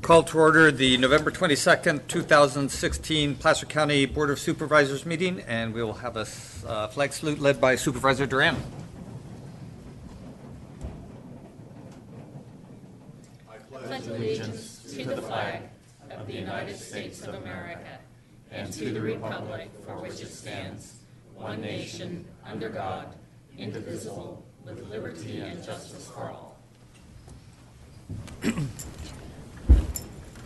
Call to order the November 22nd, 2016 Placer County Board of Supervisors meeting, and we will have a flag salute led by Supervisor Duran. I pledge allegiance to the flag of the United States of America and to the republic for which it stands, one nation, under God, indivisible, with liberty and justice for all.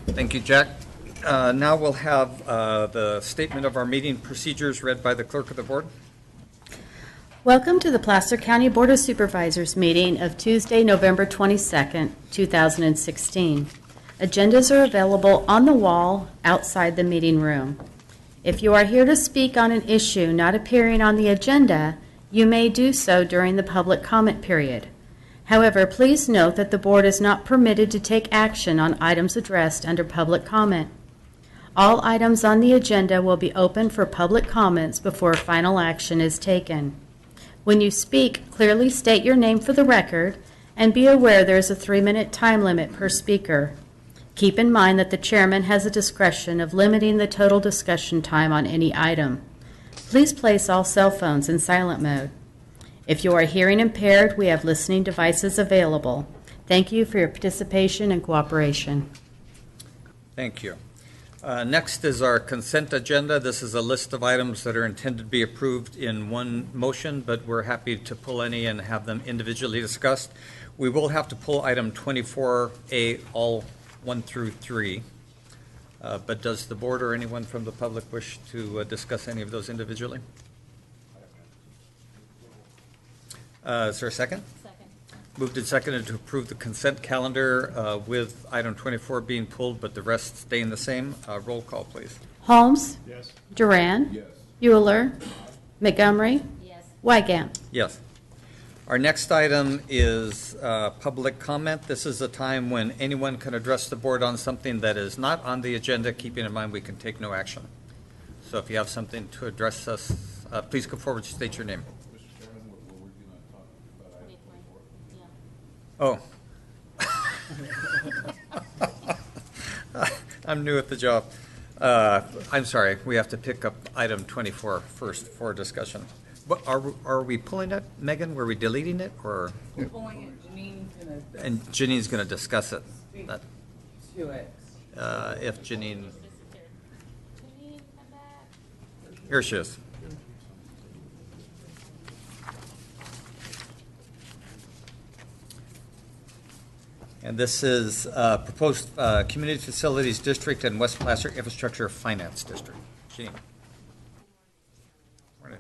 Thank you, Jack. Now we'll have the statement of our meeting procedures read by the clerk of the board. Welcome to the Placer County Board of Supervisors meeting of Tuesday, November 22nd, 2016. Agendas are available on the wall outside the meeting room. If you are here to speak on an issue not appearing on the agenda, you may do so during the public comment period. However, please note that the board is not permitted to take action on items addressed under public comment. All items on the agenda will be open for public comments before final action is taken. When you speak, clearly state your name for the record and be aware there is a 3-minute time limit per speaker. Keep in mind that the chairman has a discretion of limiting the total discussion time on any item. Please place all cell phones in silent mode. If you are hearing impaired, we have listening devices available. Thank you for your participation and cooperation. Thank you. Next is our consent agenda. This is a list of items that are intended to be approved in one motion, but we're happy to pull any and have them individually discussed. We will have to pull item 24A, all 1 through 3. But does the board or anyone from the public wish to discuss any of those individually? Is there a second? Second. Moved and seconded to approve the consent calendar with item 24 being pulled, but the rest staying the same. Roll call, please. Holmes? Yes. Duran? Yes. Euler? Montgomery? Yes. Wygant? Yes. Our next item is public comment. This is a time when anyone can address the board on something that is not on the agenda, keeping in mind we can take no action. So if you have something to address us, please come forward and state your name. Mr. Chairman, were we going to talk about item 24? Oh. I'm new at the job. I'm sorry. We have to pick up item 24 first for discussion. But are we pulling it, Megan? Were we deleting it, or? We're pulling it. Janine's going to And Janine's going to discuss it. speak That, to it. if Janine, Janine, come back. here she is. And this is proposed Community Facilities District and West Placer Infrastructure Finance District. Janine. Morning.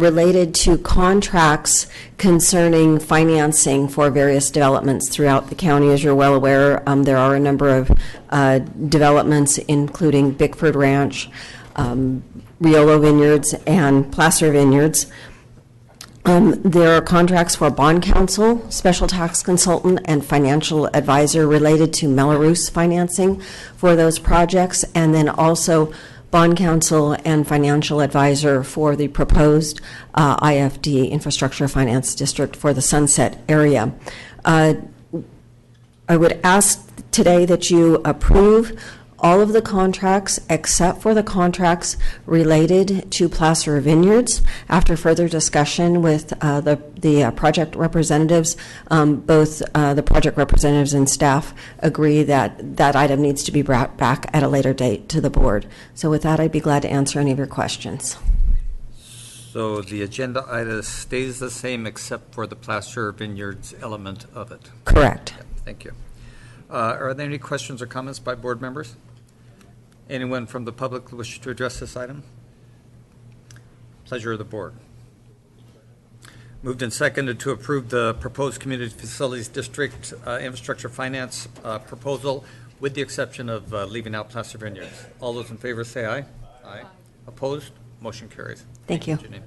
Related to contracts concerning financing for various developments throughout the county. As you're well aware, there are a number of developments, including Bickford Ranch, Riolo Vineyards, and Placer Vineyards. There are contracts for bond counsel, special tax consultant, and financial advisor related to Melrose financing for those projects, and then also bond counsel and financial advisor for the proposed IFD, Infrastructure Finance District, for the Sunset area. I would ask today that you approve all of the contracts except for the contracts related to Placer Vineyards. After further discussion with the project representatives, both the project representatives and staff agree that that item needs to be brought back at a later date to the board. So with that, I'd be glad to answer any of your questions. So the agenda item stays the same except for the Placer Vineyards element of it. Correct. Yeah, thank you. Are there any questions or comments by board members? Anyone from the public who wishes to address this item? Pleasure of the board. Moved and seconded to approve the proposed Community Facilities District Infrastructure Finance proposal, with the exception of leaving out Placer Vineyards. All those in favor say aye. Aye. Opposed? Motion carries. Thank you. Janine.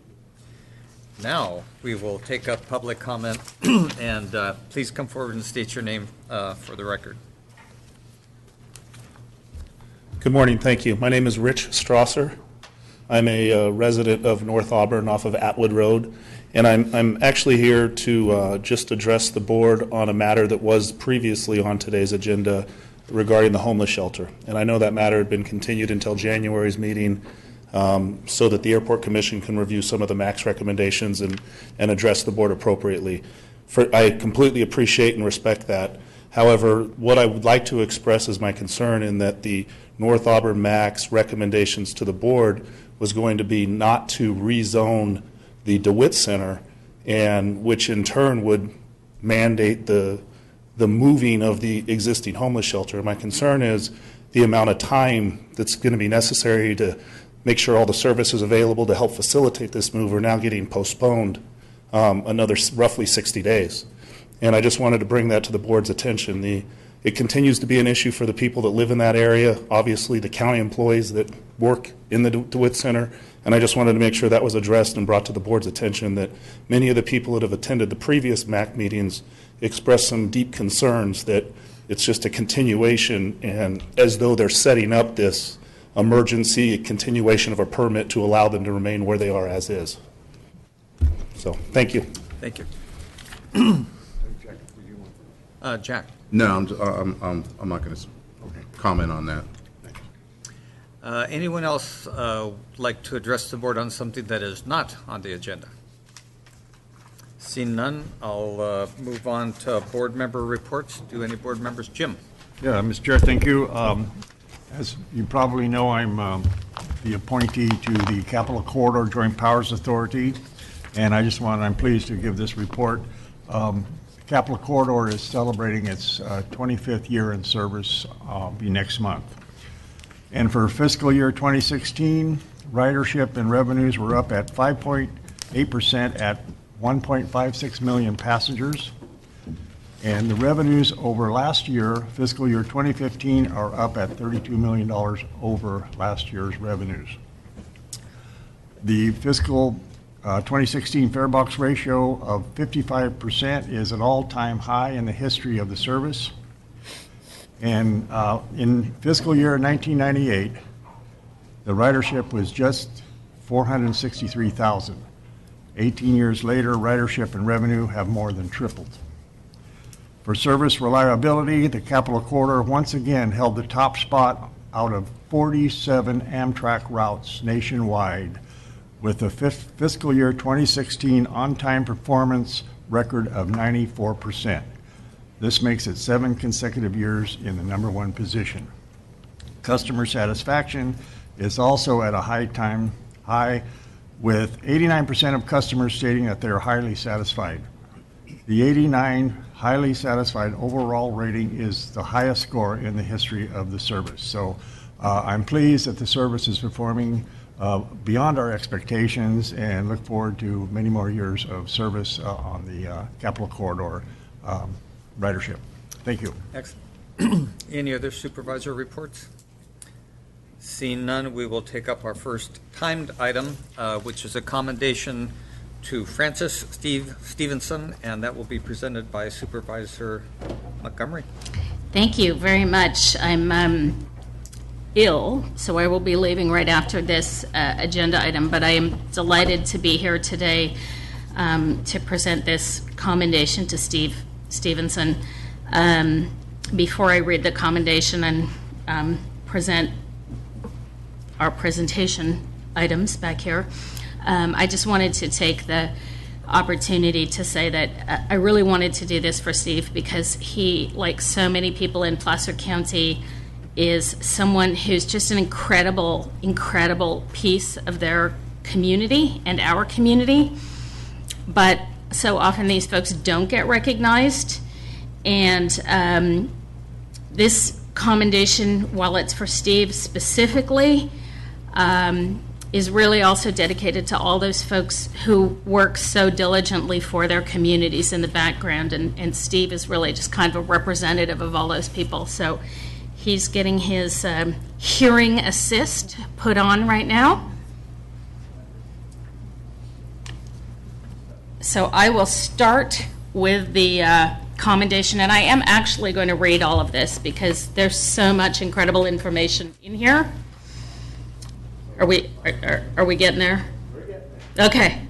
Now we will take up public comment, and please come forward and state your name for the record. Good morning, thank you. My name is Rich Strasser. I'm a resident of North Auburn off of Atwood Road, and I'm actually here to just address the board on a matter that was previously on today's agenda regarding the homeless shelter. And I know that matter had been continued until January's meeting so that the Airport Commission can review some of the MAX recommendations and address the board appropriately. I completely appreciate and respect that. However, what I would like to express is my concern in that the North Auburn MAX recommendations to the board was going to be not to rezone the DeWitt Center, and which in turn would mandate the moving of the existing homeless shelter. My concern is the amount of time that's going to be necessary to make sure all the services available to help facilitate this move are now getting postponed another roughly 60 days. And I just wanted to bring that to the board's attention. It continues to be an issue for the people that live in that area, obviously the county employees that work in the DeWitt Center, and I just wanted to make sure that was addressed and brought to the board's attention that many of the people that have attended the previous MAC meetings expressed some deep concerns that it's just a continuation, and as though they're setting up this emergency continuation of a permit to allow them to remain where they are as is. So, thank you. Thank you. Jack. No, I'm not going to comment on that. Anyone else like to address the board on something that is not on the agenda? Seeing none, I'll move on to board member reports. Do any board members? Jim. Yeah, Mr. Chair, thank you. As you probably know, I'm the appointee to the Capital Corridor Joint Powers Authority, and I'm pleased to give this report. Capital Corridor is celebrating its 25th year in service be next month. And for fiscal year 2016, ridership and revenues were up at 5.8% at 1.56 million passengers. And the revenues over last year, fiscal year 2015, are up at $32 million over last year's revenues. The fiscal 2016 fare box ratio of 55% is an all-time high in the history of the service. And in fiscal year 1998, the ridership was just 463,000. 18 years later, ridership and revenue have more than tripled. For service reliability, the Capital Corridor once again held the top spot out of 47 Amtrak routes nationwide, with a fiscal year 2016 on-time performance record of 94%. This makes it 7 consecutive years in the #1 position. Customer satisfaction is also at a high, with 89% of customers stating that they are highly satisfied. The 89 highly satisfied overall rating is the highest score in the history of the service. So I'm pleased that the service is performing beyond our expectations and look forward to many more years of service on the Capital Corridor ridership. Thank you. Excellent. Any other supervisor reports? Seeing none, we will take up our first timed item, which is a commendation to Francis Stevenson, and that will be presented by Supervisor Montgomery. Thank you very much. I'm ill, so I will be leaving right after this agenda item, but I am delighted to be here today to present this commendation to Steve Stevenson. Before I read the commendation and present our presentation items back here, I just wanted to take the opportunity to say that I really wanted to do this for Steve because he, like so many people in Placer County, is someone who's just an incredible, incredible piece of their community and our community. But so often these folks don't get recognized. And this commendation, while it's for Steve specifically, is really also dedicated to all those folks who work so diligently for their communities in the background. And Steve is really just kind of a representative of all those people. So he's getting his hearing assist put on right now. So I will start with the commendation, and I am actually going to read all of this because there's so much incredible information in here. Are we getting there? We're getting there. Okay.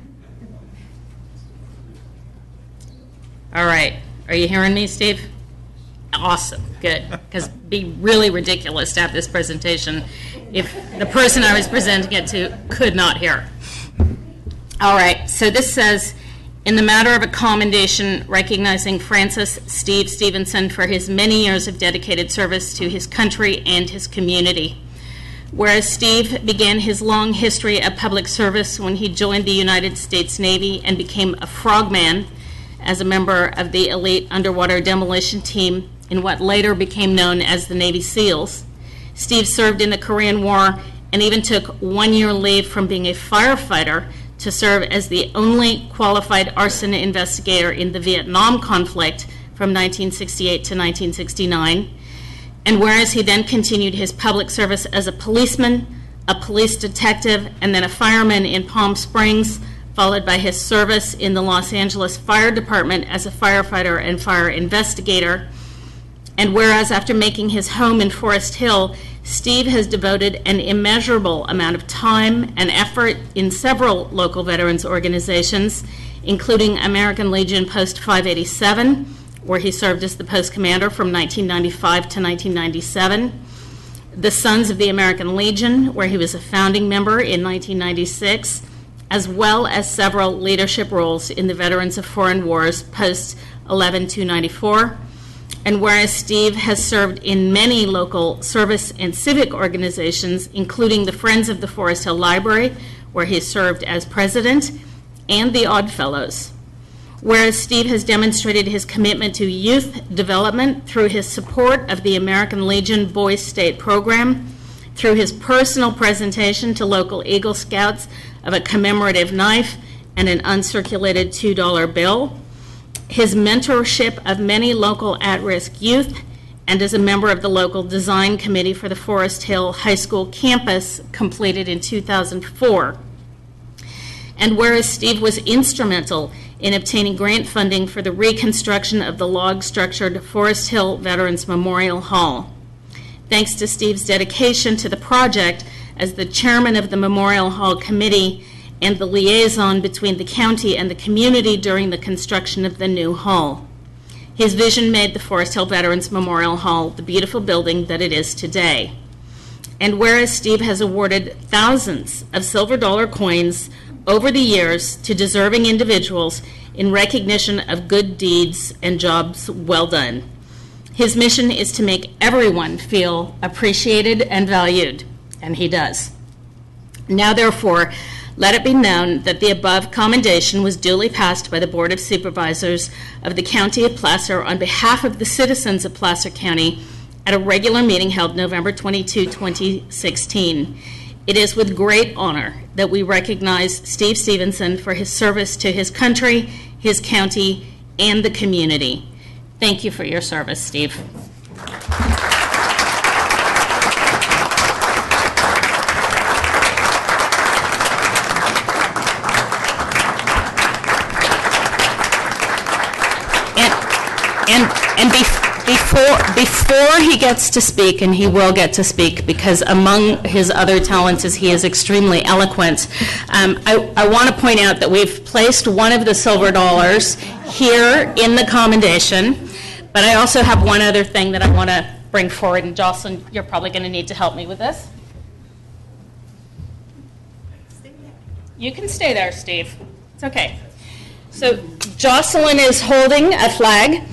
All right. Are you hearing me, Steve? Awesome. Good. Because it'd be really ridiculous to have this presentation if the person I was presenting it to could not hear. All right. So this says, in the matter of a commendation recognizing Francis Steve Stevenson for his many years of dedicated service to his country and his community. Whereas Steve began his long history of public service when he joined the United States Navy and became a frogman as a member of the elite underwater demolition team in what later became known as the Navy SEALs. Steve served in the Korean War and even took 1 year leave from being a firefighter to serve as the only qualified arson investigator in the Vietnam conflict from 1968 to 1969. And whereas he then continued his public service as a policeman, a police detective, and then a fireman in Palm Springs, followed by his service in the Los Angeles Fire Department as a firefighter and fire investigator. And whereas after making his home in Forest Hill, Steve has devoted an immeasurable amount of time and effort in several local veterans organizations, including American Legion Post 587, where he served as the post commander from 1995 to 1997, the Sons of the American Legion, where he was a founding member in 1996, as well as several leadership roles in the Veterans of Foreign Wars Post 11294. And whereas Steve has served in many local service and civic organizations, including the Friends of the Forest Hill Library, where he served as president, and the Odd Fellows. Whereas Steve has demonstrated his commitment to youth development through his support of the American Legion Boys State Program, through his personal presentation to local Eagle Scouts of a commemorative knife and an uncirculated $2 bill, his mentorship of many local at-risk youth, and as a member of the local design committee for the Forest Hill High School campus, completed in 2004. And whereas Steve was instrumental in obtaining grant funding for the reconstruction of the log-structured Forest Hill Veterans Memorial Hall. Thanks to Steve's dedication to the project as the chairman of the Memorial Hall Committee and the liaison between the county and the community during the construction of the new hall. His vision made the Forest Hill Veterans Memorial Hall the beautiful building that it is today. And whereas Steve has awarded thousands of silver dollar coins over the years to deserving individuals in recognition of good deeds and jobs well done. His mission is to make everyone feel appreciated and valued, and he does. Now, therefore, let it be known that the above commendation was duly passed by the Board of Supervisors of the County of Placer on behalf of the citizens of Placer County at a regular meeting held November 22, 2016. It is with great honor that we recognize Steve Stevenson for his service to his country, his county, and the community. Thank you for your service, Steve. And before he gets to speak, and he will get to speak because among his other talents is he is extremely eloquent, I want to point out that we've placed one of the silver dollars here in the commendation, but I also have one other thing that I want to bring forward, and Jocelyn, you're probably going to need to help me with this. You can stay there, Steve. It's okay. So Jocelyn is holding a flag,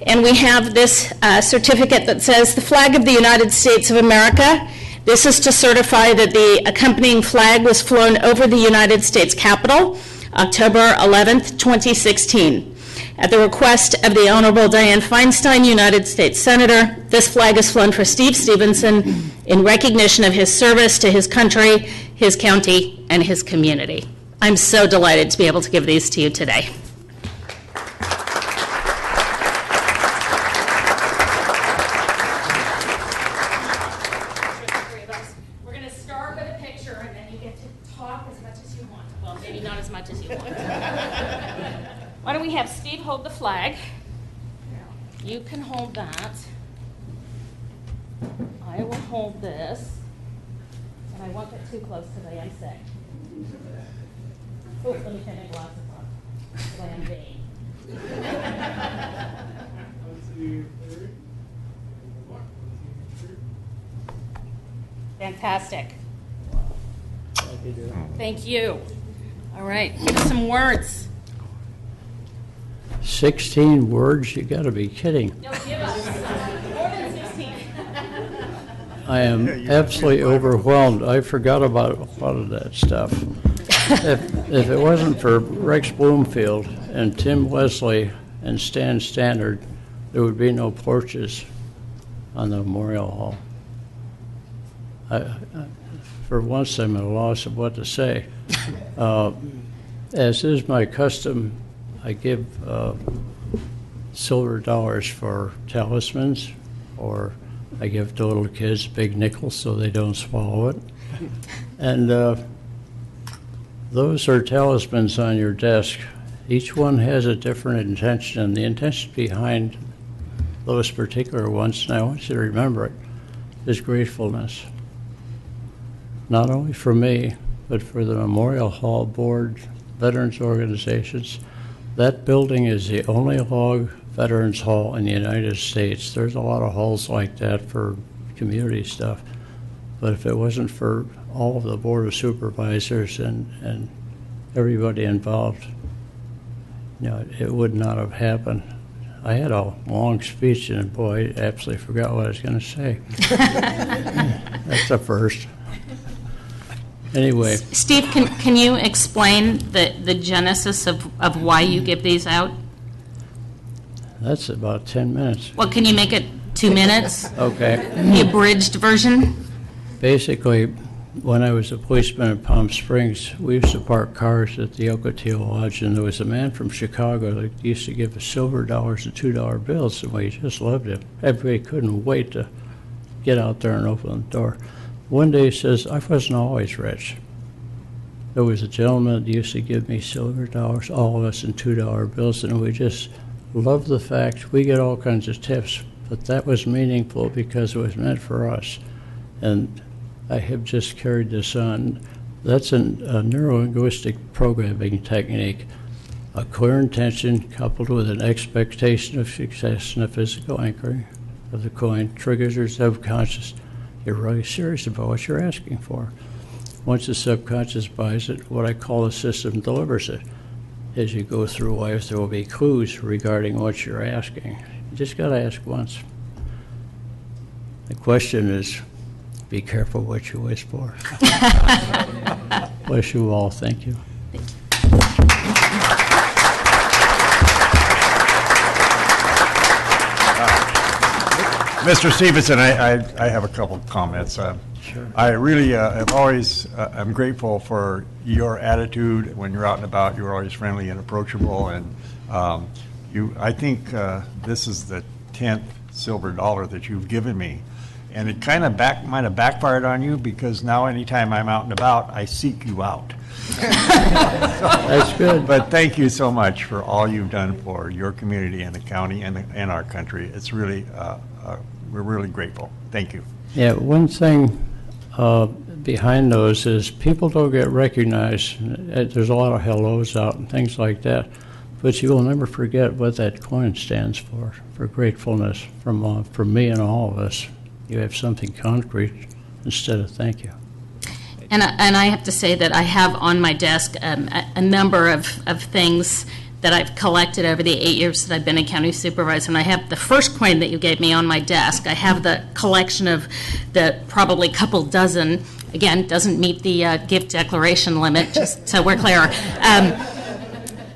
and we have this certificate that says the flag of the United States of America. This is to certify that the accompanying flag was flown over the United States Capitol, October 11th, 2016. At the request of the Honorable Dianne Feinstein, United States Senator, this flag is flown for Steve Stevenson in recognition of his service to his country, his county, and his community. I'm so delighted to be able to give these to you today. We're going to start with a picture, and then you get to talk as much as you want. Well, maybe not as much as you want. Why don't we have Steve hold the flag? You can hold that. I will hold this. And I won't get too close because I am sick. Oh, let me turn my glasses on, because I am vain. Fantastic. Thank you. All right, give us some words. 16 words? You got to be kidding. No, give us more than 16. I am absolutely overwhelmed. I forgot about a lot of that stuff. If it wasn't for Rex Bloomfield and Tim Wesley and Stan Stannard, there would be no porches on the Memorial Hall. For once, I'm at a loss of what to say. As is my custom, I give silver dollars for talismans, or I give the little kids big nickels so they don't swallow it. And those are talismans on your desk. Each one has a different intention, and the intention behind those particular ones, and I want you to remember it, is gratefulness. Not only for me, but for the Memorial Hall Board, veterans organizations. That building is the only log veterans hall in the United States. There's a lot of halls like that for community stuff. But if it wasn't for all of the Board of Supervisors and everybody involved, it would not have happened. I had a long speech, and boy, I absolutely forgot what I was going to say. That's a first. Anyway. Steve, can you explain the genesis of why you give these out? That's about 10 minutes. Well, can you make it 2 minutes? Okay. The abridged version? Basically, when I was a policeman in Palm Springs, we used to park cars at the Ocotillo Lodge, and there was a man from Chicago that used to give us silver dollars and $2 bills, and we just loved him. Everybody couldn't wait to get out there and open the door. One day he says, I wasn't always rich. There was a gentleman that used to give me silver dollars, all of us in $2 bills, and we just loved the fact we get all kinds of tips, but that was meaningful because it was meant for us. And I have just carried this on. That's a neuro-linguistic programming technique. A clear intention coupled with an expectation of success and a physical anchoring of the coin triggers your subconscious. You're really serious about what you're asking for. Once the subconscious buys it, what I call the system delivers it. As you go through life, there will be clues regarding what you're asking. You just got to ask once. The question is, be careful what you wish for. Bless you all. Thank you. Mr. Stevenson, I have a couple of comments. Sure. I really have always, I'm grateful for your attitude when you're out and about. You're always friendly and approachable, and I think this is the 10th silver dollar that you've given me. And it kind of might have backfired on you, because now anytime I'm out and about, I seek you out. That's good. But thank you so much for all you've done for your community and the county and our country. It's really, we're really grateful. Thank you. Yeah, one thing behind those is people don't get recognized. There's a lot of hellos out and things like that, but you will never forget what that coin stands for gratefulness from me and all of us. You have something concrete instead of thank you. And I have to say that I have on my desk a number of things that I've collected over the 8 years that I've been a county supervisor. And I have the first coin that you gave me on my desk. I have the collection of the probably couple dozen. Again, doesn't meet the gift declaration limit, just so we're clear.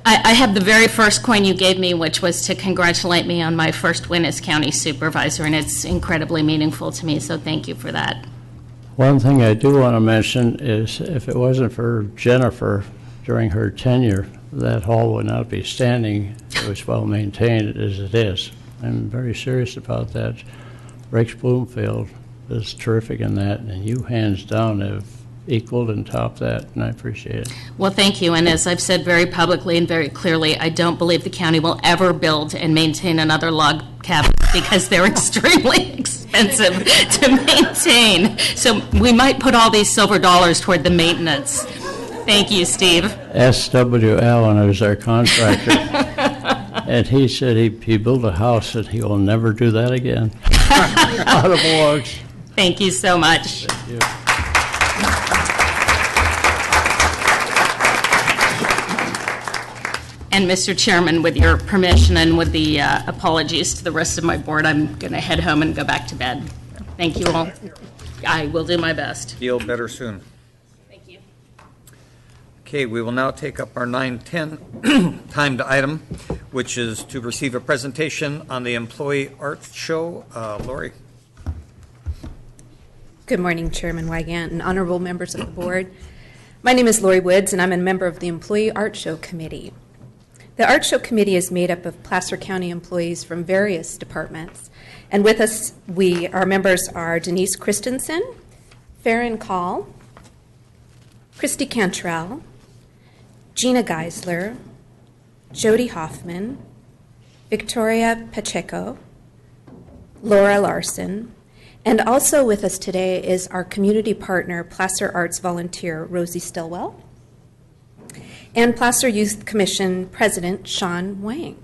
I have the very first coin you gave me, which was to congratulate me on my first win as county supervisor, and it's incredibly meaningful to me, so thank you for that. One thing I do want to mention is if it wasn't for Jennifer during her tenure, that hall would not be standing as well maintained as it is. I'm very serious about that. Rex Bloomfield is terrific in that, and you hands down have equaled and topped that, and I appreciate it. Well, thank you, and as I've said very publicly and very clearly, I don't believe the county will ever build and maintain another log cabin because they're extremely expensive to maintain. So we might put all these silver dollars toward the maintenance. Thank you, Steve. SW Allen is our contractor, and he said he built a house and he will never do that again. Out of logs. Thank you so much. Thank you. And Mr. Chairman, with your permission and with the apologies to the rest of my board, I'm going to head home and go back to bed. Thank you all. I will do my best. Feel better soon. Thank you. Okay, we will now take up our 9:10 timed item, which is to receive a presentation on the Employee Art Show. Lori. Good morning, Chairman Wygant and honorable members of the board. My name is Lori Woods, and I'm a member of the Employee Art Show Committee. The Art Show Committee is made up of Placer County employees from various departments. And with us, our members are Denise Christensen, Farron Call, Christy Cantrell, Gina Geisler, Jody Hoffman, Victoria Pacheco, Laura Larson, and also with us today is our community partner, Placer Arts volunteer, Rosie Stillwell, and Placer Youth Commission President, Sean Wang.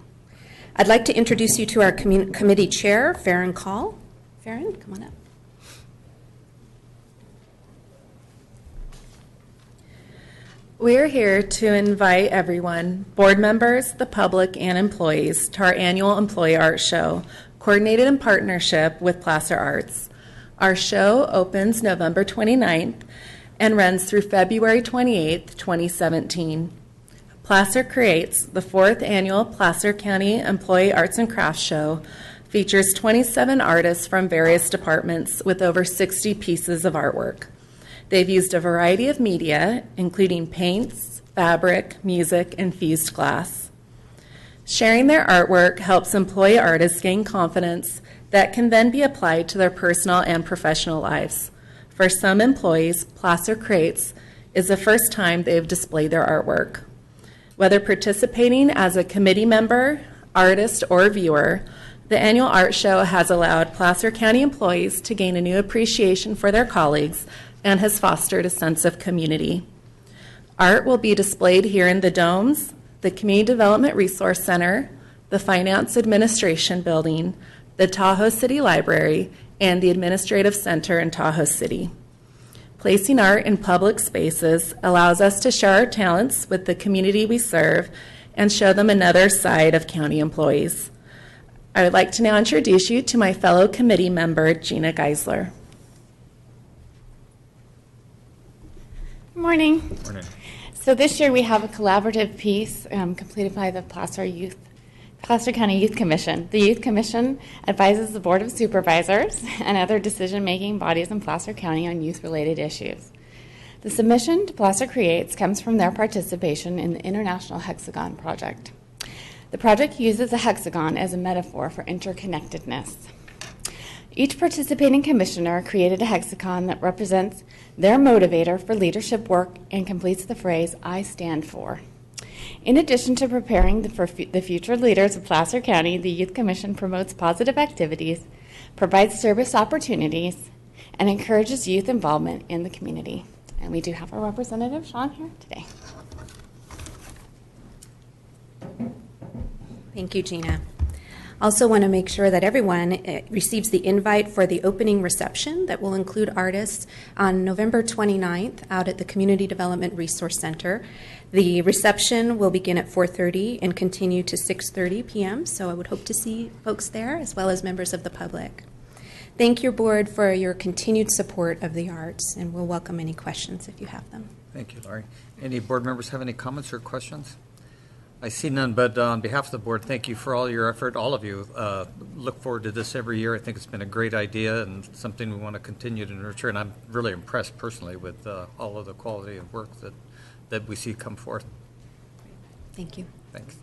I'd like to introduce you to our committee chair, Farron Call. Farron, come on up. We're here to invite everyone, board members, the public, and employees, to our annual Employee Art Show, coordinated in partnership with Placer Arts. Our show opens November 29th and runs through February 28th, 2017. Placer Creates, the 4th annual Placer County Employee Arts and Crafts Show, features 27 artists from various departments with over 60 pieces of artwork. They've used a variety of media, including paints, fabric, music, and fused glass. Sharing their artwork helps employee artists gain confidence that can then be applied to their personal and professional lives. For some employees, Placer Creates is the first time they've displayed their artwork. Whether participating as a committee member, artist, or viewer, the annual art show has allowed Placer County employees to gain a new appreciation for their colleagues and has fostered a sense of community. Art will be displayed here in the Domes, the Community Development Resource Center, the Finance Administration Building, the Tahoe City Library, and the Administrative Center in Tahoe City. Placing art in public spaces allows us to share our talents with the community we serve and show them another side of county employees. I would like to now introduce you to my fellow committee member, Gina Geisler. Good morning. Good morning. So this year we have a collaborative piece completed by the Placer County Youth Commission. The Youth Commission advises the Board of Supervisors and other decision-making bodies in Placer County on youth-related issues. The submission to Placer Creates comes from their participation in the International Hexagon Project. The project uses a hexagon as a metaphor for interconnectedness. Each participating commissioner created a hexagon that represents their motivator for leadership work and completes the phrase, "I stand for." In addition to preparing for the future leaders of Placer County, the Youth Commission promotes positive activities, provides service opportunities, and encourages youth involvement in the community. And we do have our representative, Sean, here today. Thank you, Gina. Also want to make sure that everyone receives the invite for the opening reception that will include artists on November 29th out at the Community Development Resource Center. The reception will begin at 4:30 and continue to 6:30 p.m., so I would hope to see folks there as well as members of the public. Thank your board for your continued support of the arts, and we'll welcome any questions if you have them. Thank you, Laurie. Any board members have any comments or questions? I see none, but on behalf of the board, thank you for all your effort, all of you. Look forward to this every year. I think it's been a great idea and something we want to continue to nurture, and I'm really impressed personally with all of the quality of work that we see come forth. Thank you. Thanks.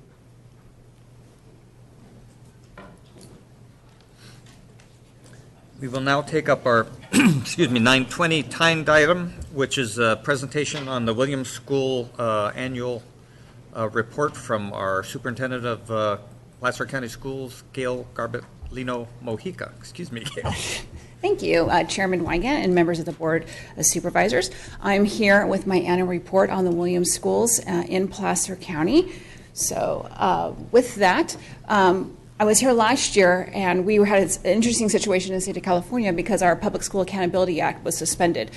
We will now take up our 9:20 timed item, which is a presentation on the Williams School annual report from our superintendent of Placer County Schools, Gail Garbellino Mojica. Excuse me, Gail. Thank you, Chairman Wygant and members of the Board of Supervisors. I'm here with my annual report on the Williams Schools in Placer County. So with that, I was here last year, and we had an interesting situation in the state of California because our Public School Accountability Act was suspended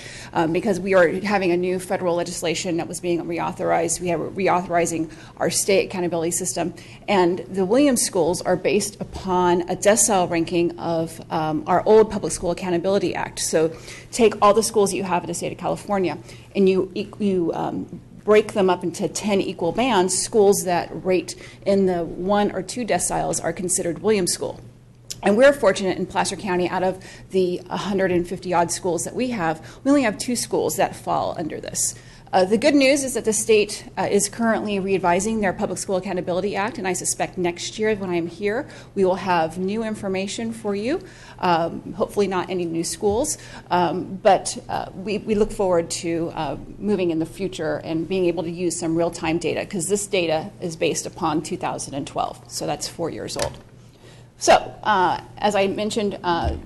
because we are having a new federal legislation that was being reauthorized. We are reauthorizing our state accountability system, and the Williams schools are based upon a decile ranking of our old Public School Accountability Act. So take all the schools that you have in the state of California, and you break them up into 10 equal bands. Schools that rate in the 1 or 2 deciles are considered Williams School. And we're fortunate in Placer County, out of the 150 odd schools that we only have 2 schools that fall under this. The good news is that the state is currently revising their Public School Accountability Act, and I suspect next year when I'm here, we will have new information for you, hopefully not any new schools, but we look forward to moving in the future and being able to use some real-time data, because this data is based upon 2012, so that's 4 years old. So, as I mentioned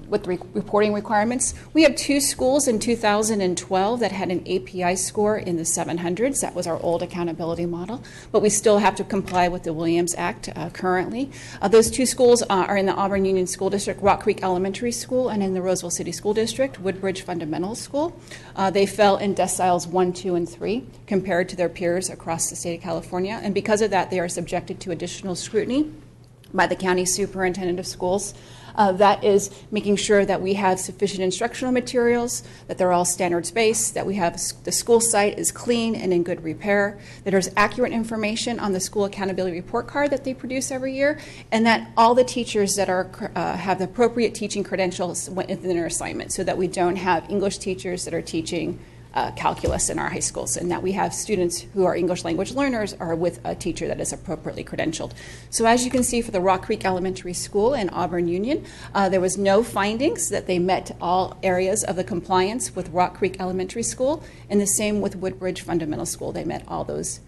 with the reporting requirements, we have 2 schools in 2012 that had an API score in the 700s. That was our old accountability model, but we still have to comply with the Williams Act currently. Those 2 schools are in the Auburn Union School District, Rock Creek Elementary School, and in the Roseville City School District, Woodbridge Fundamental School. They fell in deciles 1, 2, and 3 compared to their peers across the state of California, and because of that, they are subjected to additional scrutiny by the county superintendent of schools. That is making sure that we have sufficient instructional materials, that they're all standards-based, that we have the school site is clean and in good repair, that there's accurate information on the school accountability report card that they produce every year, and that all the teachers that are have the appropriate teaching credentials within their assignment, so that we don't have English teachers that are teaching calculus in our high schools, and that we have students who are English language learners are with a teacher that is appropriately credentialed. So as you can see for the Rock Creek Elementary School and Auburn Union, there was no findings that they met all areas of the compliance with Rock Creek Elementary School, and the same with Woodbridge Fundamental School. They met all those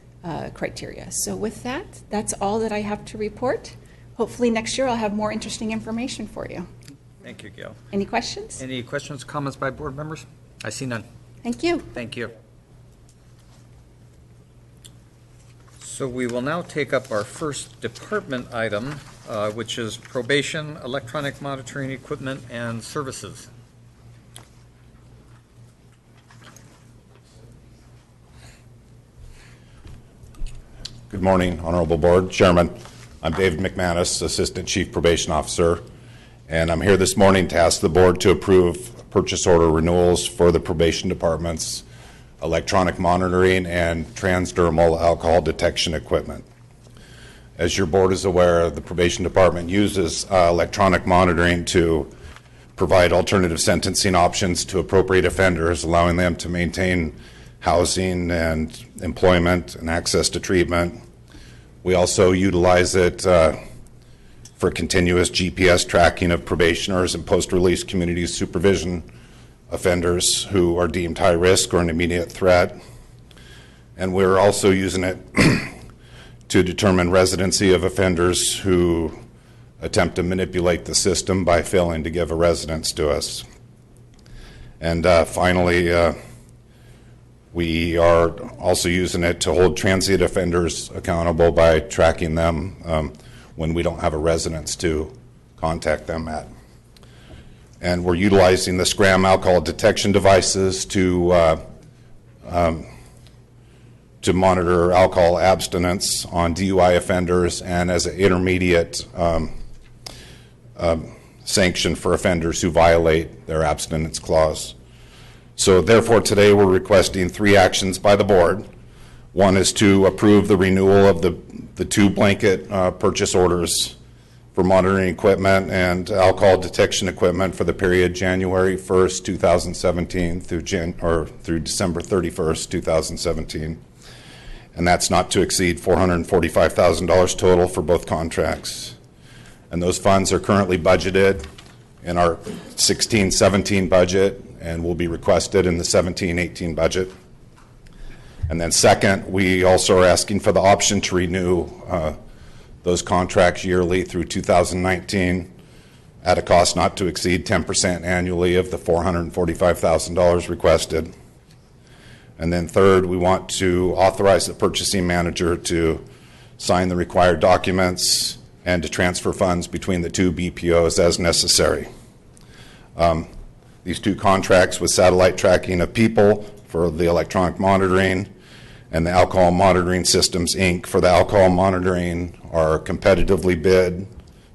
criteria. So with that, that's all that I have to report. Hopefully next year I'll have more interesting information for you. Thank you, Gail. Any questions? Any questions, comments by board members? I see none. Thank you. Thank you. So we will now take up our first department item, which is probation, electronic monitoring equipment, and services. Good morning, Honorable Board Chairman. I'm David McManus, Assistant Chief Probation Officer, and I'm here this morning to ask the Board to approve purchase order renewals for the probation department's electronic monitoring and transdermal alcohol detection equipment. As your board is aware, the probation department uses electronic monitoring to provide alternative sentencing options to appropriate offenders, allowing them to maintain housing and employment and access to treatment. We also utilize it for continuous GPS tracking of probationers and post-release community supervision offenders who are deemed high risk or an immediate threat. And we're also using it to determine residency of offenders who attempt to manipulate the system by failing to give a residence to us. And finally, we are also using it to hold transient offenders accountable by tracking them when we don't have a residence to contact them at. And we're utilizing the Scram alcohol detection devices to monitor alcohol abstinence on DUI offenders and as an intermediate sanction for offenders who violate their abstinence clause. So therefore today we're requesting 3 actions by the board. One is to approve the renewal of the 2 blanket purchase orders for monitoring equipment and alcohol detection equipment for the period January 1st, 2017 through December 31st, 2017. And that's not to exceed $445,000 total for both contracts. And those funds are currently budgeted in our 16-17 budget and will be requested in the 17-18 budget. And then second, we also are asking for the option to renew those contracts yearly through 2019 at a cost not to exceed 10% annually of the $445,000 requested. And then third, we want to authorize the purchasing manager to sign the required documents and to transfer funds between the two BPOs as necessary. These two contracts with satellite tracking of people for the electronic monitoring and the alcohol monitoring systems, Inc. for the alcohol monitoring are competitively bid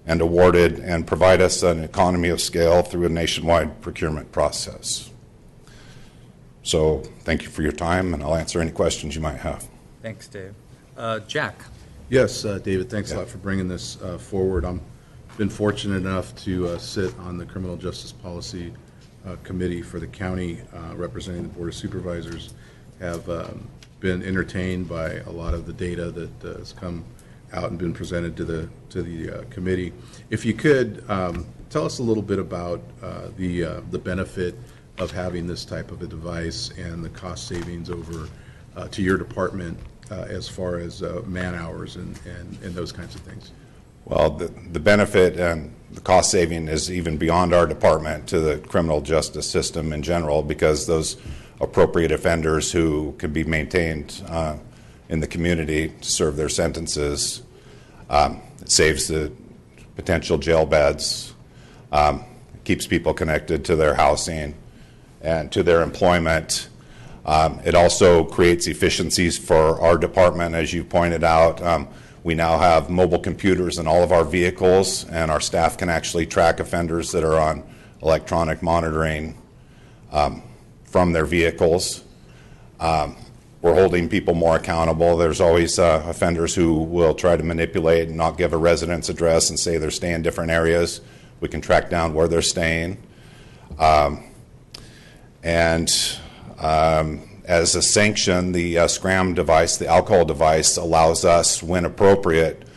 and awarded and provide us an economy of scale through a nationwide procurement process. So thank you for your time, and I'll answer any questions you might have. Thanks, Dave. Jack? Yes, David, thanks a lot for bringing this forward. I've been fortunate enough to sit on the Criminal Justice Policy Committee for the county, representing the Board of Supervisors. Have been entertained by a lot of the data that has come out and been presented to the committee. If you could tell us a little bit about the benefit of having this type of a device and the cost savings over to your department as far as man hours and those kinds of things. Well, the benefit and the cost saving is even beyond our department to the criminal justice system in general, because those appropriate offenders who can be maintained in the community to serve their sentences, it saves the potential jail beds, keeps people connected to their housing and to their employment. It also creates efficiencies for our department, as you pointed out. We now have mobile computers in all of our vehicles, and our staff can actually track offenders that are on electronic monitoring from their vehicles. We're holding people more accountable. There's always offenders who will try to manipulate and not give a residence address and say they're staying in different areas. We can track down where they're staying. As a sanction, the SCRAM device, the alcohol device, allows us, when appropriate,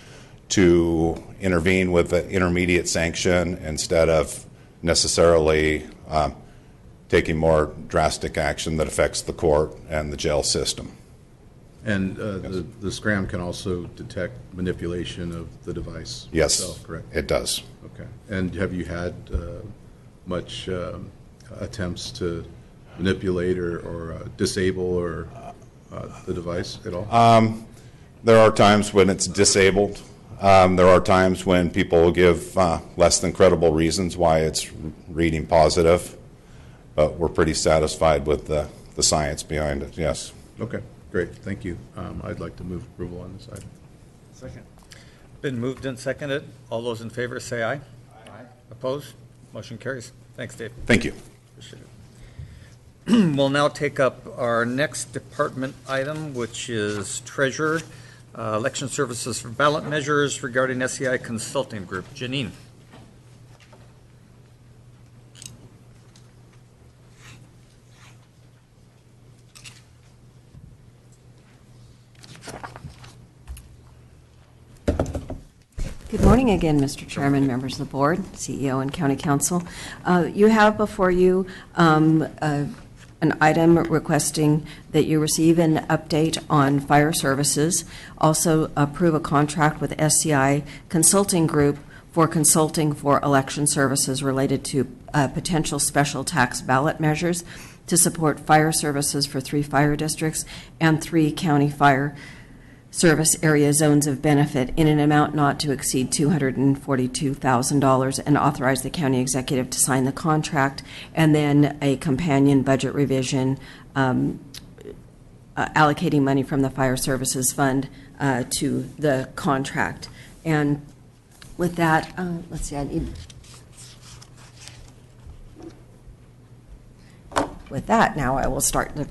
to intervene with an intermediate sanction instead of necessarily taking more drastic action that affects the court and the jail system. And the SCRAM can also detect manipulation of the device Yes, itself, correct? It does. Okay. And have you had much attempts to manipulate or disable or the device at all? There are times when it's disabled. There are times when people will give less than credible reasons why it's reading positive, but we're pretty satisfied with the science behind it, yes. Okay, great, thank you. I'd like to move approval on this item. Second. Been moved and seconded. All those in favor say aye. Aye. Opposed? Motion carries. Thanks, Dave. Thank you. Appreciate it. We'll now take up our next department item, which is Treasurer, Election Services for Ballot Measures regarding SEI Consulting Group. Janine. Good morning again, Mr. Chairman, members of the board, CEO, and County Council. You have before you an item requesting that you receive an update on fire services, also approve a contract with SCI Consulting Group for consulting for election services related to potential special tax ballot measures to support fire services for 3 fire districts and 3 county fire service area zones of benefit in an amount not to exceed $242,000, and authorize the county executive to sign the contract, and then a companion budget revision allocating money from the Fire Services Fund to the contract. And with that, let's see, I need... With that, now I will start the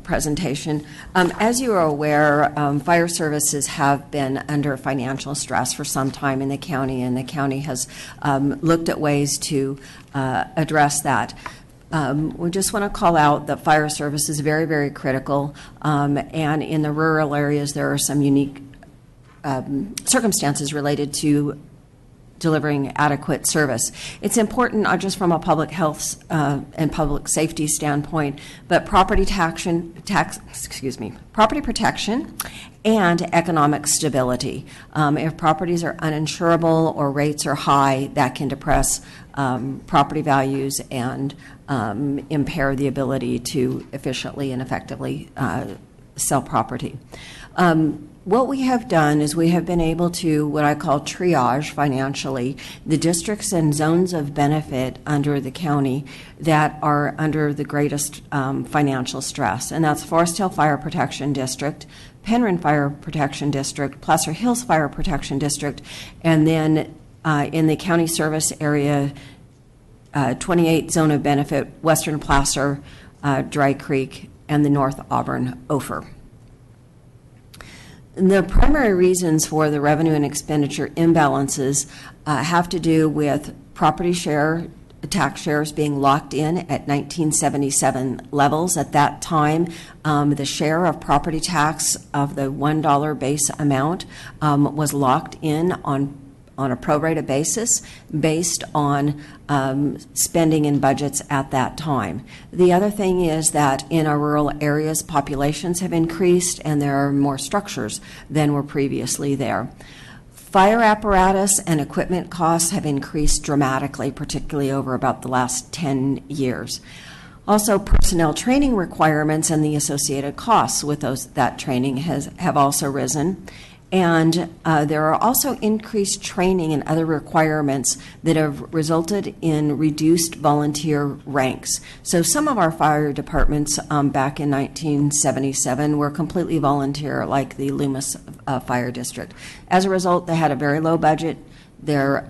presentation. As you are aware, fire services have been under financial stress for some time in the county, and the county has looked at ways to address that. We just want to call out that fire service is very, very critical, and in the rural areas there are some unique circumstances related to delivering adequate service. It's important not just from a public health and public safety standpoint, but property protection and economic stability. If properties are uninsurable or rates are high, that can depress property values and impair the ability to efficiently and effectively sell property. What we have done is we have been able to, what I call triage financially, the districts and zones of benefit under the county that are under the greatest financial stress. And that's Forest Hill Fire Protection District, Penryn Fire Protection District, Placer Hills Fire Protection District, and then in the county service area, 28 zone of benefit, Western Placer, Dry Creek, and the North Auburn Ophir. The primary reasons for the revenue and expenditure imbalances have to do with property share, tax shares being locked in at 1977 levels. At that time, the share of property tax of the $1 base amount was locked in on a pro-rata basis based on spending and budgets at that time. The other thing is that in our rural areas, populations have increased and there are more structures than were previously there. Fire apparatus and equipment costs have increased dramatically, particularly over about the last 10 years. Also, personnel training requirements and the associated costs with that training have also risen. And there are also increased training and other requirements that have resulted in reduced volunteer ranks. So some of our fire departments back in 1977 were completely volunteer, like the Loomis Fire District. As a result, they had a very low budget. Their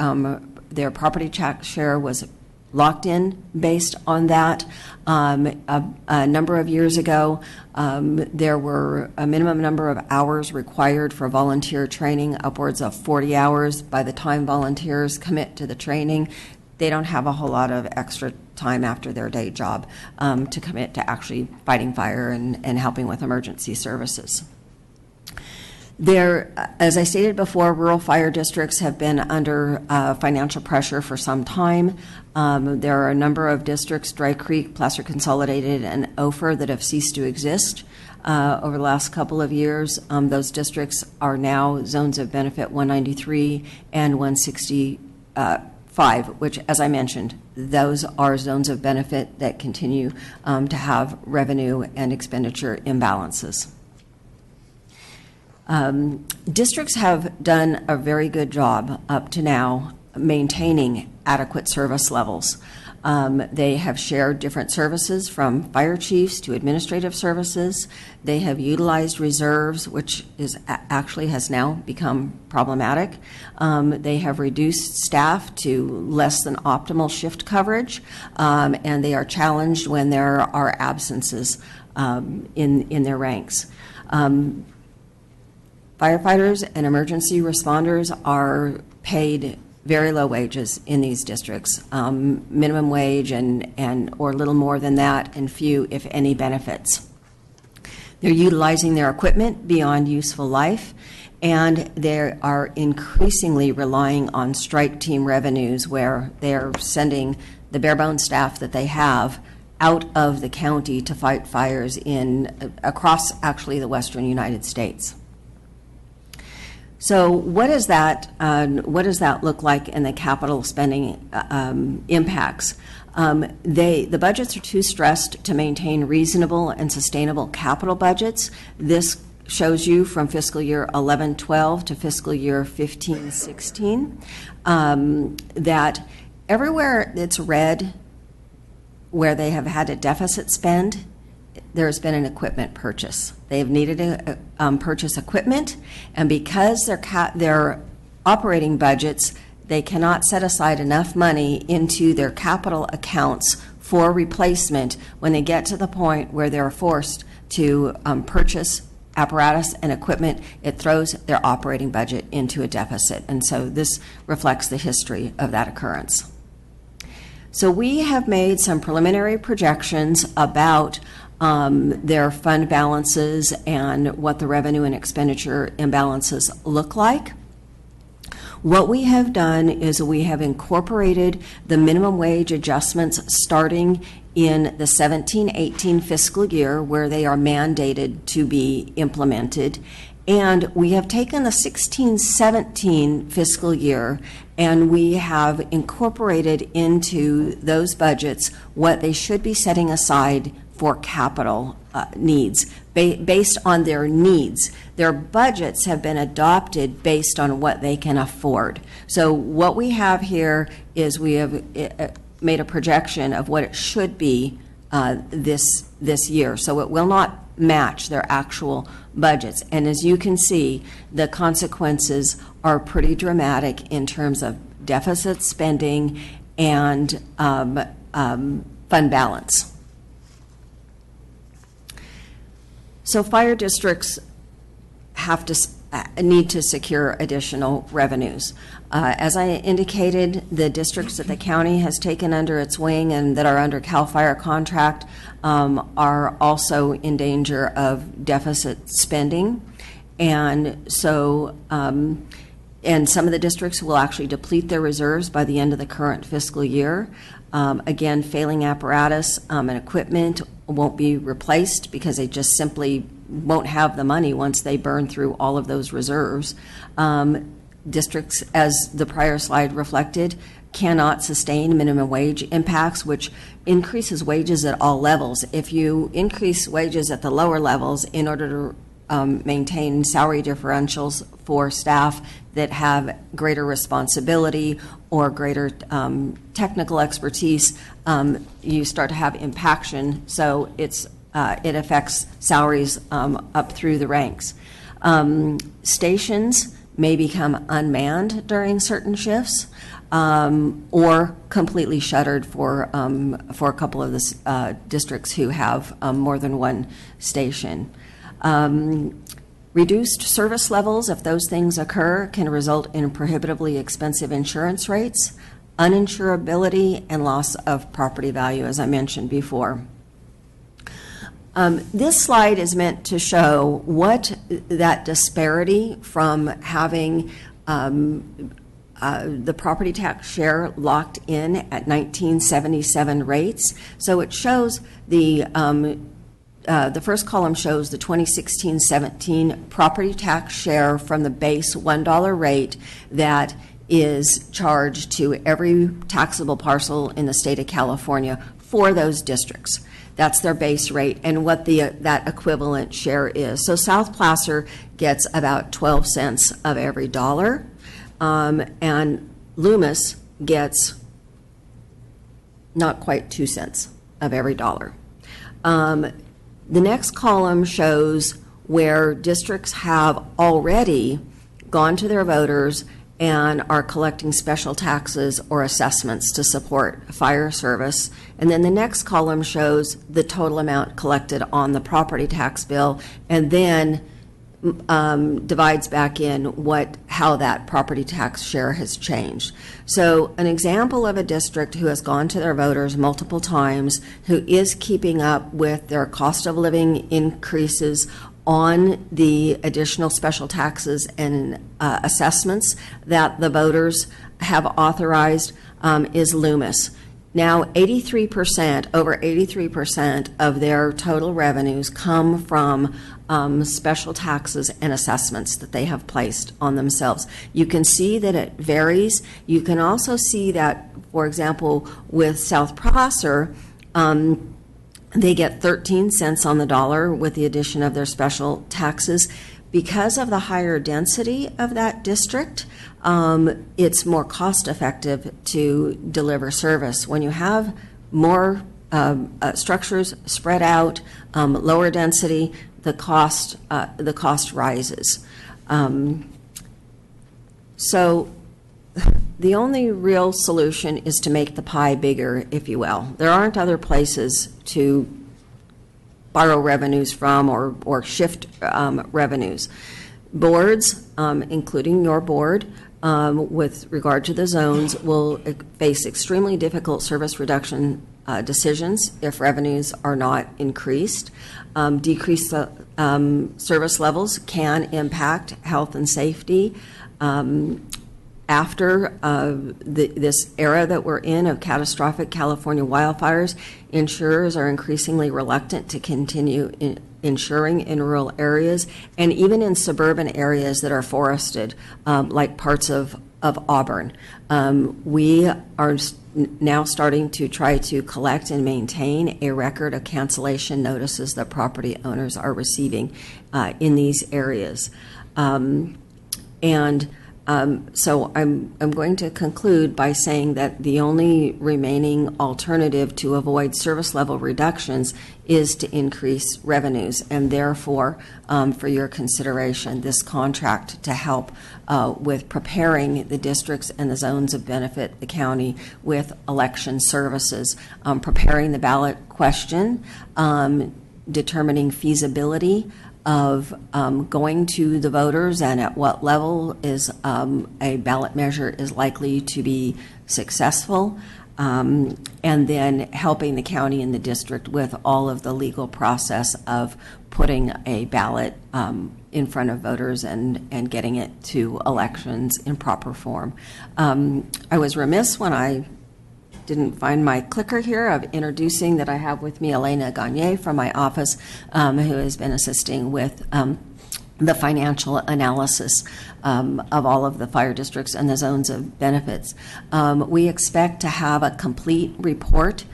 property tax share was locked in based on that. A number of years ago, there were a minimum number of hours required for volunteer training, upwards of 40 hours. By the time volunteers commit to the training, they don't have a whole lot of extra time after their day job to commit to actually fighting fire and helping with emergency services. There, as I stated before, rural fire districts have been under financial pressure for some time. There are a number of districts, Dry Creek, Placer Consolidated, and Ophir, that have ceased to exist over the last couple of years. Those districts are now zones of benefit 193 and 165, which, as I mentioned, those are zones of benefit that continue to have revenue and expenditure imbalances. Districts have done a very good job up to now maintaining adequate service levels. They have shared different services from fire chiefs to administrative services. They have utilized reserves, which actually has now become problematic. They have reduced staff to less than optimal shift coverage, and they are challenged when there are absences in their ranks. Firefighters and emergency responders are paid very low wages in these districts, minimum wage and or little more than that, and few, if any, benefits. They're utilizing their equipment beyond useful life, and they are increasingly relying on strike team revenues, where they're sending the bare bones staff that they have out of the county to fight fires across actually the western United States. So what does that look like in the capital spending impacts? The budgets are too stressed to maintain reasonable and sustainable capital budgets. This shows you from fiscal year 11-12 to fiscal year 15-16 that everywhere it's red where they have had a deficit spend, there's been an equipment purchase. They've needed to purchase equipment, and because their operating budgets, they cannot set aside enough money into their capital accounts for replacement. When they get to the point where they're forced to purchase apparatus and equipment, it throws their operating budget into a deficit. And so this reflects the history of that occurrence. So we have made some preliminary projections about their fund balances and what the revenue and expenditure imbalances look like. What we have done is we have incorporated the minimum wage adjustments starting in the 17-18 fiscal year, where they are mandated to be implemented. And we have taken the 16-17 fiscal year and we have incorporated into those budgets what they should be setting aside for capital needs based on their needs. Their budgets have been adopted based on what they can afford. So what we have here is we have made a projection of what it should be this year. So it will not match their actual budgets. And as you can see, the consequences are pretty dramatic in terms of deficit spending and fund balance. So fire districts have to need to secure additional revenues. As I indicated, the districts that the county has taken under its wing and that are under CAL FIRE contract are also in danger of deficit spending. And so, and some of the districts will actually deplete their reserves by the end of the current fiscal year. Again, failing apparatus and equipment won't be replaced because they just simply won't have the money once they burn through all of those reserves. Districts, as the prior slide reflected, cannot sustain minimum wage impacts, which increases wages at all levels. If you increase wages at the lower levels in order to maintain salary differentials for staff that have greater responsibility or greater technical expertise, you start to have impaction. So it affects salaries up through the ranks. Stations may become unmanned during certain shifts or completely shuttered for a couple of the districts who have more than one station. Reduced service levels, if those things occur, can result in prohibitively expensive insurance rates, uninsurability, and loss of property value, as I mentioned before. This slide is meant to show what that disparity from having the property tax share locked in at 1977 rates. So it shows the first column shows the 2016-17 property tax share from the base $1 rate that is charged to every taxable parcel in the state of California for those districts. That's their base rate and what that equivalent share is. So South Placer gets about 12 cents of every dollar, and Loomis gets not quite 2 cents of every dollar. The next column shows where districts have already gone to their voters and are collecting special taxes or assessments to support fire service. And then the next column shows the total amount collected on the property tax bill, and then divides back in how that property tax share has changed. So an example of a district who has gone to their voters multiple times, who is keeping up with their cost of living increases on the additional special taxes and assessments that the voters have authorized, is Loomis. Now, 83%, over 83% of their total revenues come from special taxes and assessments that they have placed on themselves. You can see that it varies. You can also see that, for example, with South Prosser, they get 13 cents on the dollar with the addition of their special taxes. Because of the higher density of that district, it's more cost effective to deliver service. When you have more structures spread out, lower density, the cost rises. So the only real solution is to make the pie bigger, if you will. There aren't other places to borrow revenues from or shift revenues. Boards, including your board, with regard to the zones, will face extremely difficult service reduction decisions if revenues are not increased. Decreased service levels can impact health and safety. after this era that we're in of catastrophic California wildfires, insurers are increasingly reluctant to continue insuring in rural areas and even in suburban areas that are forested, like parts of Auburn. We are now starting to try to collect and maintain a record of cancellation notices that property owners are receiving in these areas. So I'm going to conclude by saying that the only remaining alternative to avoid service level reductions is to increase revenues, and therefore, for your consideration, this contract to help with preparing the districts and the zones of benefit the county with election services, preparing the ballot question, determining feasibility of going to the voters and at what level is a ballot measure is likely to be successful, and then helping the county and the district with all of the legal process of putting a ballot in front of voters and getting it to elections in proper form. I was remiss when I didn't find my clicker here of introducing that I have with me Elena Gagne from my office, who has been assisting with the financial analysis of all of the fire districts and the zones of benefits. We expect to have a complete report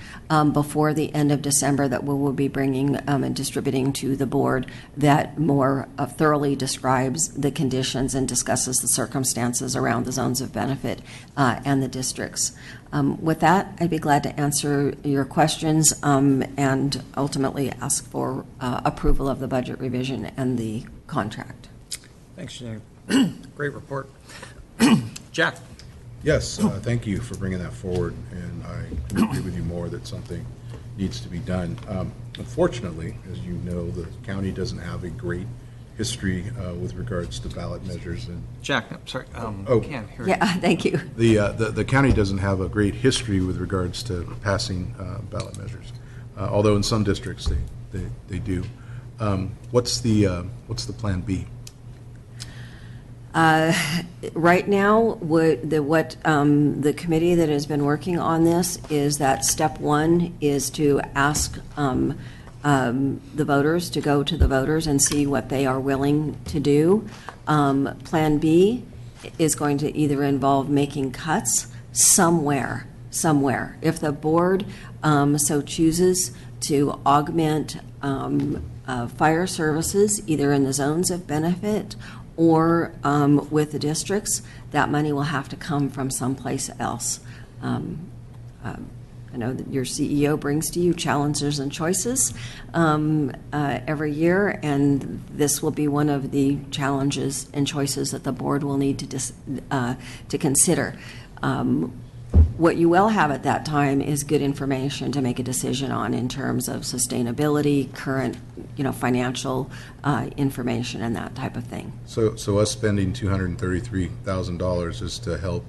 before the end of December that we will be bringing and distributing to the board that more thoroughly describes the conditions and discusses the circumstances around the zones of benefit and the districts. With that, I'd be glad to answer your questions and ultimately ask for approval of the budget revision and the contract. Thanks, Janine. Great report. Jack? Yes, thank you for bringing that forward, and I can agree with you more that something needs to be done. Unfortunately, as you know, the county doesn't have a great history with regards to ballot measures. And Jack, I'm sorry, I can't hear you. Yeah, thank you. The county doesn't have a great history with regards to passing ballot measures, although in some districts they do. What's the plan B? Right now, the committee that has been working on this is that step one is to ask the voters to go to the voters and see what they are willing to do. Plan B is going to either involve making cuts somewhere. If the board so chooses to augment fire services, either in the zones of benefit or with the districts, that money will have to come from someplace else. I know that your CEO brings to you challenges and choices every year, and this will be one of the challenges and choices that the board will need to consider. What you will have at that time is good information to make a decision on in terms of sustainability, current, financial information, and that type of thing. So us spending $233,000 is to help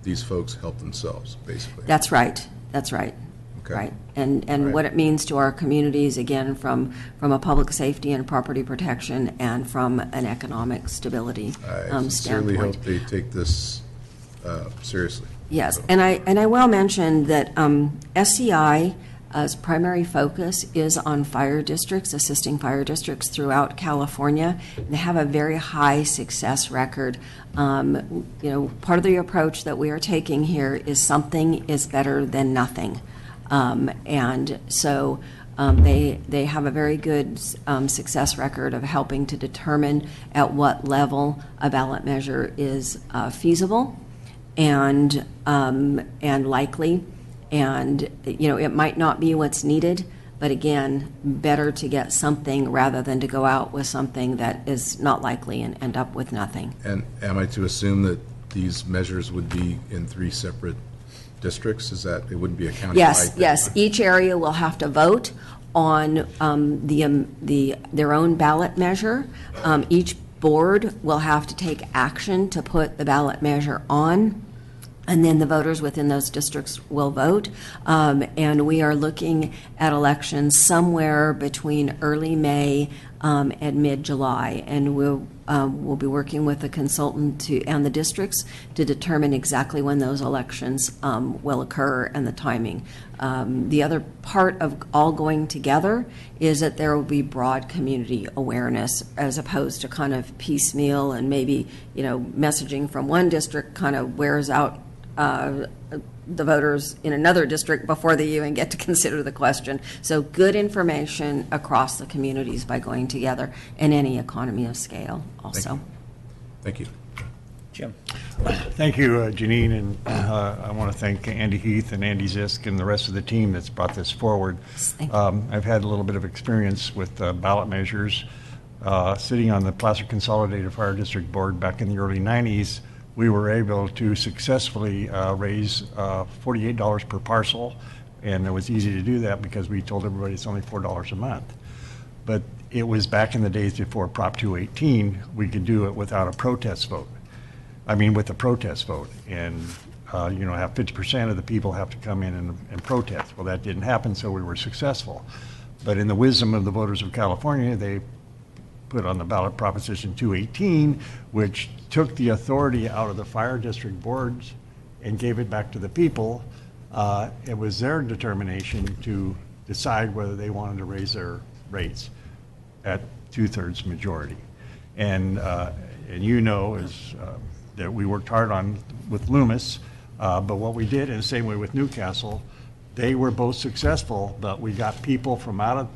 these folks help themselves, basically. That's right. Okay. Right. And Right. what it means to our communities, again, from a public safety and property protection and from an economic stability I sincerely standpoint. hope they take this seriously. Yes, So- and I will mention that SCI's primary focus is on fire districts, assisting fire districts throughout California. They have a very high success record. Part of the approach that we are taking here is something is better than nothing. And so they have a very good success record of helping to determine at what level a ballot measure is feasible and likely, and it might not be what's needed, but again, better to get something rather than to go out with something that is not likely and end up with nothing. And am I to assume that these measures would be in 3 separate districts? Is that, it wouldn't be a county-wide thing? Yes. Each area will have to vote on their own ballot measure. Each board will have to take action to put the ballot measure on, and then the voters within those districts will vote. And we are looking at elections somewhere between early May at mid-July, and we'll be working with the consultant and the districts to determine exactly when those elections will occur and the timing. The other part of all going together is that there will be broad community awareness as opposed to kind of piecemeal and maybe, messaging from one district kind of wears out the voters in another district before they even get to consider the question. So good information across the communities by going together, and any economy of scale also. Thank you. Jim. Thank you, Janine, and I want to thank Andy Heath and Andy Zisk and the rest of the team that's brought this forward. I've had a little bit of experience with ballot measures. Sitting on the Placer Consolidated Fire District Board back in the early 90s, we were able to successfully raise $48 per parcel, and it was easy to do that because we told everybody it's only $4 a month. But it was back in the days before Prop 218, we could do it without a protest vote. I mean, with a protest vote, and have 50% of the people have to come in and protest. Well, that didn't happen, so we were successful. But in the wisdom of the voters of California, they put on the ballot Proposition 218, which took the authority out of the fire district boards and gave it back to the people. It was their determination to decide whether they wanted to raise their rates at 2/3 majority. And that we worked hard on with Loomis, but what we did, in the same way with Newcastle, they were both successful, but we got people from out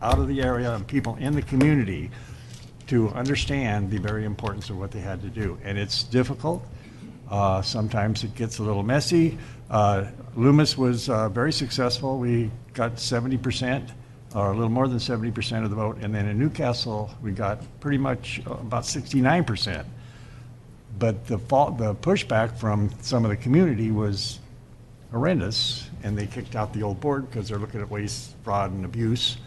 of the area and people in the community to understand the very importance of what they had to do. And it's difficult. Sometimes it gets a little messy. Loomis was very successful. We got 70%, or a little more than 70% of the vote. And then in Newcastle, we got pretty much about 69%. But the pushback from some of the community was horrendous, and they kicked out the old board because they're looking at waste, fraud, and abuse.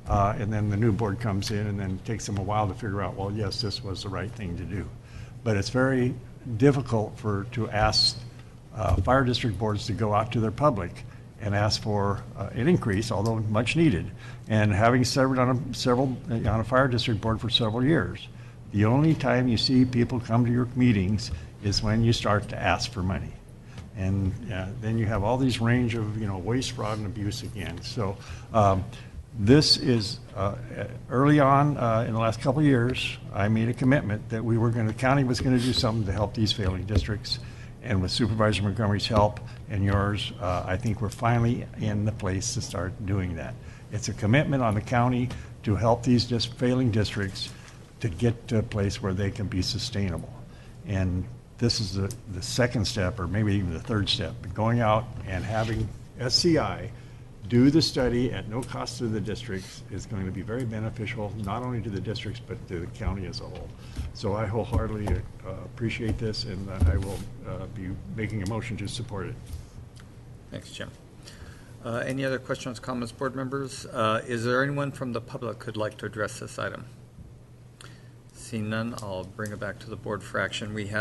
And then the new board comes in, and then it takes them a while to figure out, well, yes, this was the right thing to do. But it's very difficult to ask fire district boards to go out to their public and ask for an increase, although much needed. And having served on a fire district board for several years, the only time you see people come to your meetings is when you start to ask for money. And then you have all these range of, waste, fraud, and abuse again. So this is early on in the last couple of years, I made a commitment that the county was going to do something to help these failing districts. And with Supervisor Montgomery's help and yours, I think we're finally in the place to start doing that. It's a commitment on the county to help these failing districts to get to a place where they can be sustainable. And this is the second step, or maybe even the third step, going out and having SCI do the study at no cost to the districts is going to be very beneficial, not only to the districts, but to the county as a whole. So I wholeheartedly appreciate this, and I will be making a motion to support it. Thanks, Jim. Any other questions, comments, board members? Is there anyone from the public who'd like to address this item? Seeing none, I'll bring it back to the board for action. We've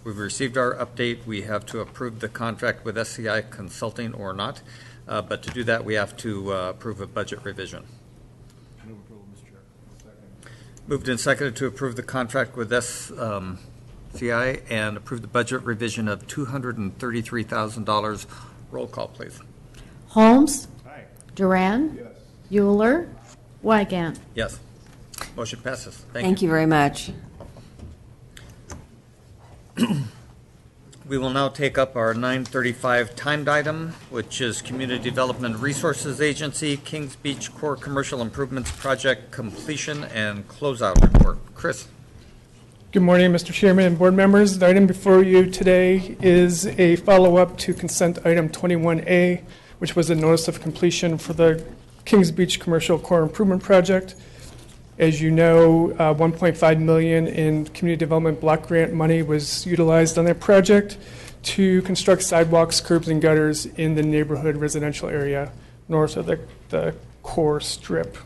received our update. We have to approve the contract with SCI Consulting or not. But to do that, we have to approve a budget revision. Move approval, Mr. Chair. Second. Moved and seconded to approve the contract with SCI and approve the budget revision of $233,000. Roll call, please. Holmes? Aye. Duran? Yes. Euler? Wygant? Yes. Motion passes. Thank you very much. We will now take up our 9:35 timed item, which is Community Development Resources Agency, Kings Beach Core Commercial Improvements Project completion and closeout report. Chris. Good morning, Mr. Chairman and board members. The item before you today is a follow-up to consent item 21A, which was a notice of completion for the Kings Beach Commercial Core Improvement Project. As you know, $1.5 million in community development block grant money was utilized on that project to construct sidewalks, curbs, and gutters in the neighborhood residential area north of the core strip.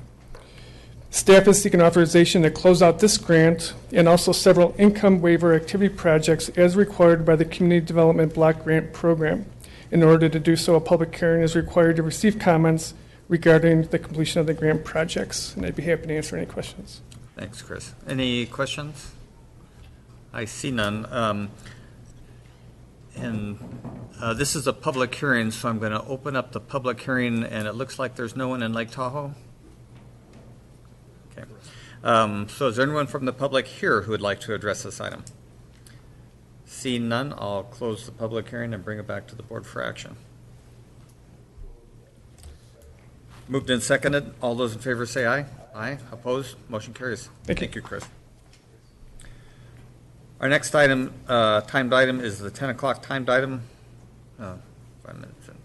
Staff is seeking authorization to close out this grant and also several income waiver activity projects as required by the Community Development Block Grant Program. In order to do so, a public hearing is required to receive comments regarding the completion of the grant projects, and I'd be happy to answer any questions. Thanks, Chris. Any questions? I see none. This is a public hearing, so I'm going to open up the public hearing, and it looks like there's no one in Lake Tahoe. Okay. So is there anyone from the public here who would like to address this item? Seeing none, I'll close the public hearing and bring it back to the board for action. Moved and seconded. All those in favor say aye. Aye. Opposed? Motion carries. Thank you, Chris. Our next item, timed item, is the 10 o'clock timed item. 5 minutes in.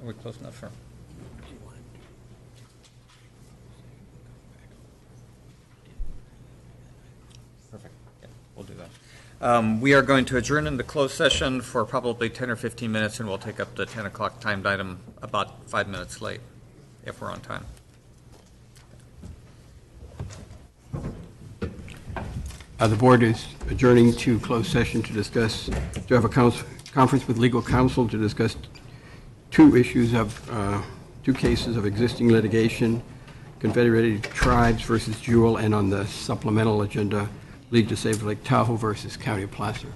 Are we close enough for? Perfect. Yeah, we'll do that. We are going to adjourn into closed session for probably 10 or 15 minutes, and we'll take up the 10 o'clock timed item about 5 minutes late, if we're on time. The board is adjourning to closed session to have a conference with legal counsel to discuss two cases of existing litigation, Confederated Tribes versus Jewel, and on the supplemental agenda, League to Save Lake Tahoe versus County of Placer.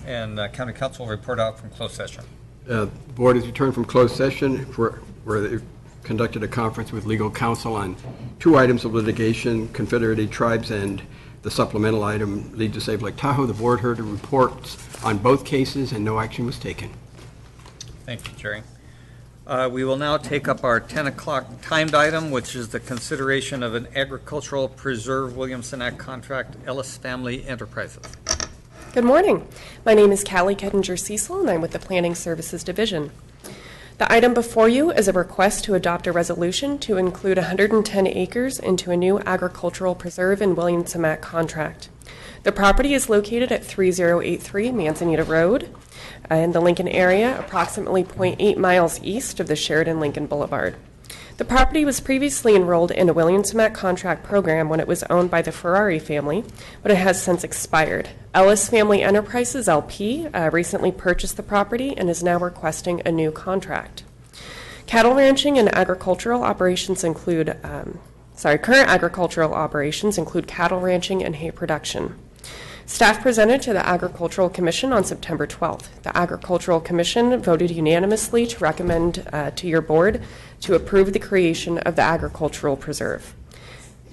And County Council will report out from closed session. The board has returned from closed session where they conducted a conference with legal counsel on 2 items of litigation, Confederated Tribes and the supplemental item, Lead to Save Lake Tahoe. The board heard reports on both cases and no action was taken. Thank you, Jerry. We will now take up our 10 o'clock timed item, which is the consideration of an agricultural preserve Williamson Act contract, Ellis Family Enterprises. Good morning. My name is Callie Kettinger-Cecil, and I'm with the Planning Services Division. The item before you is a request to adopt a resolution to include 110 acres into a new agricultural preserve in Williamson Act contract. The property is located at 3083 Manzanita Road in the Lincoln area, approximately 0.8 miles east of the Sheridan Lincoln Boulevard. The property was previously enrolled in a Williamson Act contract program when it was owned by the Ferrari family, but it has since expired. Ellis Family Enterprises, LP, recently purchased the property and is now requesting a new contract. Cattle ranching and agricultural operations include, current agricultural operations include cattle ranching and hay production. Staff presented to the Agricultural Commission on September 12th. The Agricultural Commission voted unanimously to recommend to your board to approve the creation of the Agricultural Preserve.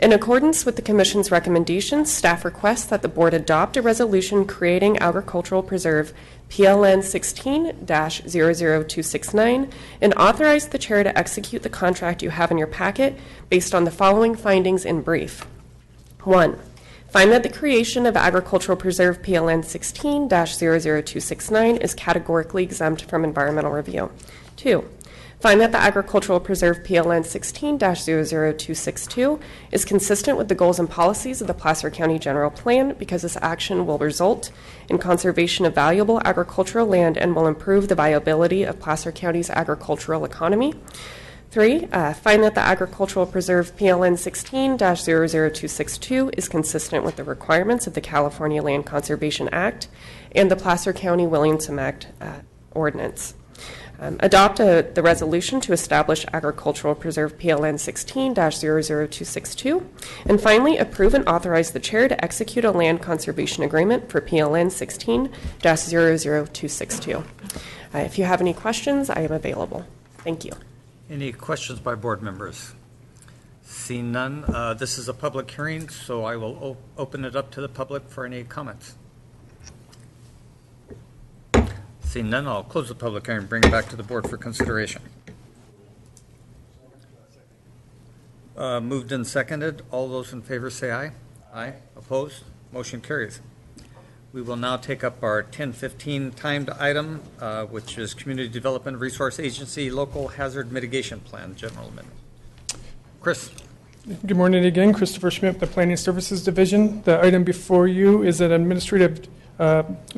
In accordance with the Commission's recommendations, staff requests that the board adopt a resolution creating Agricultural Preserve PLN 16-00269 and authorize the chair to execute the contract you have in your packet based on the following findings in brief. 1. Find that the creation of Agricultural Preserve PLN 16-00269 is categorically exempt from environmental review. 2. Find that the Agricultural Preserve PLN 16-00262 is consistent with the goals and policies of the Placer County General Plan because this action will result in conservation of valuable agricultural land and will improve the viability of Placer County's agricultural economy. 3, find that the Agricultural Preserve PLN 16-00262 is consistent with the requirements of the California Land Conservation Act and the Placer County Williamson Act ordinance. Adopt the resolution to establish Agricultural Preserve PLN 16-00262. And finally, approve and authorize the chair to execute a land conservation agreement for PLN 16-00262. If you have any questions, I am available. Thank you. Any questions by board members? Seeing none, this is a public hearing, so I will open it up to the public for any comments. Seeing none, I'll close the public hearing and bring it back to the board for consideration. Moved and seconded. All those in favor say aye. Aye. Opposed? Motion carries. We will now take up our 10:15 timed item, which is Community Development Resource Agency Local Hazard Mitigation Plan, General Amendment. Chris. Good morning again. Christopher Schmidt, the Planning Services Division. The item before you is an administrative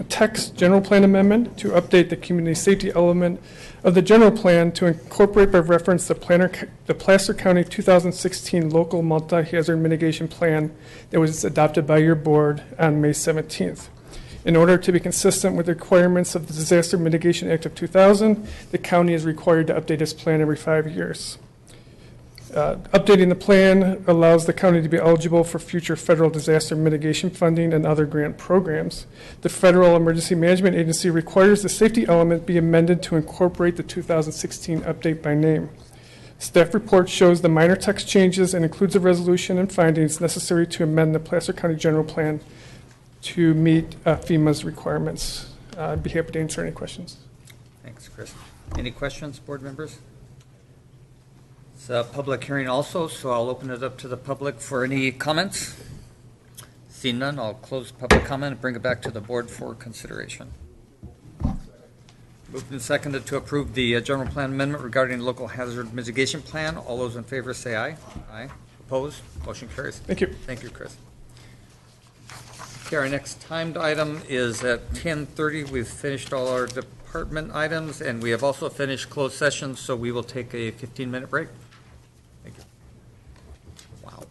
text general plan amendment to update the community safety element of the general plan to incorporate by reference the Placer County 2016 Local Multi-Hazard Mitigation Plan that was adopted by your board on May 17th. In order to be consistent with the requirements of the Disaster Mitigation Act of 2000, the county is required to update its plan every 5 years. Updating the plan allows the county to be eligible for future federal disaster mitigation funding and other grant programs. The Federal Emergency Management Agency requires the safety element be amended to incorporate the 2016 update by name. Staff report shows the minor text changes and includes a resolution and findings necessary to amend the Placer County General Plan to meet FEMA's requirements. I'd be happy to answer any questions. Thanks, Chris. Any questions, board members? It's a public hearing also, so I'll open it up to the public for any comments. Seeing none, I'll close public comment and bring it back to the board for consideration. Moved and seconded to approve the general plan amendment regarding the local hazard mitigation plan. All those in favor say aye. Aye. Opposed? Motion carries. Thank you. Thank you, Chris. Okay, our next timed item is at 10:30. We've finished all our department items, and we have also finished closed sessions, so we will take a 15-minute break. Thank you. Wow.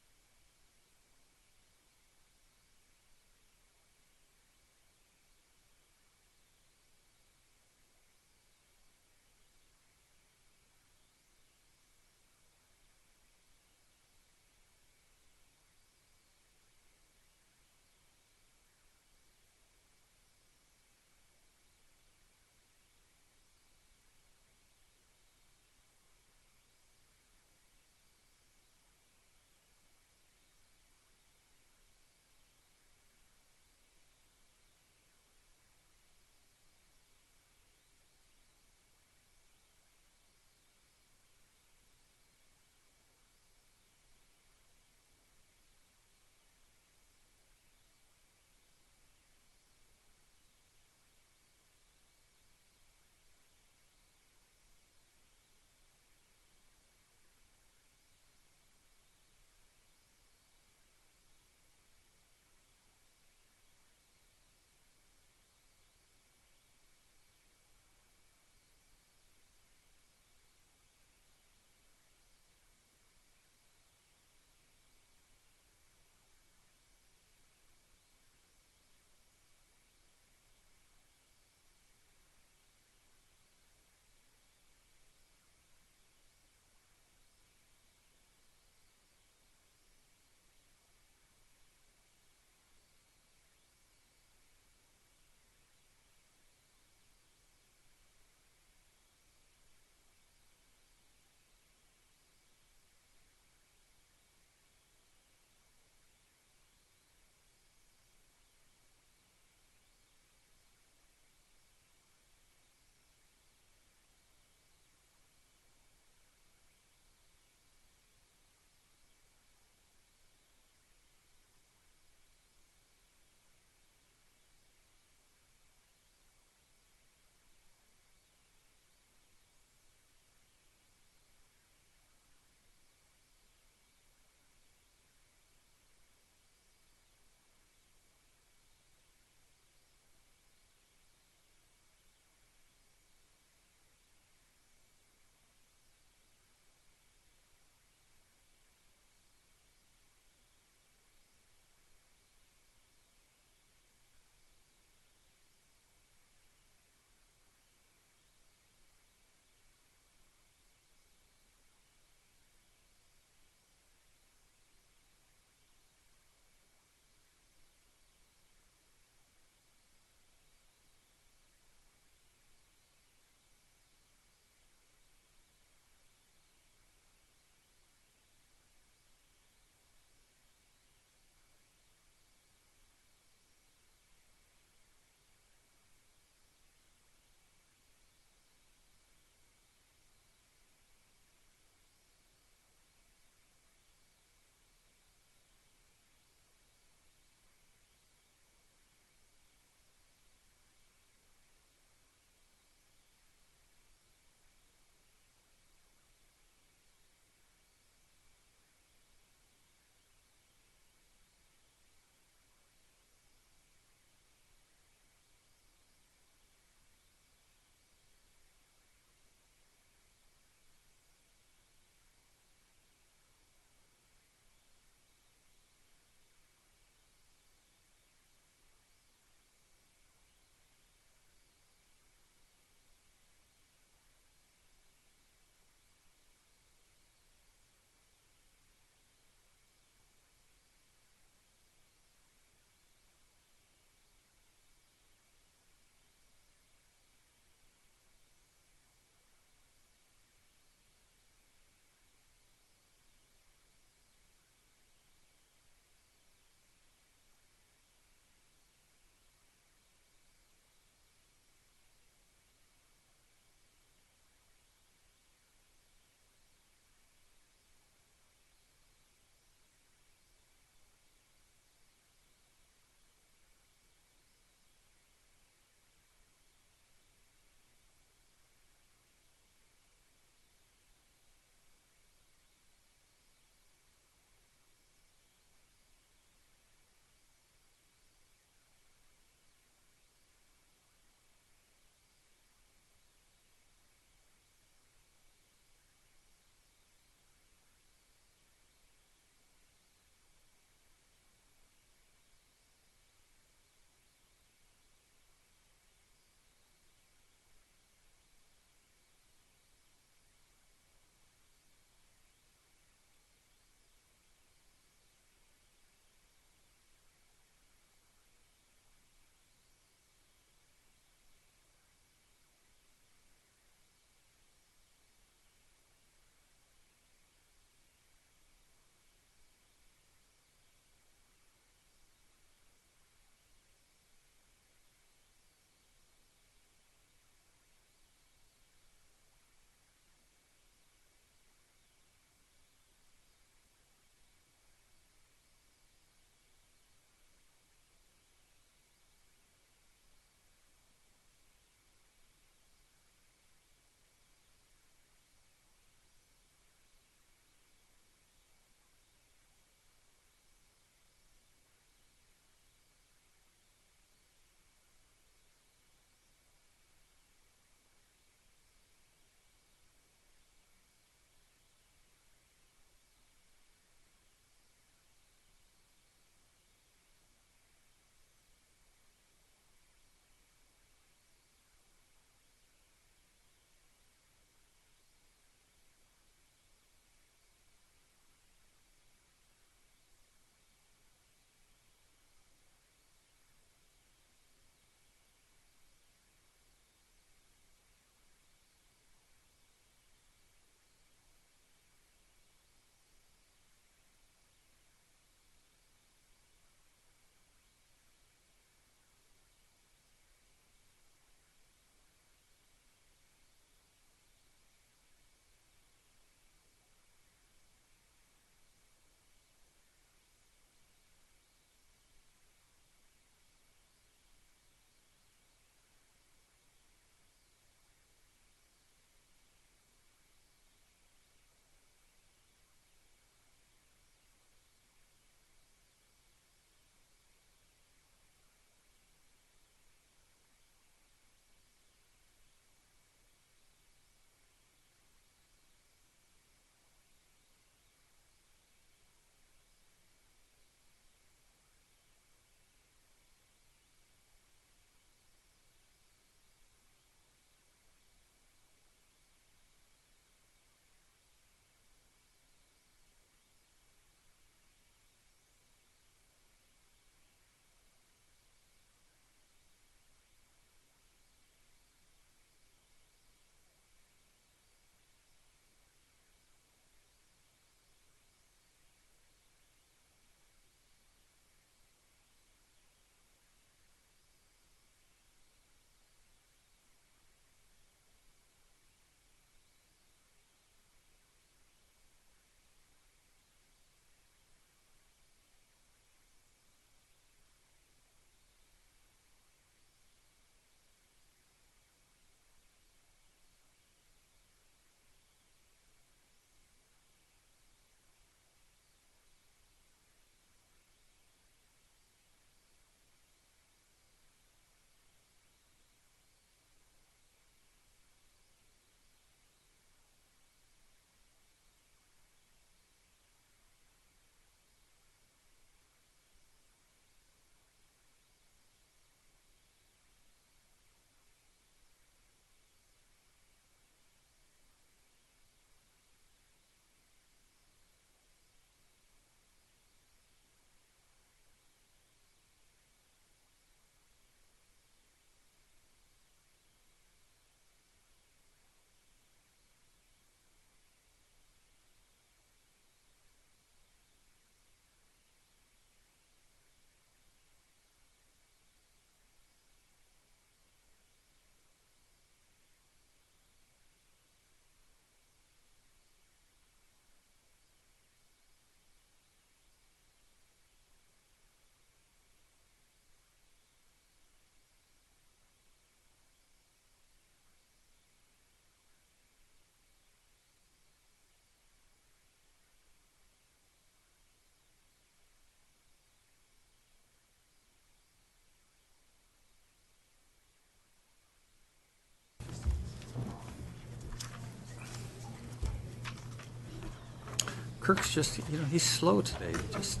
Kirk's just, he's slow today. Just.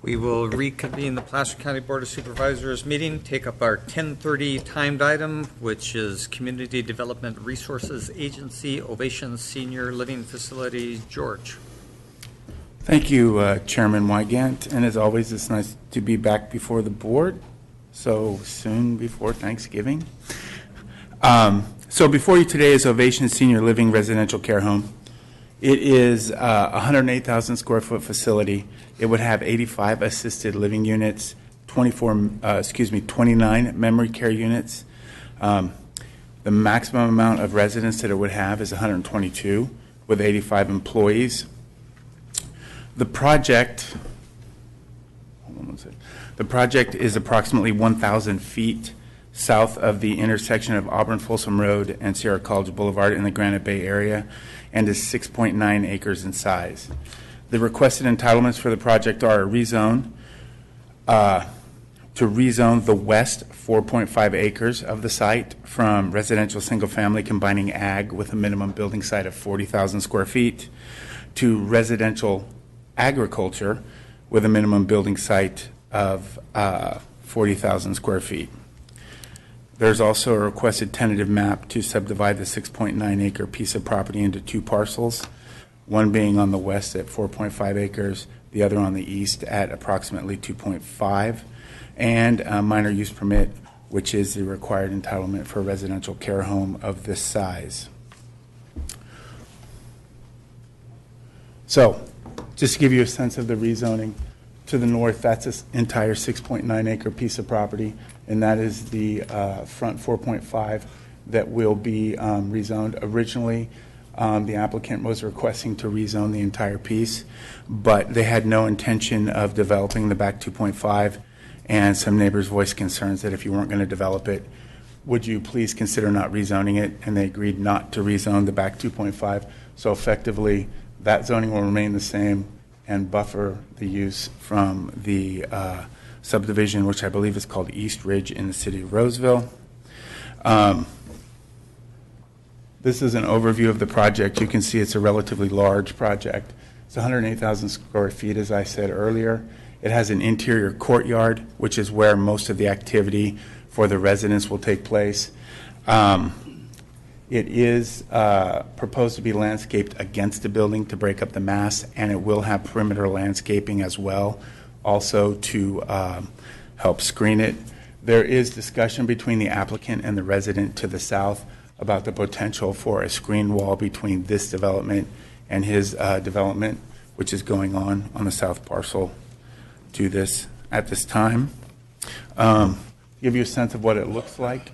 We will reconvene the Placer County Board of Supervisors meeting, take up our 10:30 timed item, which is Community Development Resources Agency, Ovation Senior Living Facility. George. Thank you, Chairman Wygant. And as always, it's nice to be back before the board, so soon before Thanksgiving. So before you today is Ovation Senior Living Residential Care Home. It is a 108,000 square foot facility. It would have 85 assisted living units, 29 memory care units. The maximum amount of residents that it would have is 122 with 85 employees. The project, is approximately 1,000 feet south of the intersection of Auburn Folsom Road and Sierra College Boulevard in the Granite Bay area, and is 6.9 acres in size. The requested entitlements for the project are a rezone, to rezone the west 4.5 acres of the site from residential single family combining ag with a minimum building site of 40,000 square feet to residential agriculture with a minimum building site of 40,000 square feet. There's also a requested tentative map to subdivide the 6.9 acre piece of property into two parcels, one being on the west at 4.5 acres, the other on the east at approximately 2.5, and a minor use permit, which is the required entitlement for a residential care home of this size. So, just to give you a sense of the rezoning, to the north, that's this entire 6.9 acre piece of property, and that is the front 4.5 that will be rezoned. Originally, the applicant was requesting to rezone the entire piece, but they had no intention of developing the back 2.5, and some neighbors voiced concerns that if you weren't going to develop it, would you please consider not rezoning it? And they agreed not to rezone the back 2.5. So effectively, that zoning will remain the same and buffer the use from the subdivision, which I believe is called East Ridge in the city of Roseville. This is an overview of the project. You can see it's a relatively large project. It's 108,000 square feet, as I said earlier. It has an interior courtyard, which is where most of the activity for the residents will take place. It is proposed to be landscaped against the building to break up the mass, and it will have perimeter landscaping as well, also to help screen it. There is discussion between the applicant and the resident to the south about the potential for a screen wall between this development and his development, which is going on the south parcel to this at this time. Give you a sense of what it looks like.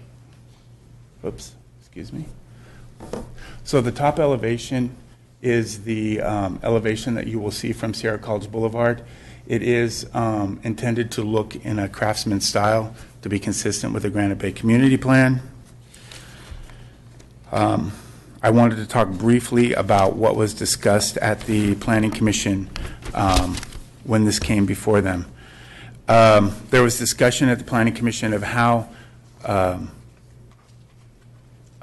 Oops, excuse me. So the top elevation is the elevation that you will see from Sierra College Boulevard. It is intended to look in a craftsman style to be consistent with the Granite Bay Community Plan. I wanted to talk briefly about what was discussed at the Planning Commission when this came before them. There was discussion at the Planning Commission of how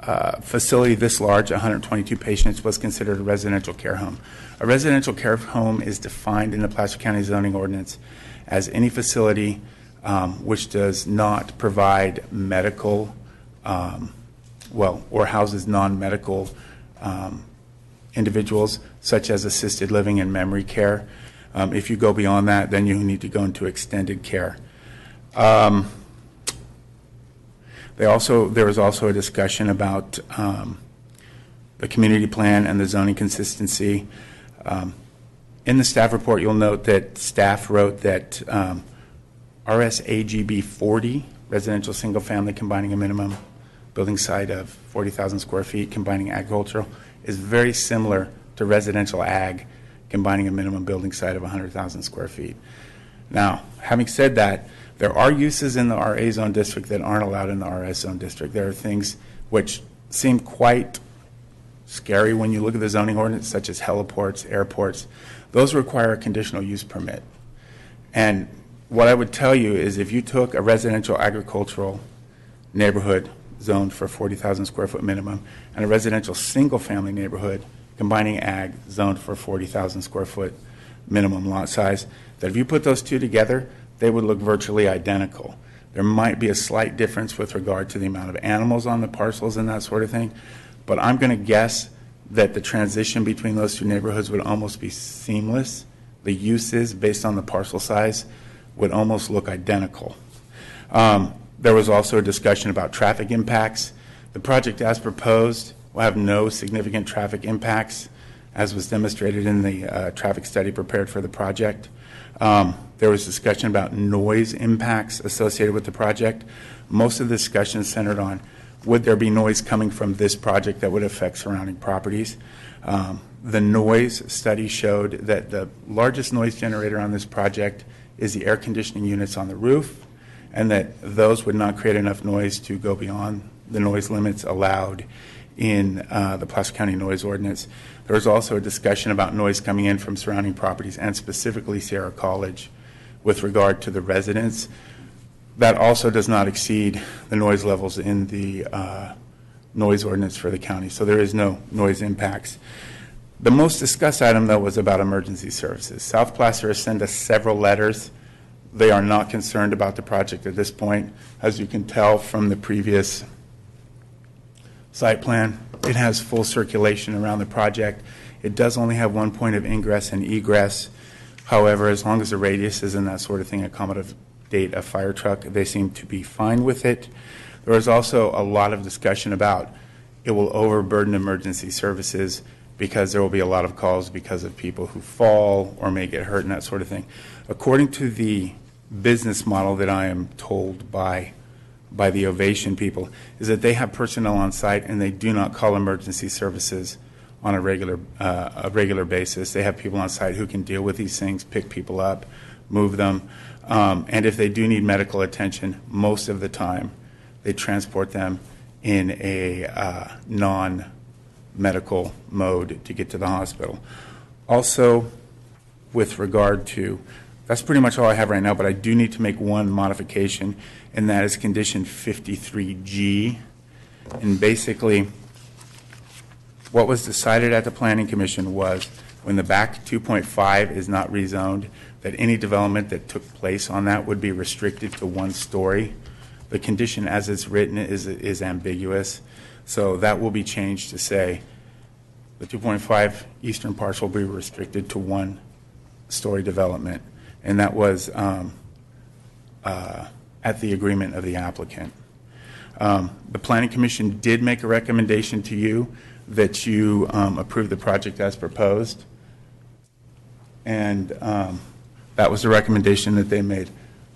a facility this large, 122 patients, was considered a residential care home. A residential care home is defined in the Placer County zoning ordinance as any facility which does not provide medical, or houses non-medical individuals, such as assisted living and memory care. If you go beyond that, then you need to go into extended care. There was also a discussion about the community plan and the zoning consistency. In the staff report, you'll note that staff wrote that RSAGB 40, residential single family combining a minimum building site of 40,000 square feet, combining agricultural, is very similar to residential ag, combining a minimum building site of 100,000 square feet. Now, having said that, there are uses in the RA zone district that aren't allowed in the RS zone district. There are things which seem quite scary when you look at the zoning ordinance, such as heliports, airports. Those require a conditional use permit. And what I would tell you is if you took a residential agricultural neighborhood zoned for 40,000 square foot minimum and a residential single family neighborhood combining ag zoned for 40,000 square foot minimum lot size, that if you put those two together, they would look virtually identical. There might be a slight difference with regard to the amount of animals on the parcels and that sort of thing, but I'm going to guess that the transition between those two neighborhoods would almost be seamless. The uses based on the parcel size would almost look identical. There was also a discussion about traffic impacts. The project as proposed will have no significant traffic impacts, as was demonstrated in the traffic study prepared for the project. There was discussion about noise impacts associated with the project. Most of the discussion centered on would there be noise coming from this project that would affect surrounding properties. The noise study showed that the largest noise generator on this project is the air conditioning units on the roof, and that those would not create enough noise to go beyond the noise limits allowed in the Placer County noise ordinance. There was also a discussion about noise coming in from surrounding properties and specifically Sierra College with regard to the residents. That also does not exceed the noise levels in the noise ordinance for the county, so there is no noise impacts. The most discussed item, though, was about emergency services. South Placer has sent us several letters. They are not concerned about the project at this point. As you can tell from the previous site plan, it has full circulation around the project. It does only have one point of ingress and egress. However, as long as the radius is and that sort of thing accommodate a fire truck, they seem to be fine with it. There was also a lot of discussion about it will overburden emergency services because there will be a lot of calls because of people who fall or may get hurt and that sort of thing. According to the business model that I am told by the Ovation people, is that they have personnel on site and they do not call emergency services on a regular basis. They have people on site who can deal with these things, pick people up, move them, and if they do need medical attention, most of the time they transport them in a non-medical mode to get to the hospital. Also, with regard to, that's pretty much all I have right now, but I do need to make one modification, and that is condition 53G. And basically, what was decided at the Planning Commission was when the back 2.5 is not rezoned, that any development that took place on that would be restricted to one story. The condition as it's written is ambiguous, so that will be changed to say the 2.5 eastern parcel will be restricted to one story development, and that was at the agreement of the applicant. The Planning Commission did make a recommendation to you that you approve the project as proposed, and that was the recommendation that they made.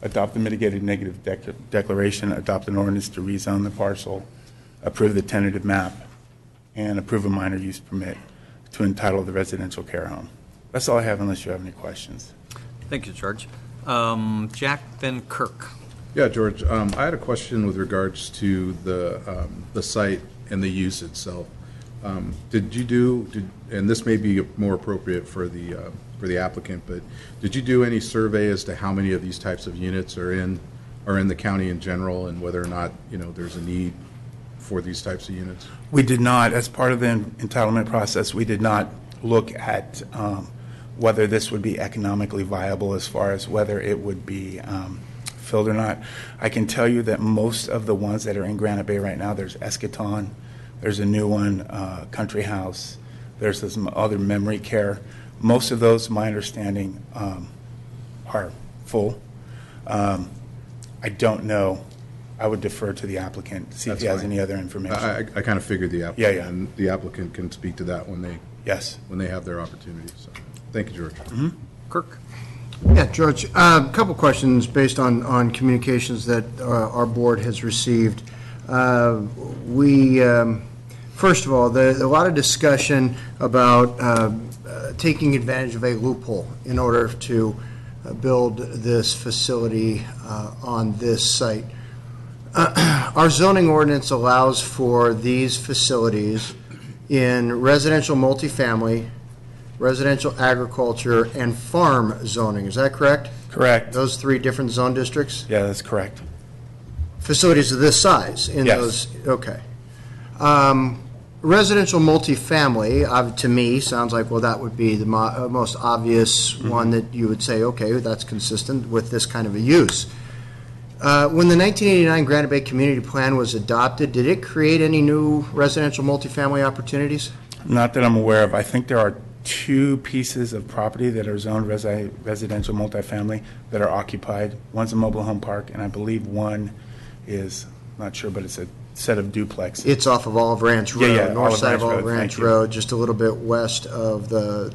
Adopt the mitigated negative declaration, adopt an ordinance to rezone the parcel, approve the tentative map, and approve a minor use permit to entitle the residential care home. That's all I have unless you have any questions. Thank you, George. Jack, then Kirk. Yeah, George, I had a question with regards to the site and the use itself. Did you and this may be more appropriate for the applicant, but did you do any survey as to how many of these types of units are in the county in general, and whether or not, there's a need for these types of units? We did not. As part of the entitlement process, we did not look at whether this would be economically viable as far as whether it would be filled or not. I can tell you that most of the ones that are in Granite Bay right now, there's Eschaton, there's a new one, Country House, there's some other memory care. Most of those, my understanding, are full. I don't know. I would defer to the applicant, see if he has any other information. I kind of figured the applicant. Yeah. And the applicant can speak to that when they have their opportunity. So, thank you, George. Mm-hmm. Kirk? Yeah, George, a couple questions based on communications that our board has received. First of all, there's a lot of discussion about taking advantage of a loophole in order to build this facility on this site. Our zoning ordinance allows for these facilities in residential multifamily, residential agriculture, and farm zoning. Is that correct? Correct. Those three different zone districts? Yeah, that's correct. Facilities of this size in those? Okay. Residential multifamily, to me, sounds like, well, that would be the most obvious one that you would say, okay, that's consistent with this kind of a use. When the 1989 Granite Bay Community Plan was adopted, did it create any new residential multifamily opportunities? Not that I'm aware of. I think there are 2 pieces of property that are zoned residential multifamily that are occupied. One's a mobile home park, and I believe one is, not sure, but it's a set of duplexes. It's off of Olive Ranch Road, Yeah, north side of Olive Road, Ranch Road, just a little bit west of the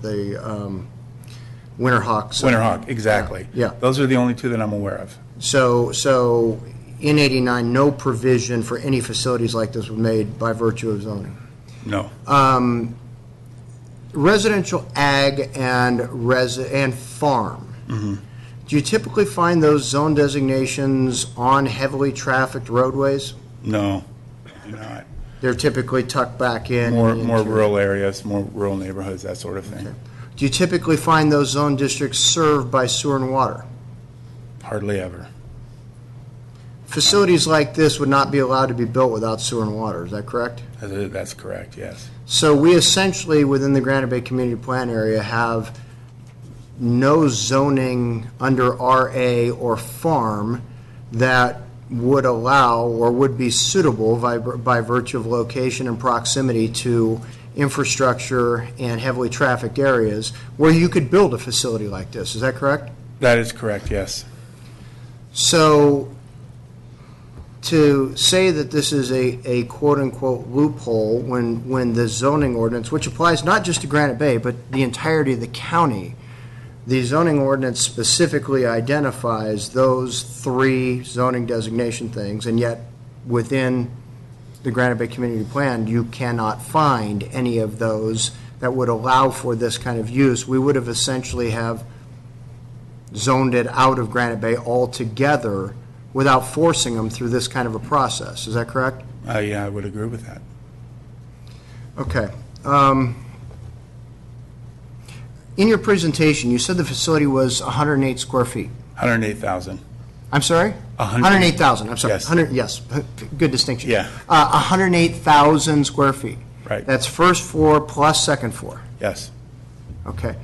Winterhawk. Winterhawk, exactly. Yeah. Those are the only 2 that I'm aware of. So in 89, no provision for any facilities like this was made by virtue of zoning? No. Residential ag and farm. Mm-hmm. Do you typically find those zone designations on heavily trafficked roadways? No, I do not. They're typically tucked back in? More rural areas, more rural neighborhoods, that sort of thing. Okay. Do you typically find those zone districts served by sewer and water? Hardly ever. Facilities like this would not be allowed to be built without sewer and water, is that correct? That's correct, yes. So we essentially, within the Granite Bay Community Plan area, have no zoning under RA or farm that would allow or would be suitable by virtue of location and proximity to infrastructure and heavily trafficked areas where you could build a facility like this. Is that correct? That is correct, yes. So to say that this is a quote-unquote loophole when the zoning ordinance, which applies not just to Granite Bay, but the entirety of the county, the zoning ordinance specifically identifies those 3 zoning designation things, and yet within the Granite Bay Community Plan, you cannot find any of those that would allow for this kind of use. We would have essentially have zoned it out of Granite Bay altogether without forcing them through this kind of a process. Is that correct? Yeah, I would agree with that. Okay. In your presentation, you said the facility was 108 square feet. 108,000. I'm sorry? 108,000. I'm sorry. Yes. 100. Yes. Good distinction. Yeah. 108,000 square feet. Right. That's first floor plus second floor. Yes. Okay.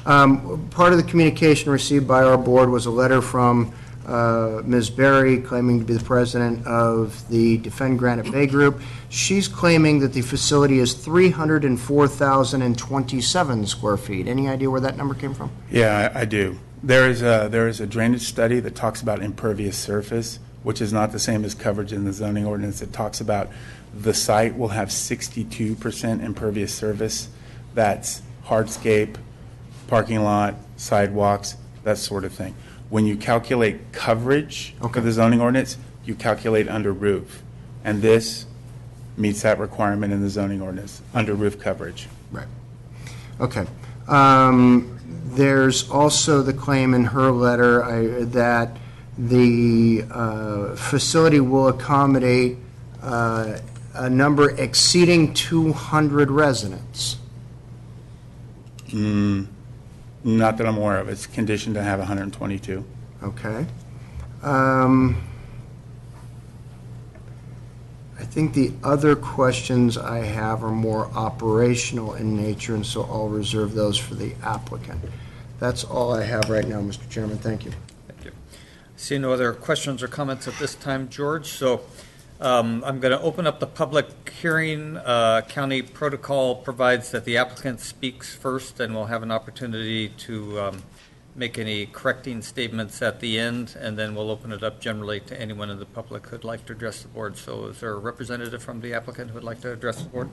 Part of the communication received by our board was a letter from Ms. Berry claiming to be the president of the Defend Granite Bay Group. She's claiming that the facility is 304,027 square feet. Any idea where that number came from? Yeah, I do. There is a drainage study that talks about impervious surface, which is not the same as coverage in the zoning ordinance. It talks about the site will have 62% impervious surface. That's hardscape, parking lot, sidewalks, that sort of thing. When you calculate coverage for the zoning ordinance, you calculate under roof. And this meets that requirement in the zoning ordinance, under roof coverage. Right. Okay. There's also the claim in her letter that the facility will accommodate a number exceeding 200 residents? Not that I'm aware of. It's conditioned to have 122. Okay. I think the other questions I have are more operational in nature, and so I'll reserve those for the applicant. That's all I have right now, Mr. Chairman. Thank you. Thank you. I see no other questions or comments at this time, George. So I'm going to open up the public hearing. County protocol provides that the applicant speaks first, and we'll have an opportunity to make any correcting statements at the end, and then we'll open it up generally to anyone in the public who'd like to address the board. So is there a representative from the applicant who would like to address the board?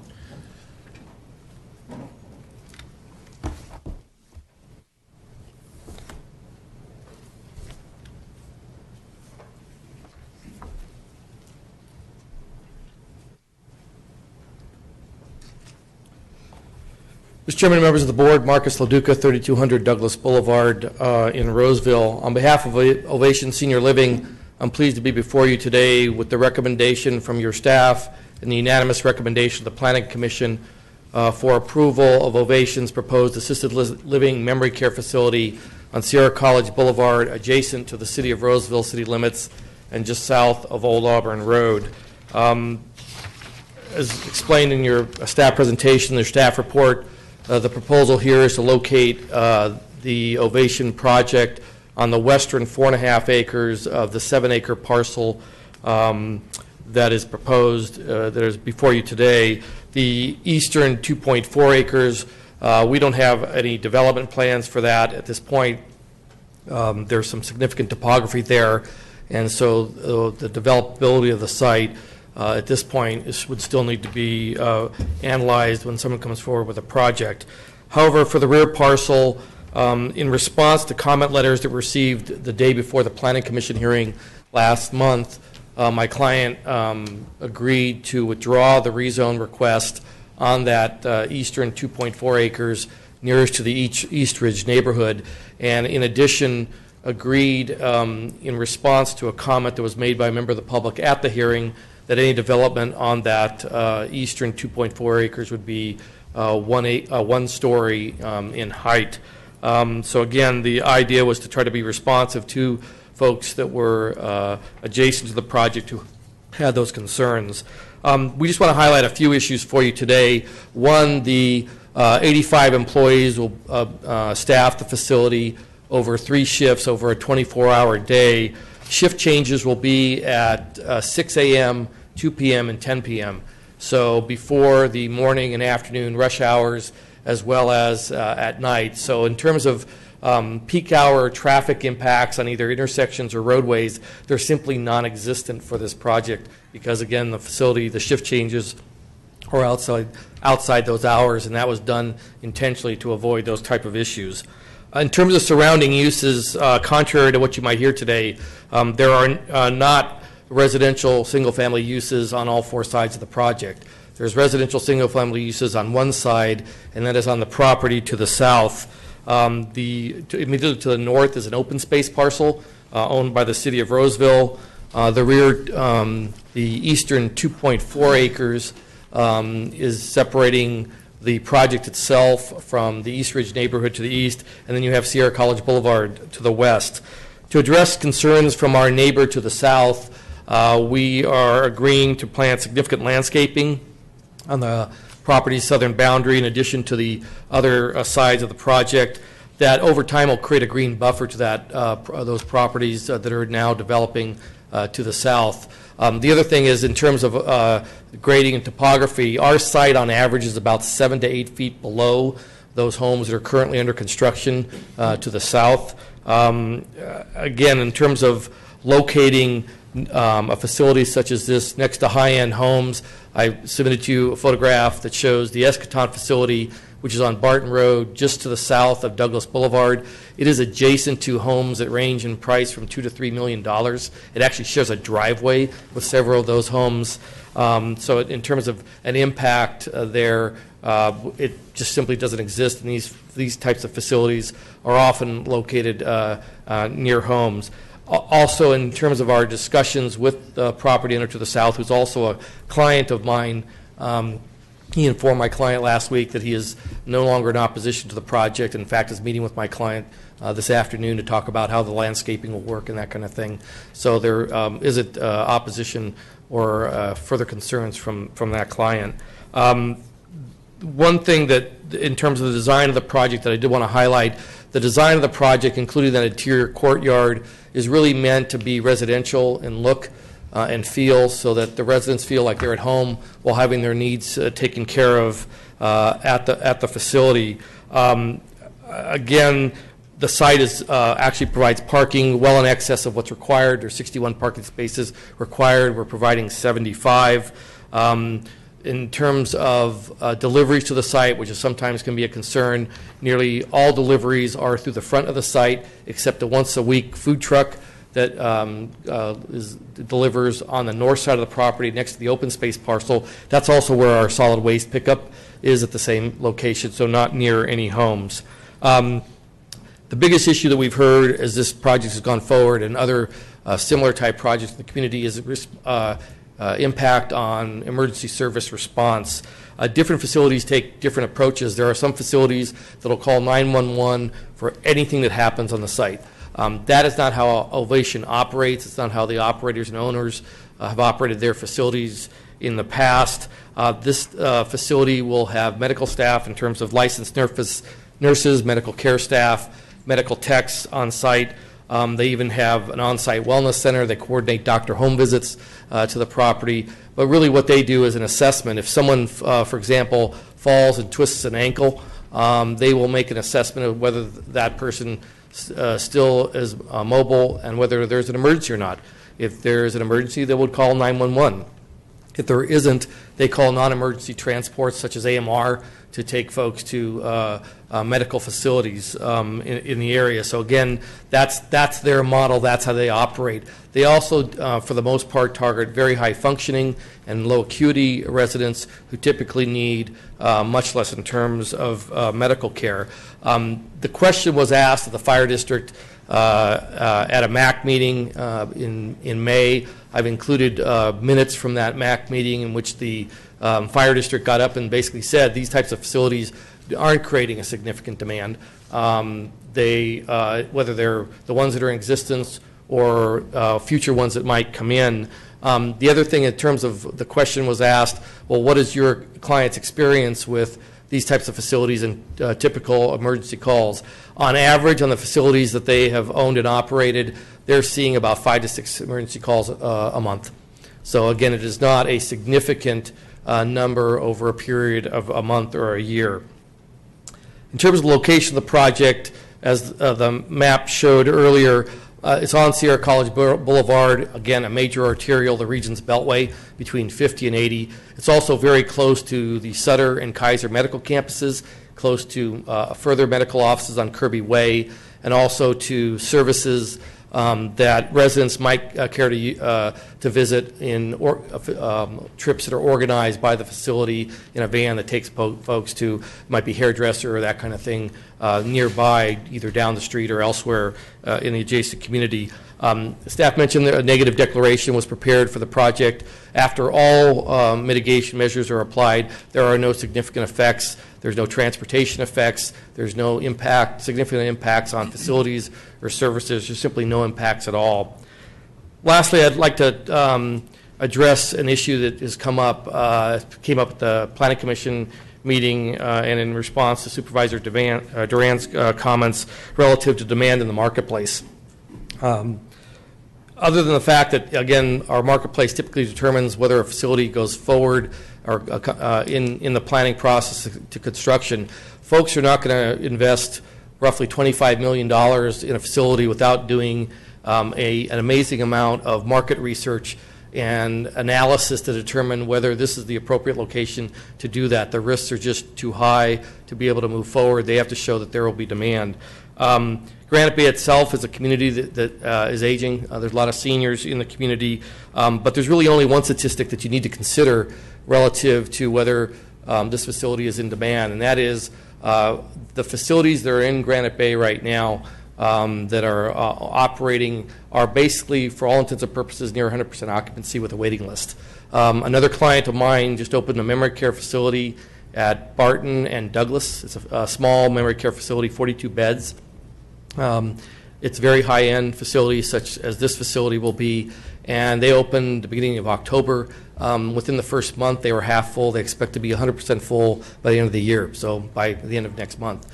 Mr. Chairman and members of the board, Marcus LaDuca, 3200 Douglas Boulevard in Roseville. On behalf of Ovation Senior Living, I'm pleased to be before you today with the recommendation from your staff and the unanimous recommendation of the Planning Commission for approval of Ovation's proposed assisted living memory care facility on Sierra College Boulevard, adjacent to the city of Roseville city limits and just south of Old Auburn Road. As explained in your staff presentation, their staff report, the proposal here is to locate the Ovation project on the western 4.5 acres of the 7-acre parcel that is proposed, that is before you today. The eastern 2.4 acres, we don't have any development plans for that at this point. There's some significant topography there, and so the developability of the site at this point would still need to be analyzed when someone comes forward with a project. However, for the rear parcel, in response to comment letters that were received the day before the Planning Commission hearing last month, my client agreed to withdraw the rezone request on that eastern 2.4 acres nearest to the East Ridge neighborhood, and in addition agreed in response to a comment that was made by a member of the public at the hearing that any development on that eastern 2.4 acres would be one story in height. So again, the idea was to try to be responsive to folks that were adjacent to the project who had those concerns. We just want to highlight a few issues for you today. One, the 85 employees will staff the facility over 3 shifts over a 24-hour day. Shift changes will be at 6 a.m., 2 p.m., and 10 p.m. So before the morning and afternoon rush hours, as well as at night. So in terms of peak hour traffic impacts on either intersections or roadways, they're simply non-existent for this project because, again, the facility, the shift changes are outside those hours, and that was done intentionally to avoid those type of issues. In terms of surrounding uses, contrary to what you might hear today, there are not residential single-family uses on all 4 sides of the project. There's residential single-family uses on one side, and that is on the property to the south. Immediately to the north is an open space parcel owned by the city of Roseville. The eastern 2.4 acres is separating the project itself from the East Ridge neighborhood to the east, and then you have Sierra College Boulevard to the west. To address concerns from our neighbor to the south, we are agreeing to plant significant landscaping on the property's southern boundary in addition to the other sides of the project that over time will create a green buffer to those properties that are now developing to the south. The other thing is in terms of grading and topography, our site on average is about 7 to 8 feet below those homes that are currently under construction to the south. Again, in terms of locating a facility such as this next to high-end homes, I submitted to you a photograph that shows the Eschaton facility, which is on Barton Road, just to the south of Douglas Boulevard. It is adjacent to homes that range in price from $2 to $3 million. It actually shares a driveway with several of those homes. So in terms of an impact there, it just simply doesn't exist, and these types of facilities are often located near homes. Also, in terms of our discussions with the property owner to the south, who's also a client of mine, he informed my client last week that he is no longer in opposition to the project. In fact, is meeting with my client this afternoon to talk about how the landscaping will work and that kind of thing. So there isn't opposition or further concerns from that client. One thing that, in terms of the design of the project, that I did want to highlight, the design of the project, including that interior courtyard, is really meant to be residential in look and feel, so that the residents feel like they're at home while having their needs taken care of at the facility. Again, the site actually provides parking well in excess of what's required. There's 61 parking spaces required. We're providing 75. In terms of deliveries to the site, which is sometimes can be a concern, nearly all deliveries are through the front of the site, except a once-a-week food truck that delivers on the north side of the property next to the open space parcel. That's also where our solid waste pickup is, at the same location, so not near any homes. The biggest issue that we've heard as this project has gone forward, and other similar type projects in the community, is impact on emergency service response. Different facilities take different approaches. There are some facilities that will call 911 for anything that happens on the site. That is not how Ovation operates. It's not how the operators and owners have operated their facilities in the past. This facility will have medical staff in terms of licensed nurses, medical care staff, medical techs on site. They even have an on-site wellness center. They coordinate doctor home visits to the property. But really what they do is an assessment. If someone, for example, falls and twists an ankle, they will make an assessment of whether that person still is mobile and whether there's an emergency or not. If there's an emergency, they would call 911. If there isn't, they call non-emergency transports such as AMR to take folks to medical facilities in the area. So again, that's their model. That's how they operate. They also, for the most part, target very high functioning and low acuity residents who typically need much less in terms of medical care. The question was asked at the fire district at a MAC meeting in May. I've included minutes from that MAC meeting in which the fire district got up and basically said these types of facilities aren't creating a significant demand. Whether they're the ones that are in existence or future ones that might come in. The other thing, in terms of the question was asked, well, what is your client's experience with these types of facilities and typical emergency calls? On average, on the facilities that they have owned and operated, they're seeing about 5 to 6 emergency calls a month. So again, it is not a significant number over a period of a month or a year. In terms of the location of the project, as the map showed earlier, it's on Sierra College Boulevard, again, a major arterial, the region's beltway, between 50 and 80. It's also very close to the Sutter and Kaiser medical campuses, close to further medical offices on Kirby Way, and also to services that residents might care to visit in trips that are organized by the facility in a van that takes folks to, might be hairdresser or that kind of thing, nearby, either down the street or elsewhere in the adjacent community. Staff mentioned that a negative declaration was prepared for the project. After all mitigation measures are applied, there are no significant effects. There's no transportation effects. There's no significant impacts on facilities or services. There's simply no impacts at all. Lastly, I'd like to address an issue that has came up at the Planning Commission meeting and in response to Supervisor Duran's comments relative to demand in the marketplace. Other than the fact that, again, our marketplace typically determines whether a facility goes forward or in the planning process to construction, folks are not going to invest roughly $25 million in a facility without doing an amazing amount of market research and analysis to determine whether this is the appropriate location to do that. The risks are just too high to be able to move forward. They have to show that there will be demand. Granite Bay itself is a community that is aging. There's a lot of seniors in the community, but there's really only one statistic that you need to consider relative to whether this facility is in demand, and that is the facilities that are in Granite Bay right now that are operating are basically, for all intents and purposes, near 100% occupancy with a waiting list. Another client of mine just opened a memory care facility at Barton and Douglas. It's a small memory care facility, 42 beds. It's a very high-end facility, such as this facility will be, and they opened the beginning of October. Within the first month, they were half full. They expect to be 100% full by the end of the year, so by the end of next month.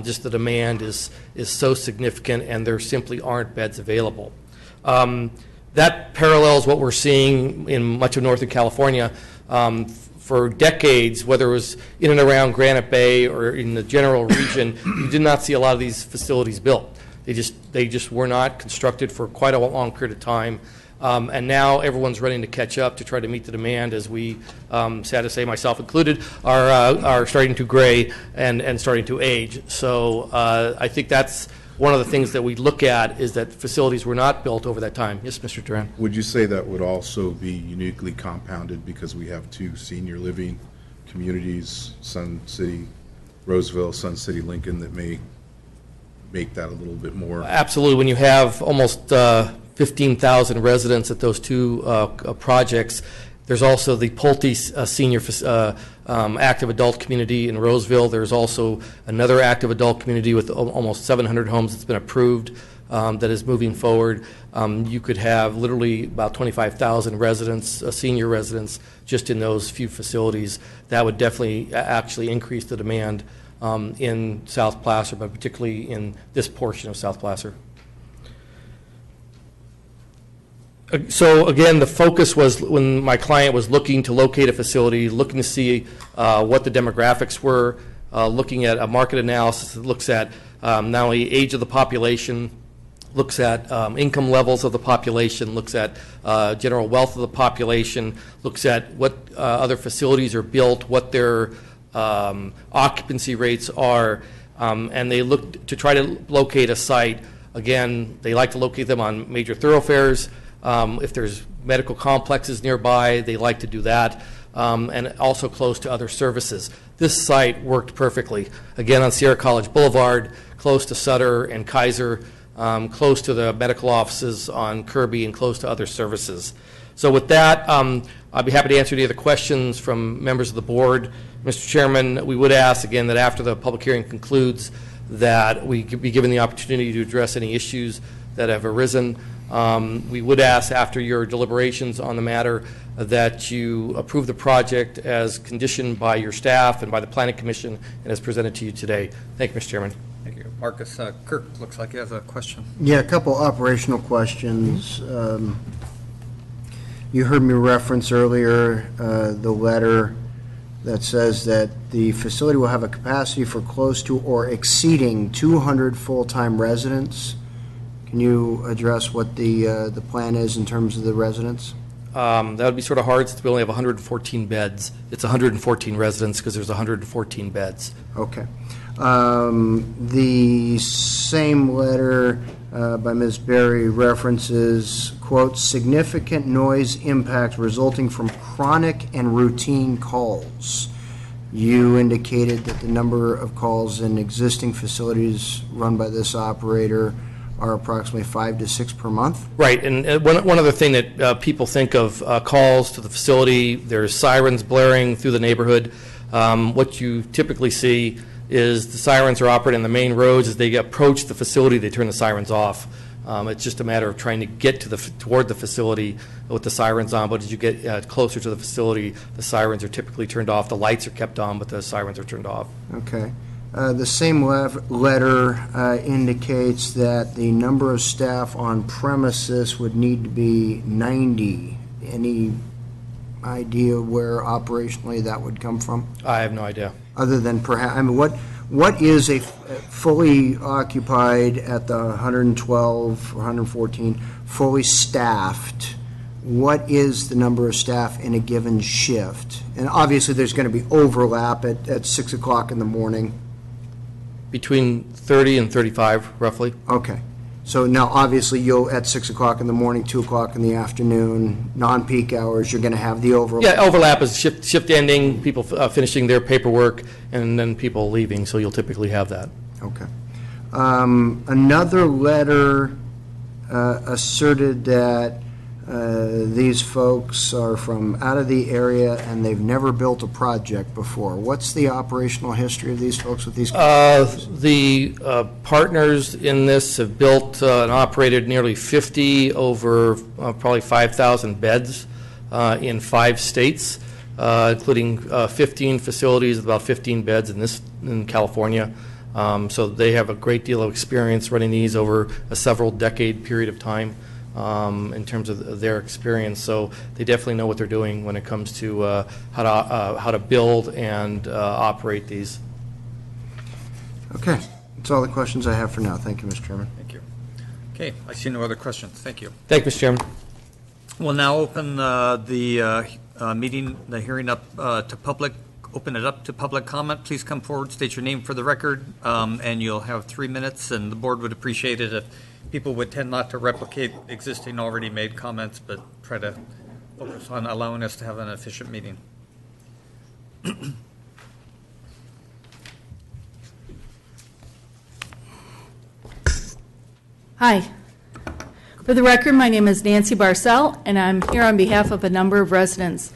Just the demand is so significant, and there simply aren't beds available. That parallels what we're seeing in much of Northern California. For decades, whether it was in and around Granite Bay or in the general region, you did not see a lot of these facilities built. They just were not constructed for quite a long period of time. And now everyone's running to catch up to try to meet the demand, as we, sad to say, myself included, are starting to gray and starting to age. So I think that's one of the things that we look at, is that facilities were not built over that time. Yes, Mr. Duran? Would you say that would also be uniquely compounded because we have two senior living communities, Sun City, Roseville, Sun City, Lincoln, that may make that a little bit more? Absolutely. When you have almost 15,000 residents at those two projects, there's also the Pulte senior active adult community in Roseville. There's also another active adult community with almost 700 homes that's been approved that is moving forward. You could have literally about 25,000 residents, senior residents, just in those few facilities. That would definitely actually increase the demand in South Placer, but particularly in this portion of South Placer. So again, the focus was, when my client was looking to locate a facility, looking to see what the demographics were, looking at a market analysis that looks at not only age of the population, looks at income levels of the population, looks at general wealth of the population, looks at what other facilities are built, what their occupancy rates are, and they look to try to locate a site. Again, they like to locate them on major thoroughfares. If there's medical complexes nearby, they like to do that, and also close to other services. This site worked perfectly. Again, on Sierra College Boulevard, close to Sutter and Kaiser, close to the medical offices on Kirby, and close to other services. So with that, I'd be happy to answer any other questions from members of the board. Mr. Chairman, we would ask, again, that after the public hearing concludes, that we be given the opportunity to address any issues that have arisen. We would ask, after your deliberations on the matter, that you approve the project as conditioned by your staff and by the Planning Commission and as presented to you today. Thank you, Mr. Chairman. Thank you. Marcus, Kirk looks like he has a question. Yeah, a couple operational questions. You heard me reference earlier the letter that says that the facility will have a capacity for close to or exceeding 200 full-time residents. Can you address what the plan is in terms of the residents? That would be sort of hard since we only have 114 beds. It's 114 residents because there's 114 beds. Okay. The same letter by Ms. Berry references, quote, significant noise impact resulting from chronic and routine calls. You indicated that the number of calls in existing facilities run by this operator are approximately 5 to 6 per month? Right, and one other thing that people think of calls to the facility, there's sirens blaring through the neighborhood. What you typically see is the sirens are operating on the main roads. As they approach the facility, they turn the sirens off. It's just a matter of trying to get to toward the facility with the sirens on, but as you get closer to the facility, the sirens are typically turned off. The lights are kept on, but the sirens are turned off. Okay. The same letter indicates that the number of staff on premises would need to be 90. Any idea where operationally that would come from? I have no idea. Other than perhaps, I mean, what is a fully occupied at the 112 or 114, fully staffed? What is the number of staff in a given shift? And obviously there's going to be overlap at 6 o'clock in the morning. Between 30 and 35, roughly. Okay. So now, obviously, you'll, at 6 o'clock in the morning, 2 o'clock in the afternoon, non-peak hours, you're going to have the overlap? Yeah, overlap is shift ending, people finishing their paperwork, and then people leaving, so you'll typically have that. Okay. Another letter asserted that these folks are from out of the area and they've never built a project before. What's the operational history of these folks with these companies? The partners in this have built and operated nearly 50 over probably 5,000 beds in 5 states, including 15 facilities with about 15 beds in California. So they have a great deal of experience running these over a several decade period of time in terms of their experience. So they definitely know what they're doing when it comes to how to build and operate these. Okay. That's all the questions I have for now. Thank you, Mr. Chairman. Thank you. Okay, I see no other questions. Thank you. Thank you, Mr. Chairman. We'll now open the hearing up to public. Open it up to public comment. Please come forward, state your name for the record, and you'll have 3 minutes, and the board would appreciate it if people would tend not to replicate existing already made comments, but try to focus on allowing us to have an efficient meeting. Hi. For the record, my name is Nancy Barcel, and I'm here on behalf of a number of residents.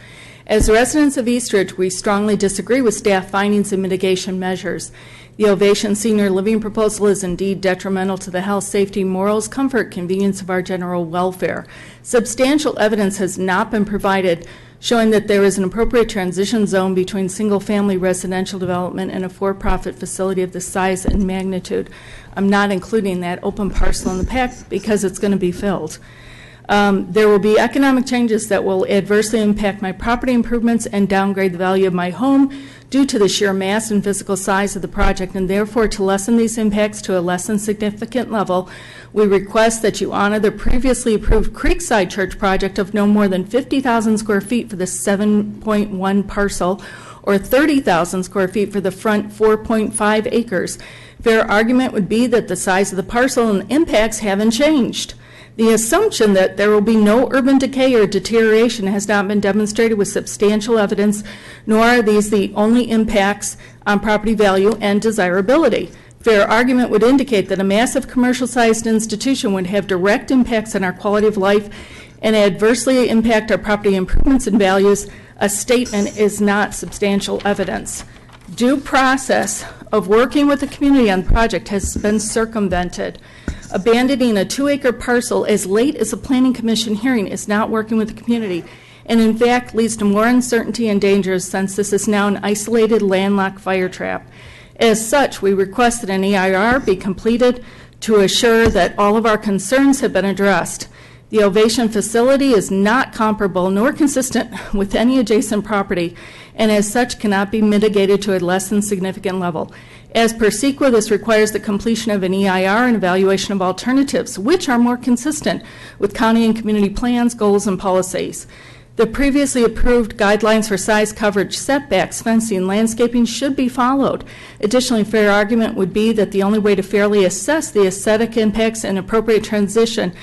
As residents of Eastridge, we strongly disagree with staff findings and mitigation measures. The Ovation Senior Living proposal is indeed detrimental to the health, safety, morals, comfort, convenience of our general welfare. Substantial evidence has not been provided showing that there is an appropriate transition zone between single-family residential development and a for-profit facility of this size and magnitude. I'm not including that open parcel in the pack because it's going to be filled. There will be economic changes that will adversely impact my property improvements and downgrade the value of my home due to the sheer mass and physical size of the project, and therefore to lessen these impacts to a less than significant level, we request that you honor the previously approved Creekside Church project of no more than 50,000 square feet for the 7.1 parcel or 30,000 square feet for the front 4.5 acres. Fair argument would be that the size of the parcel and impacts haven't changed. The assumption that there will be no urban decay or deterioration has not been demonstrated with substantial evidence, nor are these the only impacts on property value and desirability. Fair argument would indicate that a massive commercial-sized institution would have direct impacts on our quality of life and adversely impact our property improvements and values. A statement is not substantial evidence. Due process of working with the community on the project has been circumvented. Abandoning a 2-acre parcel as late as a planning commission hearing is not working with the community, and in fact leads to more uncertainty and dangers since this is now an isolated landlocked fire trap. As such, we request that an EIR be completed to assure that all of our concerns have been addressed. The Ovation facility is not comparable nor consistent with any adjacent property, and as such cannot be mitigated to a less than significant level. As per CEQA, this requires the completion of an EIR and evaluation of alternatives, which are more consistent with county and community plans, goals, and policies. The previously approved guidelines for size, coverage, setbacks, fencing, landscaping should be followed. Additionally, fair argument would be that the only way to fairly assess the aesthetic impacts and appropriate transition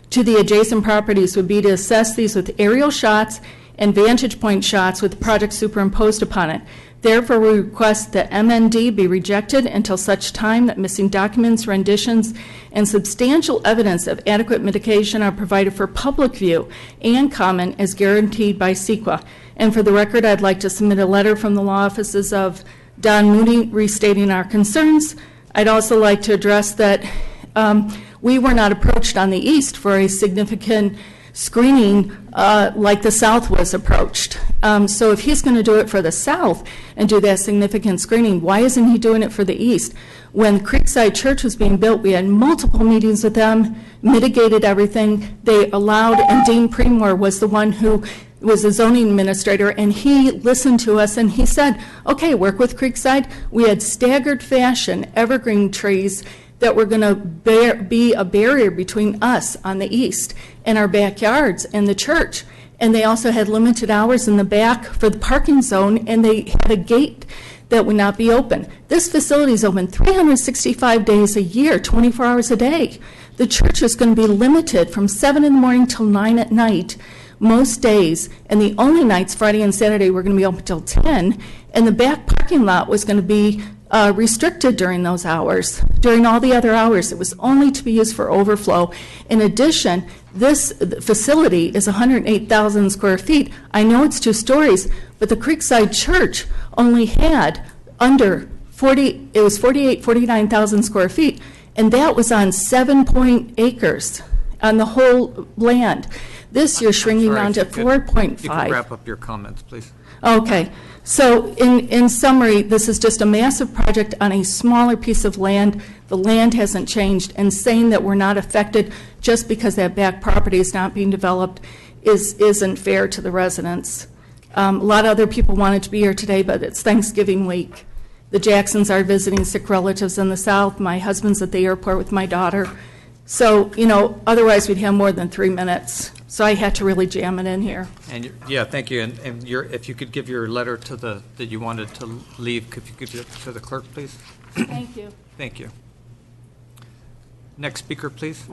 to the adjacent properties would be to assess these with aerial shots and vantage point shots with the project superimposed upon it. Therefore, we request that MND be rejected until such time that missing documents, renditions, and substantial evidence of adequate mitigation are provided for public view and comment as guaranteed by CEQA. And for the record, I'd like to submit a letter from the law offices of Don Mooney restating our concerns. I'd also like to address that we were not approached on the east for a significant screening like the South was approached. So if he's going to do it for the South and do that significant screening, why isn't he doing it for the East? When Creekside Church was being built, we had multiple meetings with them, mitigated everything. They allowed, and Dean Premore was the one who was the zoning administrator, and he listened to us and he said, okay, work with Creekside. We had staggered fashion evergreen trees that were going to be a barrier between us on the east and our backyards and the church. And they also had limited hours in the back for the parking zone, and they had a gate that would not be open. This facility is open 365 days a year, 24 hours a day. The church is going to be limited from 7 in the morning till 9 at night most days, and the only nights, Friday and Saturday, were going to be open till 10, and the back parking lot was going to be restricted during those hours. During all the other hours, it was only to be used for overflow. In addition, this facility is 108,000 square feet. I know it's 2 stories, but the Creekside Church only had under 49,000 square feet, and that was on 7 acres on the whole land. This you're shrinking down to 4.5. You could wrap up your comments, please. Okay. So in summary, this is just a massive project on a smaller piece of land. The land hasn't changed, and saying that we're not affected just because that back property is not being developed isn't fair to the residents. A lot of other people wanted to be here today, but it's Thanksgiving week. The Jacksons are visiting sick relatives in the South. My husband's at the airport with my daughter. So, otherwise we'd have more than 3 minutes. So I had to really jam it in here. And thank you. And if you could give your letter to that you wanted to leave, could you give it to the clerk, please? Thank you. Thank you. Next speaker, please.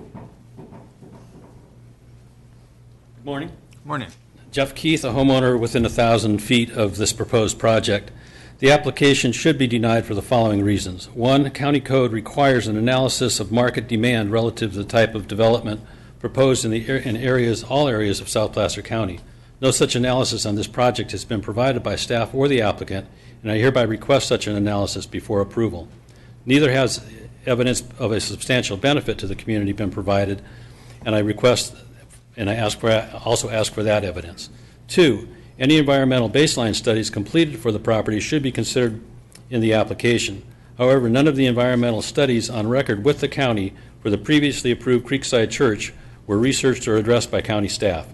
Good morning. Morning. Jeff Keith, a homeowner within 1,000 feet of this proposed project. The application should be denied for the following reasons. 1, county code requires an analysis of market demand relative to the type of development proposed in all areas of South Placer County. No such analysis on this project has been provided by staff or the applicant, and I hereby request such an analysis before approval. Neither has evidence of a substantial benefit to the community been provided, and I also ask for that evidence. 2, any environmental baseline studies completed for the property should be considered in the application. However, none of the environmental studies on record with the county for the previously approved Creekside Church were researched or addressed by county staff.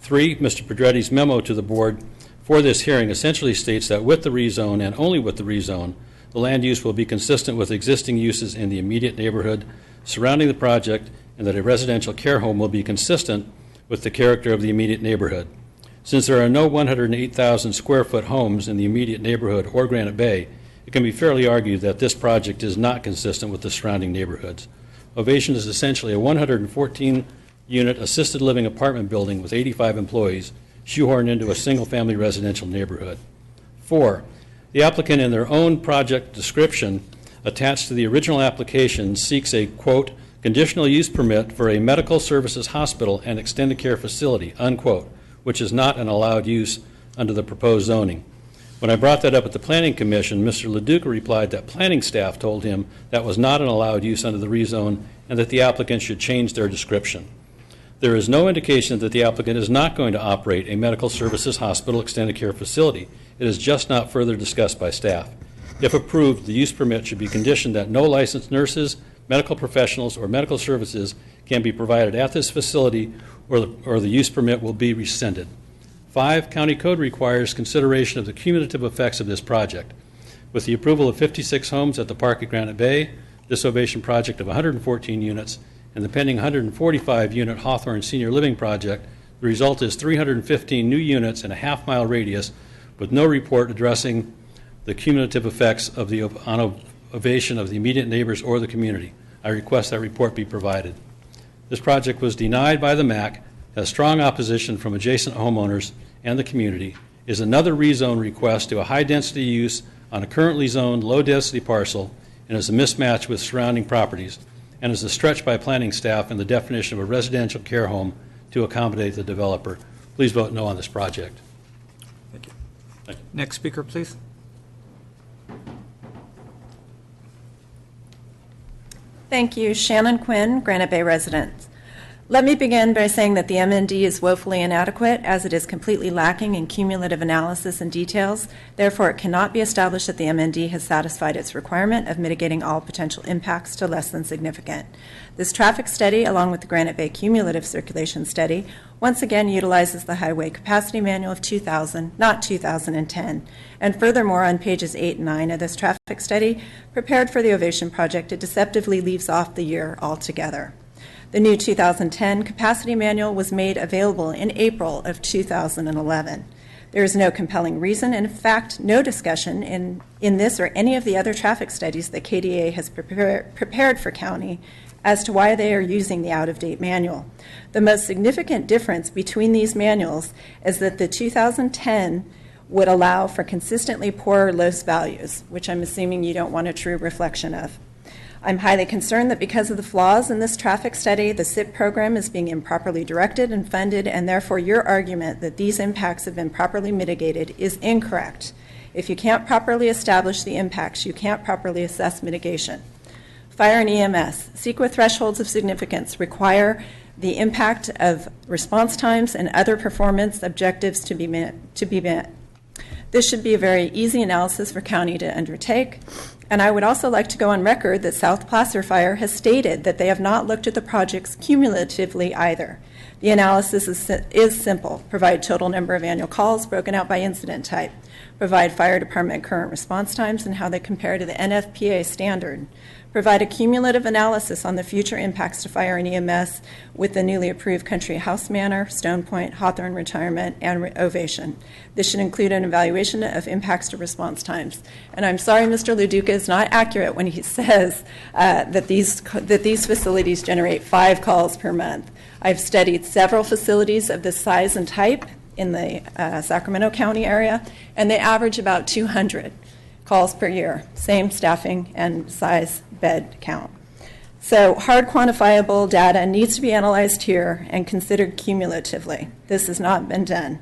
3, Mr. Pedretti's memo to the board for this hearing essentially states that with the rezone and only with the rezone, the land use will be consistent with existing uses in the immediate neighborhood surrounding the project, and that a residential care home will be consistent with the character of the immediate neighborhood. Since there are no 108,000 square foot homes in the immediate neighborhood or Granite Bay, it can be fairly argued that this project is not consistent with the surrounding neighborhoods. Ovation is essentially a 114-unit assisted living apartment building with 85 employees, shoehorned into a single-family residential neighborhood. 4, the applicant in their own project description attached to the original application seeks a, quote, conditional use permit for a medical services hospital and extended care facility, unquote, which is not an allowed use under the proposed zoning. When I brought that up at the Planning Commission, Mr. LaDuca replied that planning staff told him that was not an allowed use under the rezone and that the applicant should change their description. There is no indication that the applicant is not going to operate a medical services hospital extended care facility. It is just not further discussed by staff. If approved, the use permit should be conditioned that no licensed nurses, medical professionals, or medical services can be provided at this facility, or the use permit will be rescinded. 5, county code requires consideration of the cumulative effects of this project. With the approval of 56 homes at the park at Granite Bay, this Ovation project of 114 units, and the pending 145-unit Hawthorne Senior Living project, the result is 315 new units in a half-mile radius with no report addressing the cumulative effects of the Ovation of the immediate neighbors or the community. I request that report be provided. This project was denied by the MAC, has strong opposition from adjacent homeowners and the community, is another rezone request to a high-density use on a currently zoned low-density parcel, and is a mismatch with surrounding properties, and is a stretch by planning staff in the definition of a residential care home to accommodate the developer. Please vote no on this project. Thank you. Next speaker, please. Thank you. Shannon Quinn, Granite Bay resident. Let me begin by saying that the MND is woefully inadequate, as it is completely lacking in cumulative analysis and details. Therefore, it cannot be established that the MND has satisfied its requirement of mitigating all potential impacts to less than significant. This traffic study, along with the Granite Bay cumulative circulation study, once again utilizes the Highway Capacity Manual of 2000, not 2010. And furthermore, on pages 8 and 9 of this traffic study, prepared for the Ovation project, it deceptively leaves off the year altogether. The new 2010 Capacity Manual was made available in April of 2011. There is no compelling reason, and in fact, no discussion in this or any of the other traffic studies that KDA has prepared for county as to why they are using the out-of-date manual. The most significant difference between these manuals is that the 2010 would allow for consistently poor loss values, which I'm assuming you don't want a true reflection of. I'm highly concerned that because of the flaws in this traffic study, the SIP program is being improperly directed and funded, and therefore your argument that these impacts have been properly mitigated is incorrect. If you can't properly establish the impacts, you can't properly assess mitigation. Fire and EMS, CEQA thresholds of significance require the impact of response times and other performance objectives to be met. This should be a very easy analysis for county to undertake. And I would also like to go on record that South Placer Fire has stated that they have not looked at the projects cumulatively either. The analysis is simple. Provide total number of annual calls broken out by incident type. Provide fire department current response times and how they compare to the NFPA standard. Provide a cumulative analysis on the future impacts to fire and EMS with the newly approved Country House Manor, Stone Point, Hawthorne Retirement, and Ovation. This should include an evaluation of impacts to response times. And I'm sorry Mr. Luduca is not accurate when he says that these facilities generate 5 calls per month. I've studied several facilities of this size and type in the Sacramento County area, and they average about 200 calls per year, same staffing and size bed count. So hard quantifiable data needs to be analyzed here and considered cumulatively. This has not been done.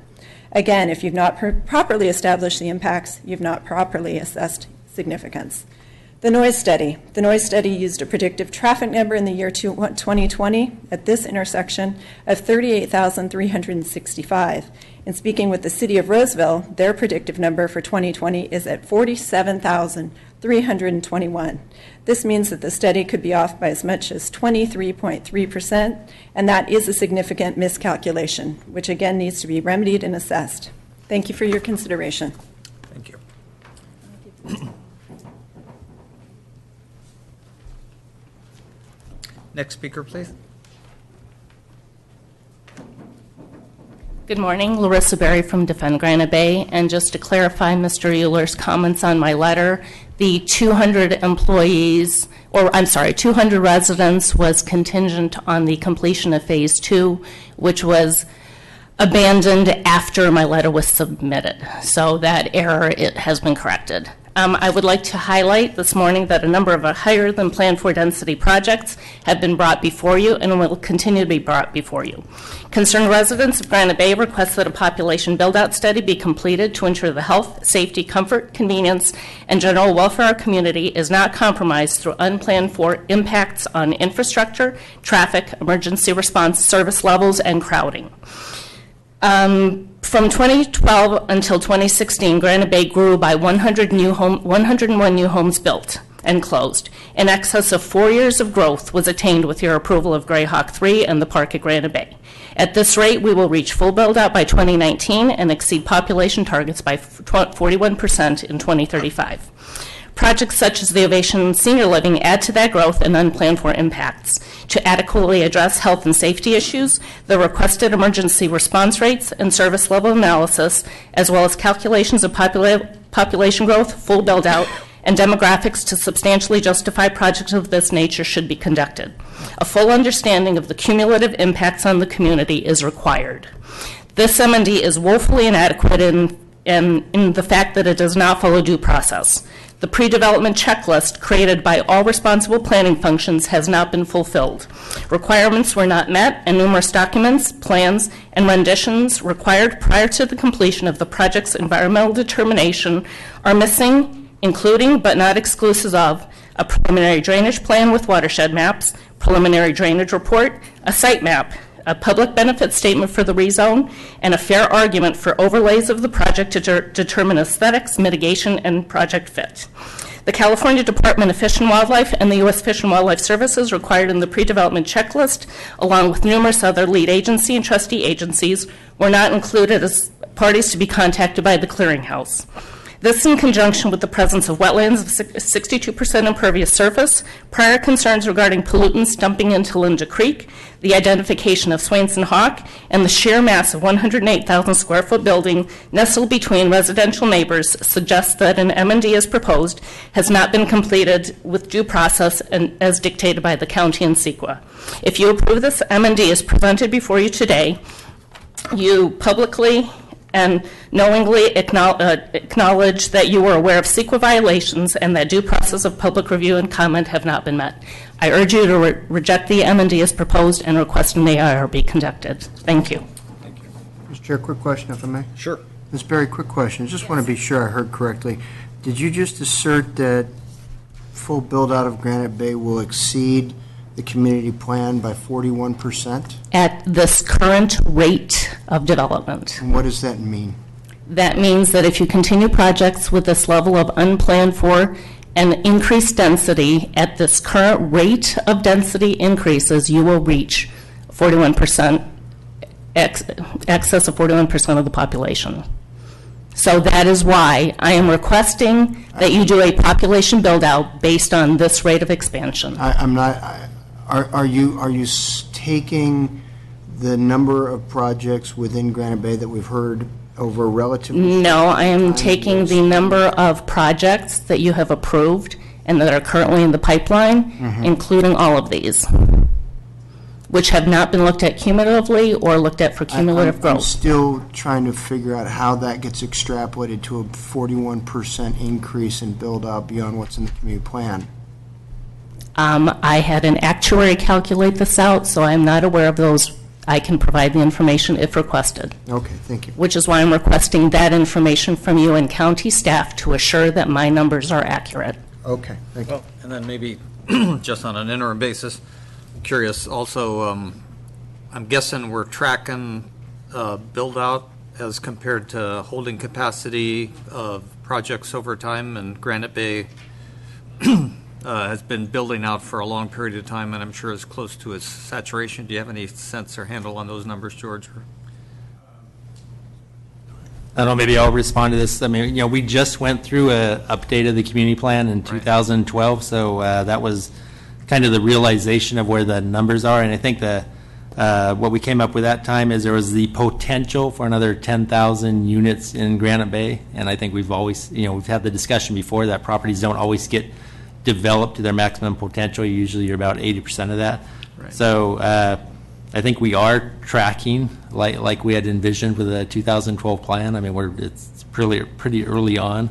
Again, if you've not properly established the impacts, you've not properly assessed significance. The noise study. The noise study used a predictive traffic number in the year 2020 at this intersection of 38,365. In speaking with the City of Roseville, their predictive number for 2020 is at 47,321. This means that the study could be off by as much as 23.3%, and that is a significant miscalculation, which again needs to be remedied and assessed. Thank you for your consideration. Thank you. Next speaker, please. Good morning, Larissa Berry from Defend Granite Bay. And just to clarify Mr. Euler's comments on my letter, the 200 employees, or I'm sorry, 200 residents was contingent on the completion of Phase 2, which was abandoned after my letter was submitted. So that error, it has been corrected. I would like to highlight this morning that a number of higher than planned for density projects have been brought before you and will continue to be brought before you. Concerned residents of Granite Bay request that a population build-out study be completed to ensure the health, safety, comfort, convenience, and general welfare of our community is not compromised through unplanned for impacts on infrastructure, traffic, emergency response service levels, and crowding. From 2012 until 2016, Granite Bay grew by 101 new homes built and closed. In excess of 4 years of growth was attained with your approval of Greyhawk 3 and the park at Granite Bay. At this rate, we will reach full build-out by 2019 and exceed population targets by 41% in 2035. Projects such as the Ovation Senior Living add to that growth and unplanned for impacts. To adequately address health and safety issues, the requested emergency response rates and service level analysis, as well as calculations of population growth, full build-out, and demographics to substantially justify projects of this nature should be conducted. A full understanding of the cumulative impacts on the community is required. This M&D is woefully inadequate in the fact that it does not follow due process. The pre-development checklist created by all responsible planning functions has not been fulfilled. Requirements were not met, and numerous documents, plans, and renditions required prior to the completion of the project's environmental determination are missing, including but not exclusive of a preliminary drainage plan with watershed maps, preliminary drainage report, a site map, a public benefit statement for the rezone, and a fair argument for overlays of the project to determine aesthetics, mitigation, and project fit. The California Department of Fish and Wildlife and the U.S. Fish and Wildlife Services required in the pre-development checklist, along with numerous other lead agency and trustee agencies, were not included as parties to be contacted by the clearinghouse. This in conjunction with the presence of wetlands of 62% impervious surface, prior concerns regarding pollutants dumping into Linda Creek, the identification of Swainson Hawk, and the sheer mass of 108,000 square foot building nestled between residential neighbors suggests that an M&D as proposed has not been completed with due process and as dictated by the county and CEQA. If you approve this M&D as presented before you today, you publicly and knowingly acknowledge that you were aware of CEQA violations and that due process of public review and comment have not been met. I urge you to reject the M&D as proposed and request an AIR be conducted. Thank you. Mr. Chair, quick question, if I may. Sure. Ms. Berry, quick question. Just want to be sure I heard correctly. Did you just assert that full build-out of Granite Bay will exceed the community plan by 41%? At this current rate of development. And what does that mean? That means that if you continue projects with this level of unplanned for and increased density, at this current rate of density increases, you will reach 41%, excess of 41% of the population. So that is why I am requesting that you do a population build-out based on this rate of expansion. I'm not. Are you taking the number of projects within Granite Bay that we've heard over relatively? No, I am taking the number of projects that you have approved and that are currently in the pipeline, including all of these, which have not been looked at cumulatively or looked at for cumulative growth. I'm still trying to figure out how that gets extrapolated to a 41% increase in build-out beyond what's in the community plan. I had an actuary calculate this out, so I'm not aware of those. I can provide the information if requested. Okay, thank you. Which is why I'm requesting that information from you and county staff to assure that my numbers are accurate. Okay, thank you. Well, and then maybe just on an interim basis, curious also, I'm guessing we're tracking build-out as compared to holding capacity of projects over time, and Granite Bay has been building out for a long period of time, and I'm sure is close to its saturation. Do you have any sense or handle on those numbers, George? I don't know, maybe I'll respond to this. I mean, we just went through a update of the community plan in 2012, so that was kind of the realization of where the numbers are, and I think what we came up with that time is there was the potential for another 10,000 units in Granite Bay, and I think we've always, we've had the discussion before that properties don't always get developed to their maximum potential. Usually you're about 80% of that. Right. So I think we are tracking like we had envisioned with the 2012 plan. I mean, it's pretty early on,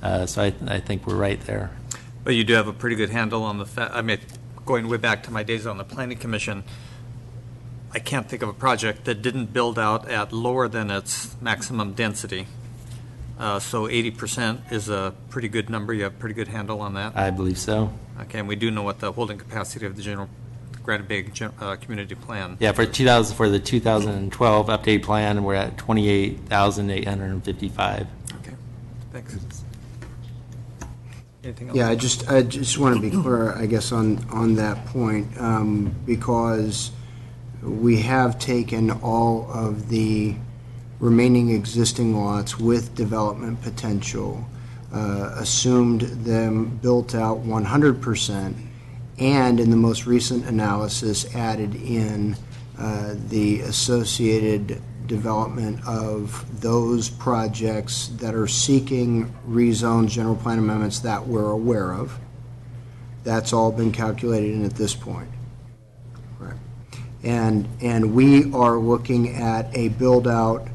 so I think we're right there. But you do have a pretty good handle on the fact, I mean, going way back to my days on the Planning Commission, I can't think of a project that didn't build out at lower than its maximum density. So 80% is a pretty good number. You have a pretty good handle on that? I believe so. Okay, and we do know what the holding capacity of the general Granite Bay community plan. Yeah, for the 2012 update plan, we're at 28,855. Okay, thanks. Anything else? Yeah, I just want to be clear, I guess, on that point, because we have taken all of the remaining existing lots with development potential, assumed them built out 100%, and in the most recent analysis added in the associated development of those projects that are seeking rezone general plan amendments that we're aware of. That's all been calculated in at this point. Right. And we are looking at a build-out,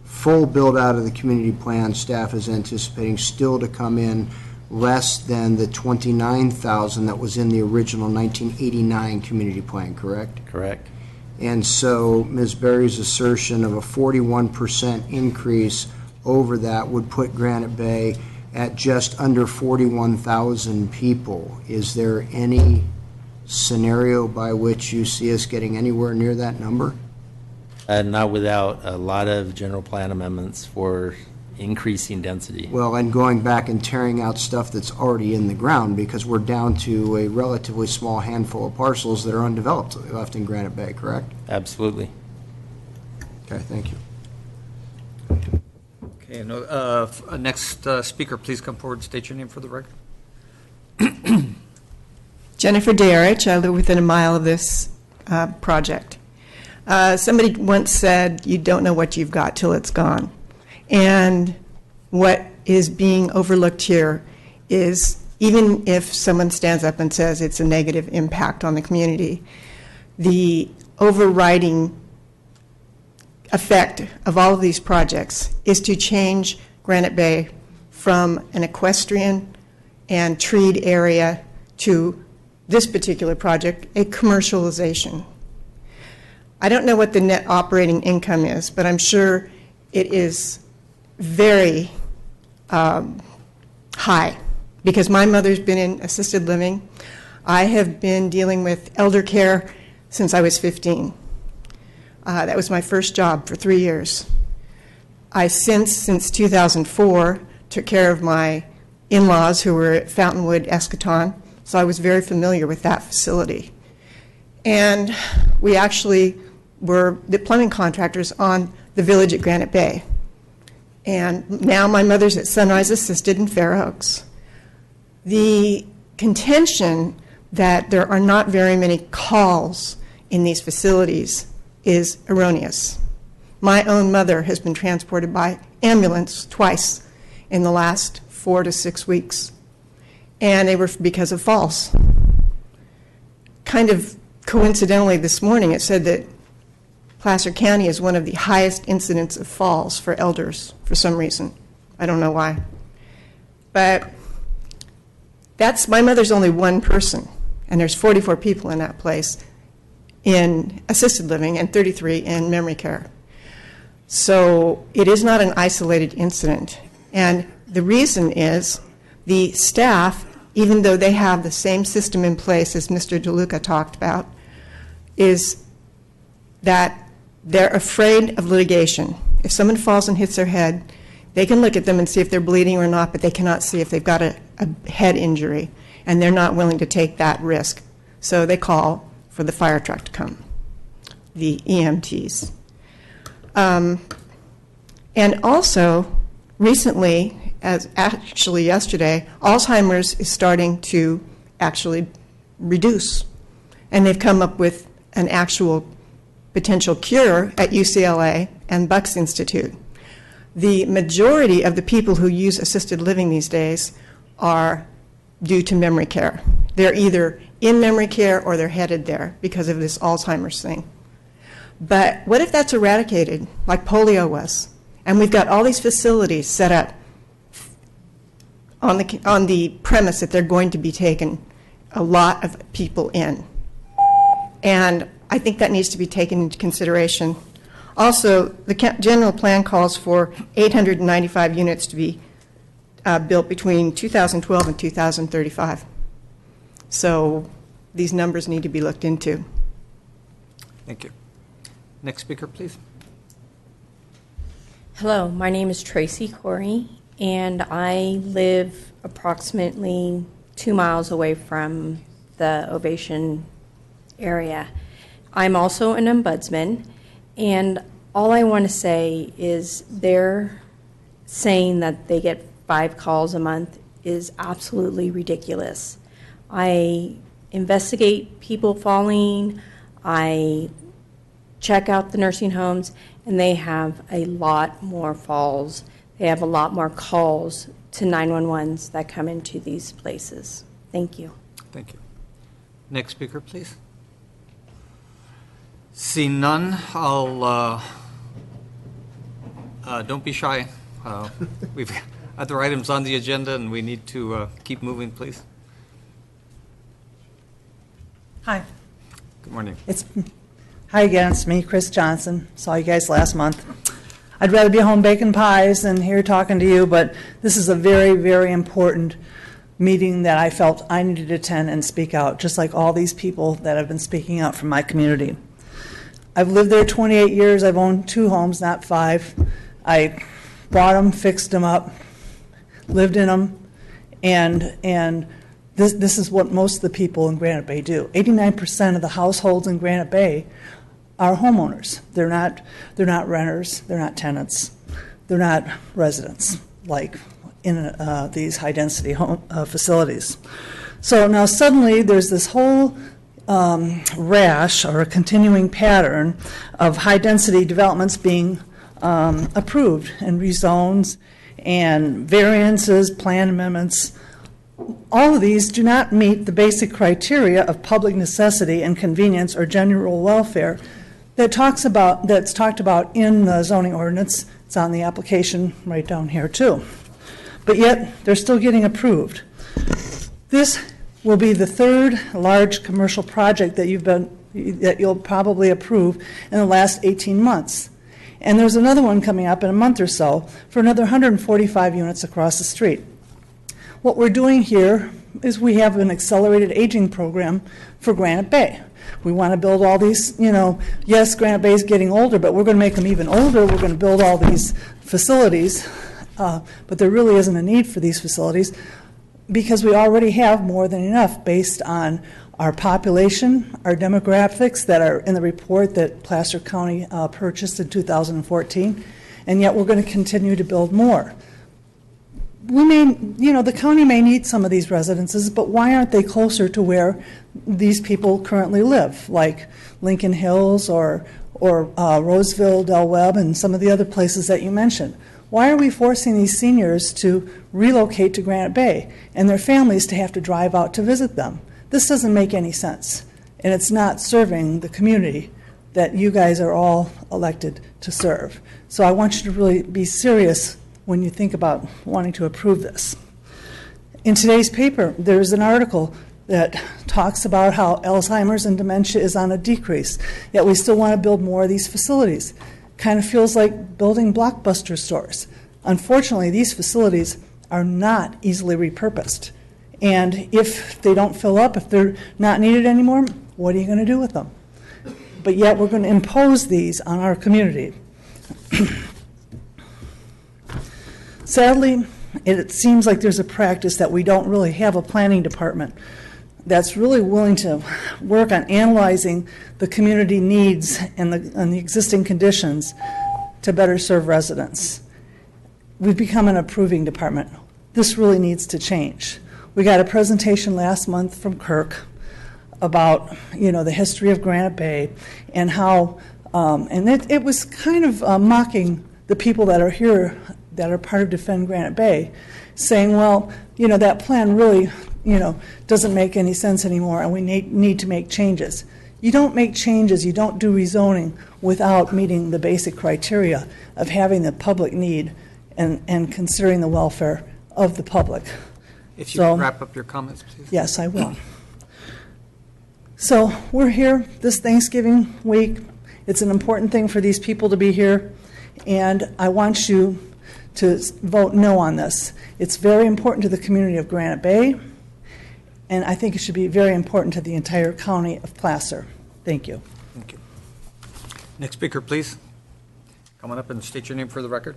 full build-out of the community plan. Staff is anticipating still to come in less than the 29,000 that was in the original 1989 community plan, correct? Correct. And so Ms. Berry's assertion of a 41% increase over that would put Granite Bay at just under 41,000 people. Is there any scenario by which you see us getting anywhere near that number? Not without a lot of general plan amendments for increasing density. Well, and going back and tearing out stuff that's already in the ground, because we're down to a relatively small handful of parcels that are undeveloped left in Granite Bay, correct? Absolutely. Okay, thank you. Okay, next speaker, please come forward and state your name for the record. Jennifer Darich. I live within a mile of this project. Somebody once said, you don't know what you've got till it's gone. And what is being overlooked here is, even if someone stands up and says it's a negative impact on the community, the overriding effect of all of these projects is to change Granite Bay from an equestrian and treed area to this particular project, a commercialization. I don't know what the net operating income is, but I'm sure it is very high, because my mother's been in assisted living. I have been dealing with elder care since I was 15. That was my first job for 3 years. I since 2004, took care of my in-laws who were at Fountainwood, Eschaton, so I was very familiar with that facility. And we actually were the plumbing contractors on the village at Granite Bay. And now my mother's at Sunrise Assisted in Fair Oaks. The contention that there are not very many calls in these facilities is erroneous. My own mother has been transported by ambulance twice in the last 4 to 6 weeks, and they were because of falls. Kind of coincidentally this morning, it said that Placer County is one of the highest incidents of falls for elders for some reason. I don't know why. But my mother's only one person, and there's 44 people in that place in assisted living and 33 in memory care. So it is not an isolated incident. And the reason is the staff, even though they have the same system in place as Mr. DeLuca talked about, is that they're afraid of litigation. If someone falls and hits their head, they can look at them and see if they're bleeding or not, but they cannot see if they've got a head injury, and they're not willing to take that risk. So they call for the fire truck to come, the EMTs. And also, recently, as actually yesterday, Alzheimer's is starting to actually reduce. And they've come up with an actual potential cure at UCLA and Bucks Institute. The majority of the people who use assisted living these days are due to memory care. They're either in memory care or they're headed there because of this Alzheimer's thing. But what if that's eradicated, like polio was, and we've got all these facilities set up on the premise that they're going to be taking a lot of people in? And I think that needs to be taken into consideration. Also, the general plan calls for 895 units to be built between 2012 and 2035. So these numbers need to be looked into. Thank you. Next speaker, please. Hello, my name is Tracy Corey, and I live approximately 2 miles away from the Ovation area. I'm also an ombudsman, and all I want to say is they're saying that they get 5 calls a month is absolutely ridiculous. I investigate people falling, I check out the nursing homes, and they have a lot more falls. They have a lot more calls to 911s that come into these places. Thank you. Thank you. Next speaker, please. Seeing none, I'll, don't be shy. We've other items on the agenda, and we need to keep moving, please. Hi. Good morning. Hi again, it's me, Chris Johnson. Saw you guys last month. I'd rather be home baking pies than here talking to you, but this is a very, very important meeting that I felt I needed to attend and speak out, just like all these people that have been speaking out from my community. I've lived there 28 years. I've owned 2 homes, not 5. I bought them, fixed them up, lived in them, and this is what most of the people in Granite Bay do. 89% of the households in Granite Bay are homeowners. They're not renters. They're not tenants. They're not residents like in these high-density home facilities. So now suddenly there's this whole rash or a continuing pattern of high-density developments being approved and rezones and variances, plan amendments. All of these do not meet the basic criteria of public necessity and convenience or general welfare that's talked about in the zoning ordinance. It's on the application right down here too. But yet, they're still getting approved. This will be the third large commercial project that you'll probably approve in the last 18 months. And there's another one coming up in a month or so for another 145 units across the street. What we're doing here is we have an accelerated aging program for Granite Bay. We want to build all these, yes, Granite Bay is getting older, but we're going to make them even older. We're going to build all these facilities, but there really isn't a need for these facilities because we already have more than enough based on our population, our demographics that are in the report that Placer County purchased in 2014, and yet we're going to continue to build more. We may, the county may need some of these residences, but why aren't they closer to where these people currently live, like Lincoln Hills or Roseville, Del Webb, and some of the other places that you mentioned? Why are we forcing these seniors to relocate to Granite Bay and their families to have to drive out to visit them? This doesn't make any sense, and it's not serving the community that you guys are all elected to serve. So I want you to really be serious when you think about wanting to approve this. In today's paper, there's an article that talks about how Alzheimer's and dementia is on a decrease, yet we still want to build more of these facilities. Kind of feels like building Blockbuster stores. Unfortunately, these facilities are not easily repurposed. And if they don't fill up, if they're not needed anymore, what are you going to do with them? But yet we're going to impose these on our community. Sadly, it seems like there's a practice that we don't really have a planning department that's really willing to work on analyzing the community needs and the existing conditions to better serve residents. We've become an approving department. This really needs to change. We got a presentation last month from Kirk about, the history of Granite Bay and how, and it was kind of mocking the people that are here that are part of Defend Granite Bay, saying, well, that plan really, doesn't make any sense anymore and we need to make changes. You don't make changes, you don't do rezoning without meeting the basic criteria of having the public need and considering the welfare of the public. If you could wrap up your comments, please. Yes, I will. So we're here this Thanksgiving week. It's an important thing for these people to be here, and I want you to vote no on this. It's very important to the community of Granite Bay, and I think it should be very important to the entire county of Placer. Thank you. Thank you. Next speaker, please. Come on up and state your name for the record.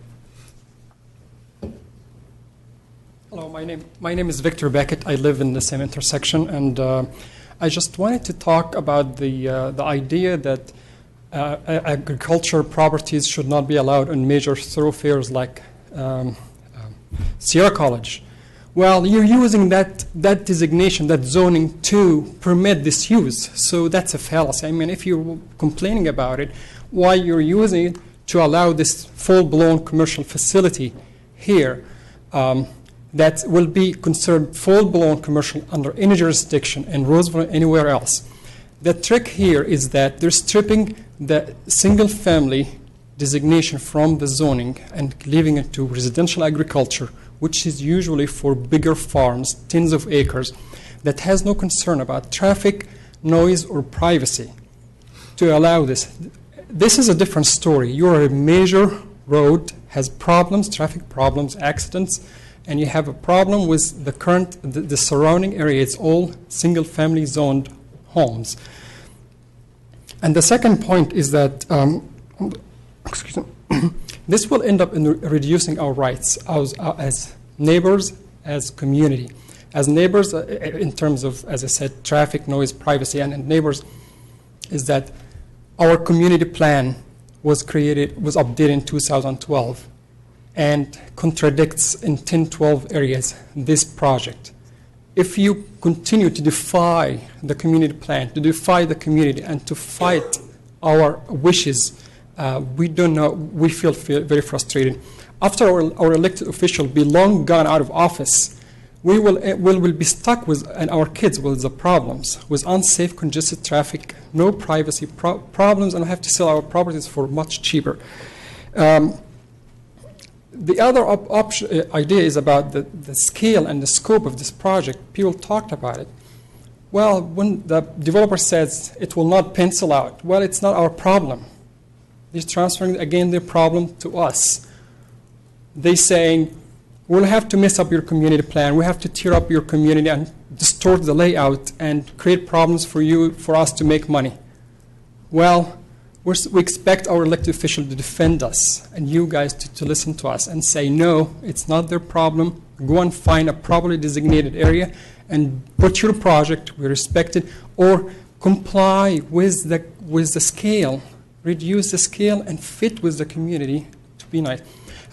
Hello, my name is Victor Beckett. I live in the same intersection, and I just wanted to talk about the idea that agriculture properties should not be allowed on major thoroughfares like Sierra College. Well, you're using that designation, that zoning, to permit this use. So that's a fallacy. I mean, if you're complaining about it, why you're using it to allow this full-blown commercial facility here that will be considered full-blown commercial under any jurisdiction in Roseville or anywhere else. The trick here is that they're stripping the single-family designation from the zoning and leaving it to residential agriculture, which is usually for bigger farms, tens of acres, that has no concern about traffic, noise, or privacy to allow this. This is a different story. You're a major road, has problems, traffic problems, accidents, and you have a problem with the surrounding area. It's all single-family zoned homes. And the second point is that excuse me, this will end up in reducing our rights as neighbors, as community. As neighbors, in terms of, as I said, traffic, noise, privacy, and neighbors, is that our community plan was updated in 2012 and contradicts in 10, 12 areas this project. If you continue to defy the community plan, to defy the community, and to fight our wishes, we feel very frustrated. After our elected official be long gone out of office, we will be stuck with, and our kids with the problems, with unsafe, congested traffic, no privacy problems, and have to sell our properties for much cheaper. The other idea is about the scale and the scope of this project. People talked about it. Well, when the developer says it will not pencil out, well, it's not our problem. They're transferring, again, their problem to us. They're saying, we'll have to mess up your community plan. We have to tear up your community and distort the layout and create problems for us to make money. Well, we expect our elected officials to defend us and you guys to listen to us and say, no, it's not their problem. Go and find a properly designated area and put your project, we respect it, or comply with the scale, reduce the scale and fit with the community to be nice.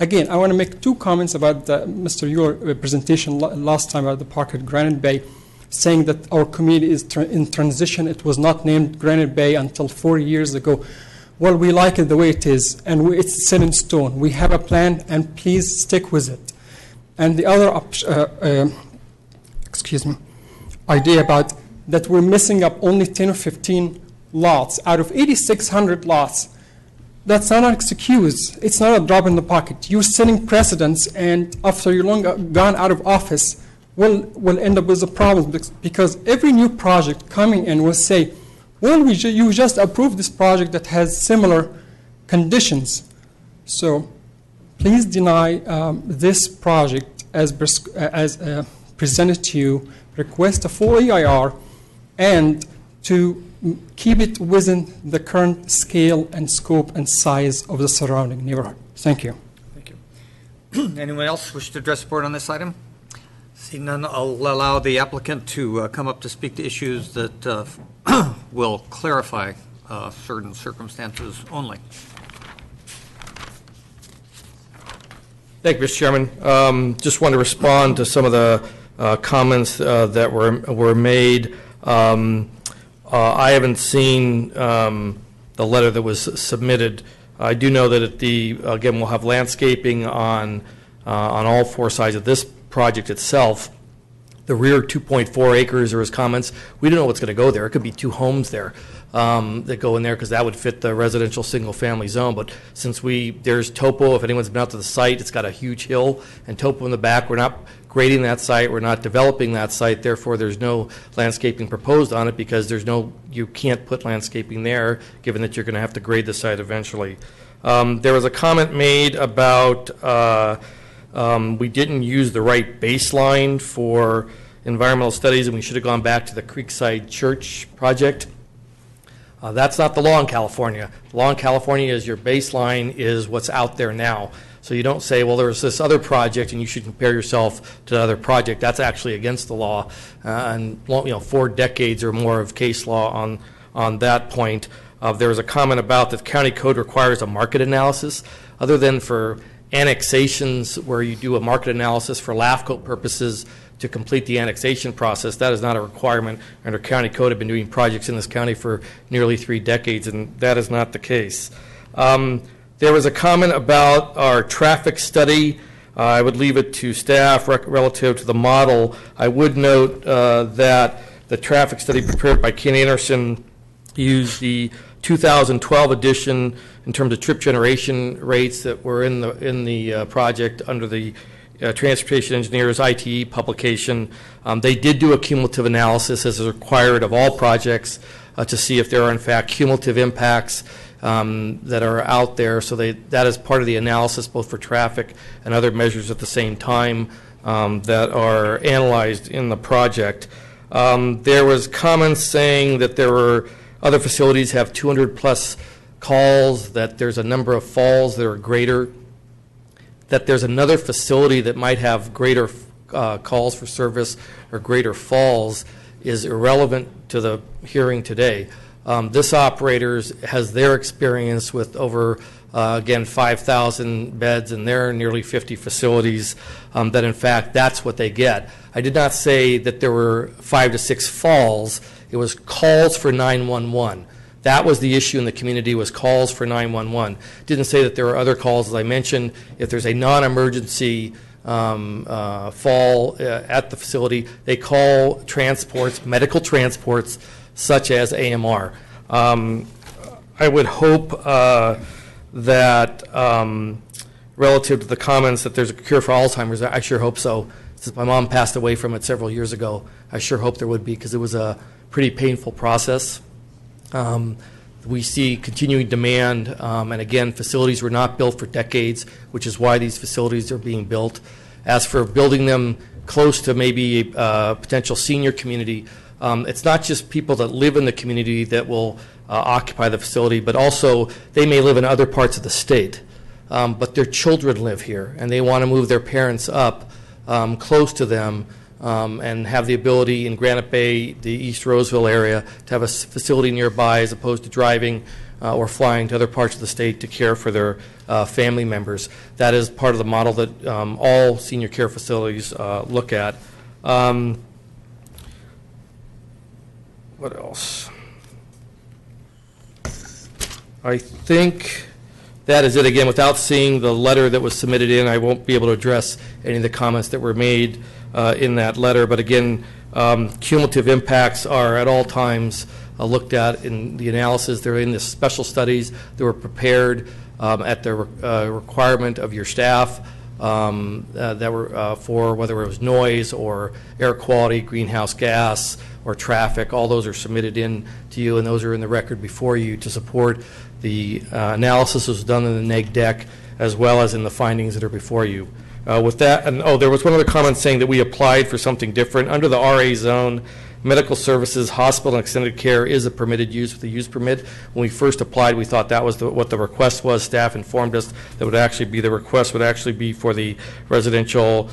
Again, I want to make two comments about Mr. Your presentation last time about the park at Granite Bay, saying that our community is in transition. It was not named Granite Bay until 4 years ago. Well, we like it the way it is, and it's set in stone. We have a plan, and please stick with it. And the other idea about that we're messing up only 10 or 15 lots out of 8,600 lots. That's not an excuse. It's not a drop in the pocket. You're setting precedents, and after you're long gone out of office, we'll end up with a problem because every new project coming in will say, well, you just approved this project that has similar conditions. So please deny this project as presented to you, request a full EIR, and to keep it within the current scale and scope and size of the surrounding neighborhood. Thank you. Thank you. Anyone else wish to address the board on this item? Seeing none, I'll allow the applicant to come up to speak to issues that will clarify certain circumstances only. Thank you, Mr. Chairman. Just want to respond to some of the comments that were made. I haven't seen the letter that was submitted. I do know that again, we'll have landscaping on all four sides of this project itself. The rear 2.4 acres are his comments. We don't know what's going to go there. It could be 2 homes there that go in there because that would fit the residential single-family zone. But since there's topo, if anyone's been out to the site, it's got a huge hill and topo in the back. We're not grading that site. We're not developing that site. Therefore, there's no landscaping proposed on it because you can't put landscaping there, given that you're going to have to grade the site eventually. There was a comment made about we didn't use the right baseline for environmental studies, and we should have gone back to the Creekside Church project. That's not the law in California. The law in California is your baseline is what's out there now. So you don't say, well, there's this other project, and you should compare yourself to the other project. That's actually against the law, and 4 decades or more of case law on that point. There was a comment about that the county code requires a market analysis, other than for annexations where you do a market analysis for LAFCO purposes to complete the annexation process. That is not a requirement under county code. I've been doing projects in this county for nearly 3 decades, and that is not the case. There was a comment about our traffic study. I would leave it to staff relative to the model. I would note that the traffic study prepared by Ken Anderson used the 2012 edition in terms of trip generation rates that were in the project under the Transportation Engineers ITE publication. They did do a cumulative analysis as is required of all projects to see if there are in fact cumulative impacts that are out there. So that is part of the analysis both for traffic and other measures at the same time that are analyzed in the project. There was comments saying that there were other facilities have 200 plus calls, that there's a number of falls that are greater, that there's another facility that might have greater calls for service or greater falls is irrelevant to the hearing today. This operator has their experience with over, again, 5,000 beds and their nearly 50 facilities, that in fact that's what they get. I did not say that there were 5 to 6 falls. It was calls for 911. That was the issue in the community, was calls for 911. Didn't say that there were other calls, as I mentioned. If there's a non-emergency fall at the facility. They call transports, medical transports, such as AMR. I would hope that relative to the comments that there's a cure for Alzheimer's, I sure hope so. Since my mom passed away from it several years ago, I sure hope there would be, because it was a pretty painful process. We see continuing demand, and again, facilities were not built for decades, which is why these facilities are being built. As for building them close to maybe a potential senior community, it's not just people that live in the community that will occupy the facility, but also they may live in other parts of the state, but their children live here, and they want to move their parents up close to them, and have the ability in Granite Bay, the East Roseville area, to have a facility nearby as opposed to driving or flying to other parts of the state to care for their family members. That is part of the model that all senior care facilities look at. What else? I think that is it. Again, without seeing the letter that was submitted in, I won't be able to address any of the comments that were made in that letter. But again, cumulative impacts are at all times looked at in the analysis. They're in the special studies that were prepared at the requirement of your staff that were for whether it was noise or air quality, greenhouse gas, or traffic. All those are submitted in to you, and those are in the record before you to support the analysis that was done in the neg deck, as well as in the findings that are before you. With that, and there was one other comment saying that we applied for something different. Under the RA zone, medical services, hospital, and extended care is a permitted use with a use permit. When we first applied, we thought that was what the request was. Staff informed us that would actually be the request would actually be for the residential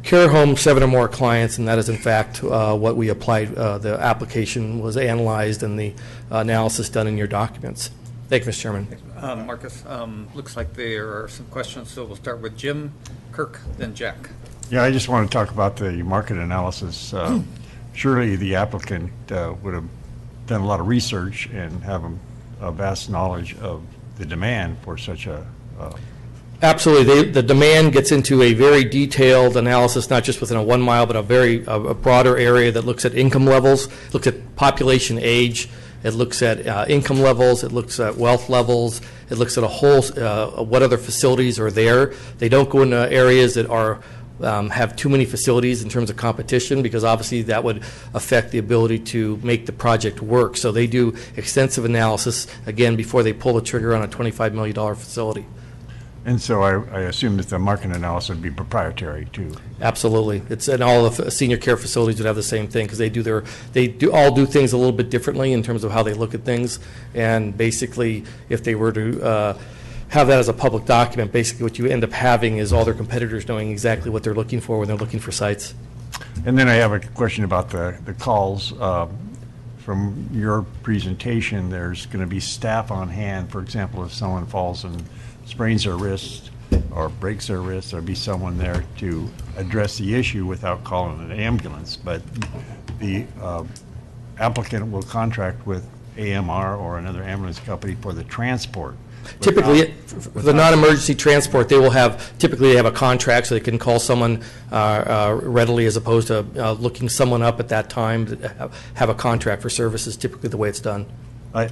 care home, 7 or more clients, and that is in fact what we applied. The application was analyzed and the analysis done in your documents. Thank you, Mr. Chairman. Marcus, looks like there are some questions, so we'll start with Jim, Kirk, then Jack. Yeah, I just want to talk about the market analysis. Surely the applicant would have done a lot of research and have a vast knowledge of the demand for such a Absolutely. The demand gets into a very detailed analysis, not just within a 1 mile, but a broader area that looks at income levels, looks at population age, it looks at income levels, it looks at wealth levels, it looks at a whole, what other facilities are there. They don't go into areas that are have too many facilities in terms of competition, because obviously that would affect the ability to make the project work. So they do extensive analysis, again, before they pull the trigger on a $25 million facility. And so I assume that the market analysis would be proprietary too. Absolutely. It's, and all the senior care facilities would have the same thing, because they all do things a little bit differently in terms of how they look at things. And basically, if they were to have that as a public document, basically what you end up having is all their competitors knowing exactly what they're looking for when they're looking for sites. And then I have a question about the calls. From your presentation, there's going to be staff on hand. For example, if someone falls and sprains their wrist or breaks their wrist, there'll be someone there to address the issue without calling an ambulance. But the applicant will contract with AMR or another ambulance company for the transport. Typically, for the non-emergency transport, they have a contract, so they can call someone readily, as opposed to looking someone up at that time to have a contract for services, typically the way it's done.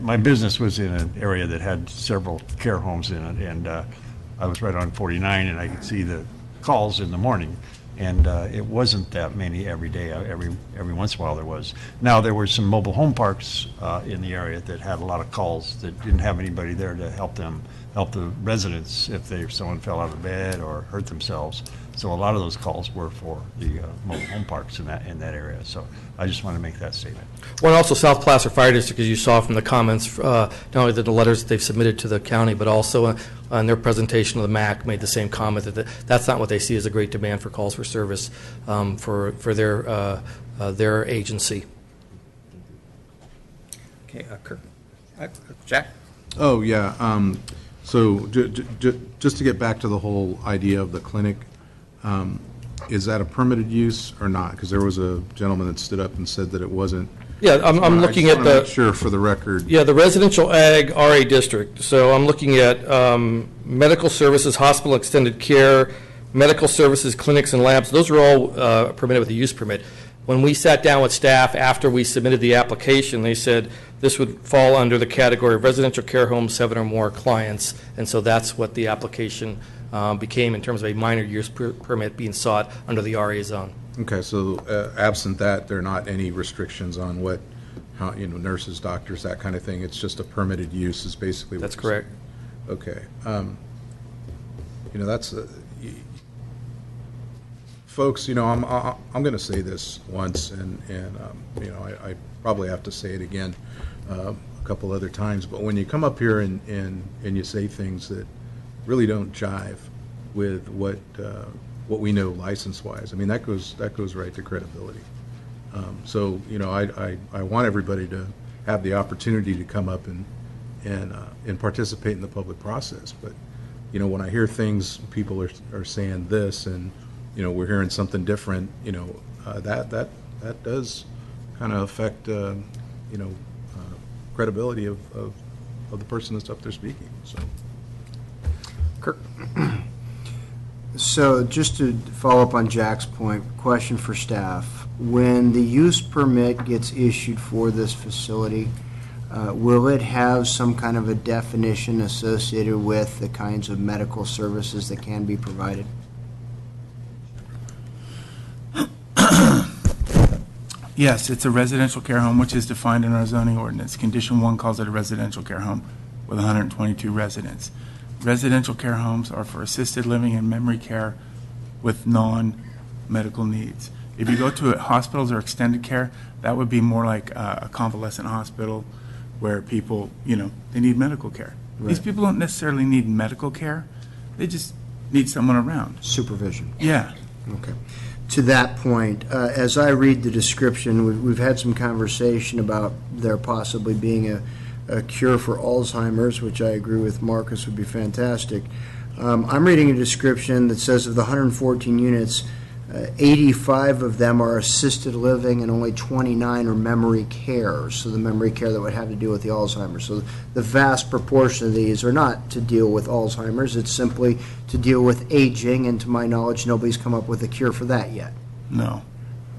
My business was in an area that had several care homes in it, and I was right on 49, and I could see the calls in the morning. And it wasn't that many every day. Every once in a while there was. Now, there were some mobile home parks in the area that had a lot of calls that didn't have anybody there to help the residents if someone fell out of bed or hurt themselves. So a lot of those calls were for the mobile home parks in that area. So I just want to make that statement. Well, also South Placer Fire District, as you saw from the comments, not only the letters that they've submitted to the county, but also in their presentation of the MAC made the same comment that that's not what they see as a great demand for calls for service for their agency. Okay, Kirk. Jack? Oh, yeah. So just to get back to the whole idea of the clinic, is that a permitted use or not? Because there was a gentleman that stood up and said that it wasn't. Yeah, I'm looking at the. Sure, for the record. Yeah, the residential ag RA district. So I'm looking at medical services, hospital extended care, medical services, clinics, and labs, those are all permitted with a use permit. When we sat down with staff after we submitted the application, they said this would fall under the category of residential care home, 7 or more clients, and so that's what the application became in terms of a minor use permit being sought under the RA zone. Okay, so absent that, there are not any restrictions on what, how, nurses, doctors, that kind of thing. It's just a permitted use is basically what That's you're correct. saying. Okay. That's, folks, I'm going to say this once, and I probably have to say it again a couple other times, but when you come up here and you say things that really don't jive with what we know license-wise, I mean, that goes right to credibility. So, I want everybody to have the opportunity to come up and participate in the public process. But, when I hear things, people are saying this, and, we're hearing something different, that does kind of affect, credibility of the person that's up there speaking, so. Kirk? So just to follow up on Jack's point, question for staff. When the use permit gets issued for this facility, will it have some kind of a definition associated with the kinds of medical services that can be provided? Yes, it's a residential care home, which is defined in our zoning ordinance. Condition 1 calls it a residential care home with 122 residents. Residential care homes are for assisted living and memory care with non-medical needs. If you go to hospitals or extended care, that would be more like a convalescent hospital where people, they need medical care. Right. These people don't necessarily need medical care. They just need someone around. Supervision. Yeah. Okay. To that point, as I read the description, we've had some conversation about there possibly being a cure for Alzheimer's, which I agree with Marcus would be fantastic. I'm reading a description that says of the 114 units, 85 of them are assisted living and only 29 are memory care, so the memory care that would have to do with the Alzheimer's. So the vast proportion of these are not to deal with Alzheimer's, it's simply to deal with aging, and to my knowledge, nobody's come up with a cure for that yet. No.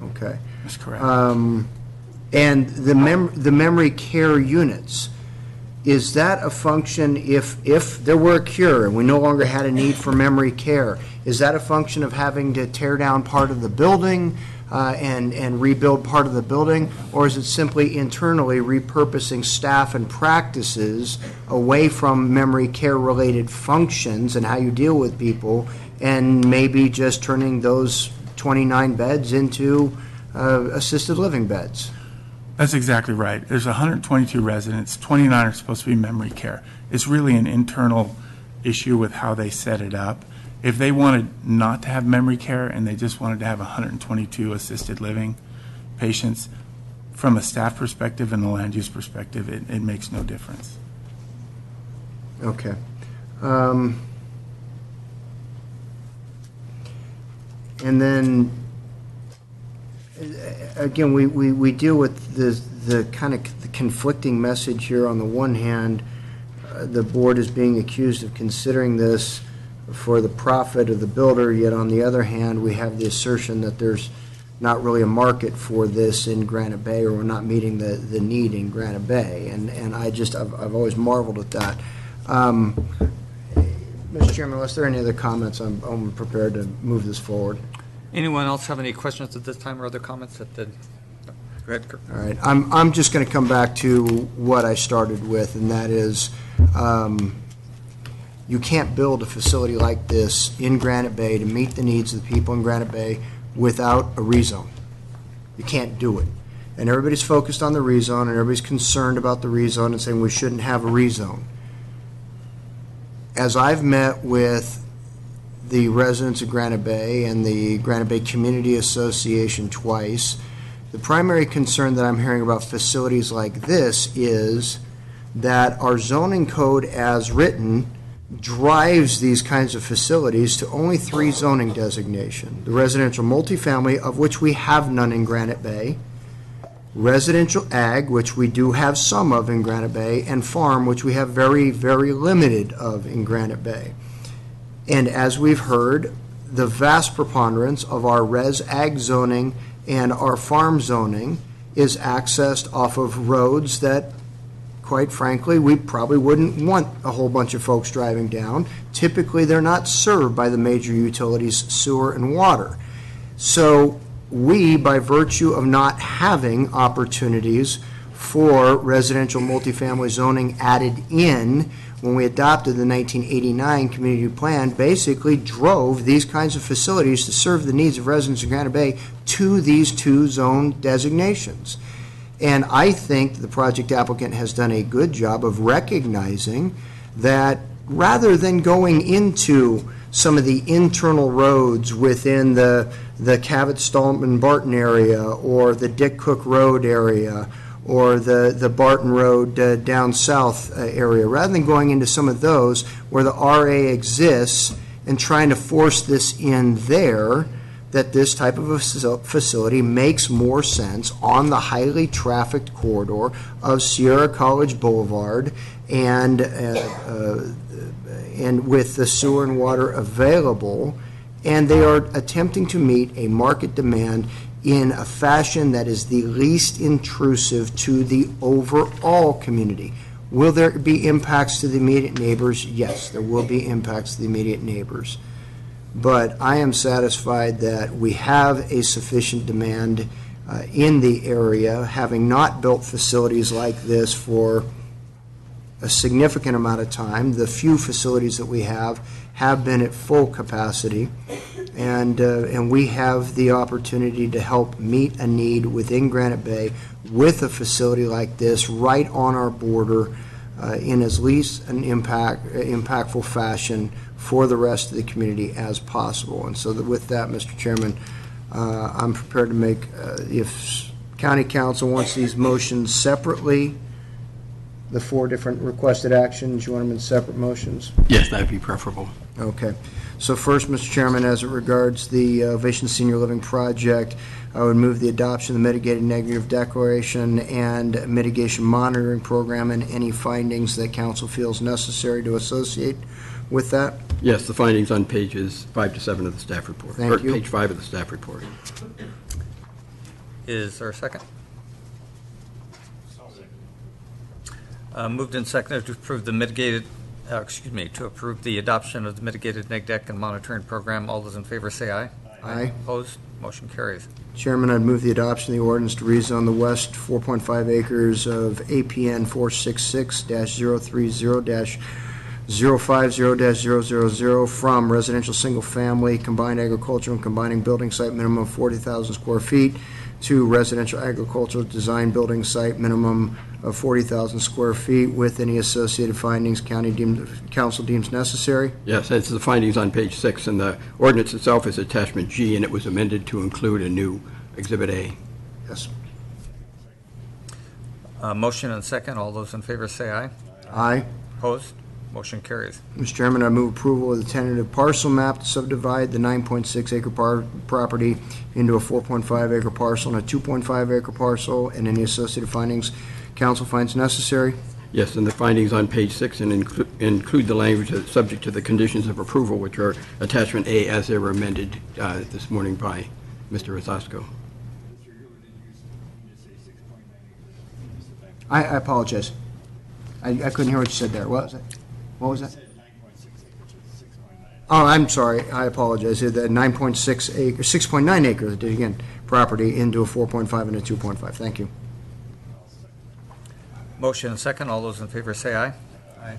Okay. That's correct. And the memory care units, is that a function, if there were a cure and we no longer had a need for memory care, is that a function of having to tear down part of the building and rebuild part of the building, or is it simply internally repurposing staff and practices away from memory care related functions and how you deal with people, and maybe just turning those 29 beds into assisted living beds? That's exactly right. There's 122 residents, 29 are supposed to be memory care. It's really an internal issue with how they set it up. If they wanted not to have memory care and they just wanted to have 122 assisted living patients, from a staff perspective and a land use perspective, it makes no difference. Okay. And then, again, we deal with the kind of the conflicting message here. On the one hand, the board is being accused of considering this for the profit of the builder, yet on the other hand, we have the assertion that there's not really a market for this in Granite Bay, or we're not meeting the need in Granite Bay. And I've always marveled at that. Mr. Chairman, unless there are any other comments, I'm prepared to move this forward. Anyone else have any questions at this time or other comments? Go ahead, Kirk. All right, I'm just going to come back to what I started with, and that is you can't build a facility like this in Granite Bay to meet the needs of the people in Granite Bay without a rezone. You can't do it. And everybody's focused on the rezone, and everybody's concerned about the rezone and saying we shouldn't have a rezone. As I've met with the residents of Granite Bay and the Granite Bay Community Association twice, the primary concern that I'm hearing about facilities like this is that our zoning code as written drives these kinds of facilities to only 3 zoning designation: the residential multifamily, of which we have none in Granite Bay, residential ag, which we do have some of in Granite Bay, and farm, which we have very, very limited of in Granite Bay. And as we've heard, the vast preponderance of our res ag zoning and our farm zoning is accessed off of roads that, quite frankly, we probably wouldn't want a whole bunch of folks driving down. Typically, they're not served by the major utilities, sewer and water. So we, by virtue of not having opportunities for residential multifamily zoning added in, when we adopted the 1989 community plan, basically drove these kinds of facilities to serve the needs of residents of Granite Bay to these two zone designations. And I think the project applicant has done a good job of recognizing that rather than going into some of the internal roads within the Cabot, Stallman, Barton area, or the Dick Cook Road area, or the Barton Road down south area, rather than going into some of those where the RA exists and trying to force this in there, that this type of a facility makes more sense on the highly trafficked corridor of Sierra College Boulevard and with the sewer and water available, and they are attempting to meet a market demand in a fashion that is the least intrusive to the overall community. Will there be impacts to the immediate neighbors? Yes, there will be impacts to the immediate neighbors. But I am satisfied that we have a sufficient demand in the area, having not built facilities like this for a significant amount of time. The few facilities that we have been at full capacity, and we have the opportunity to help meet a need within Granite Bay with a facility like this right on our border in as least an impactful fashion for the rest of the community as possible. And so with that, Mr. Chairman, I'm prepared to make, if County Council wants these motions separately, the 4 different requested actions, you want them in separate motions? Yes, that would be preferable. Okay. So first, Mr. Chairman, as it regards the Ovation Senior Living Project, I would move the adoption of the mitigated negative declaration and mitigation monitoring program and any findings that council feels necessary to associate with that. Yes, the findings on pages 5 to 7 of the staff report. Thank you. Page 5 of the staff report. Is there a second? Moved and seconded to approve the mitigated, to approve the adoption of the mitigated neg deck and monitoring program. All those in favor say aye. Aye. Opposed? Motion carries. Chairman, I'd move the adoption of the ordinance to rezone the west 4.5 acres of APN 466-030-050-000 from residential single-family combined agricultural and combining building site minimum of 40,000 square feet to residential agricultural design building site minimum of 40,000 square feet with any associated findings council deems necessary. Yes, that's the findings on page 6, and the ordinance itself is attachment G, and it was amended to include a new Exhibit A. Yes. Motion and second. All those in favor say aye. Aye. Opposed? Motion carries. Mr. Chairman, I move approval of the tentative parcel map to subdivide the 9.6 acre property into a 4.5 acre parcel and a 2.5 acre parcel, and any associated findings council finds necessary. Yes, and the findings on page 6 and include the language that's subject to the conditions of approval, which are attachment A as they were amended this morning by Mr. Rosasco. I apologize. I couldn't hear what you said there. What was it? What was that? Oh, I'm sorry. I apologize. The 9.6 acre, 6.9 acres, again, property into a 4.5 and a 2.5. Thank you. Motion and second. All those in favor say aye. Aye.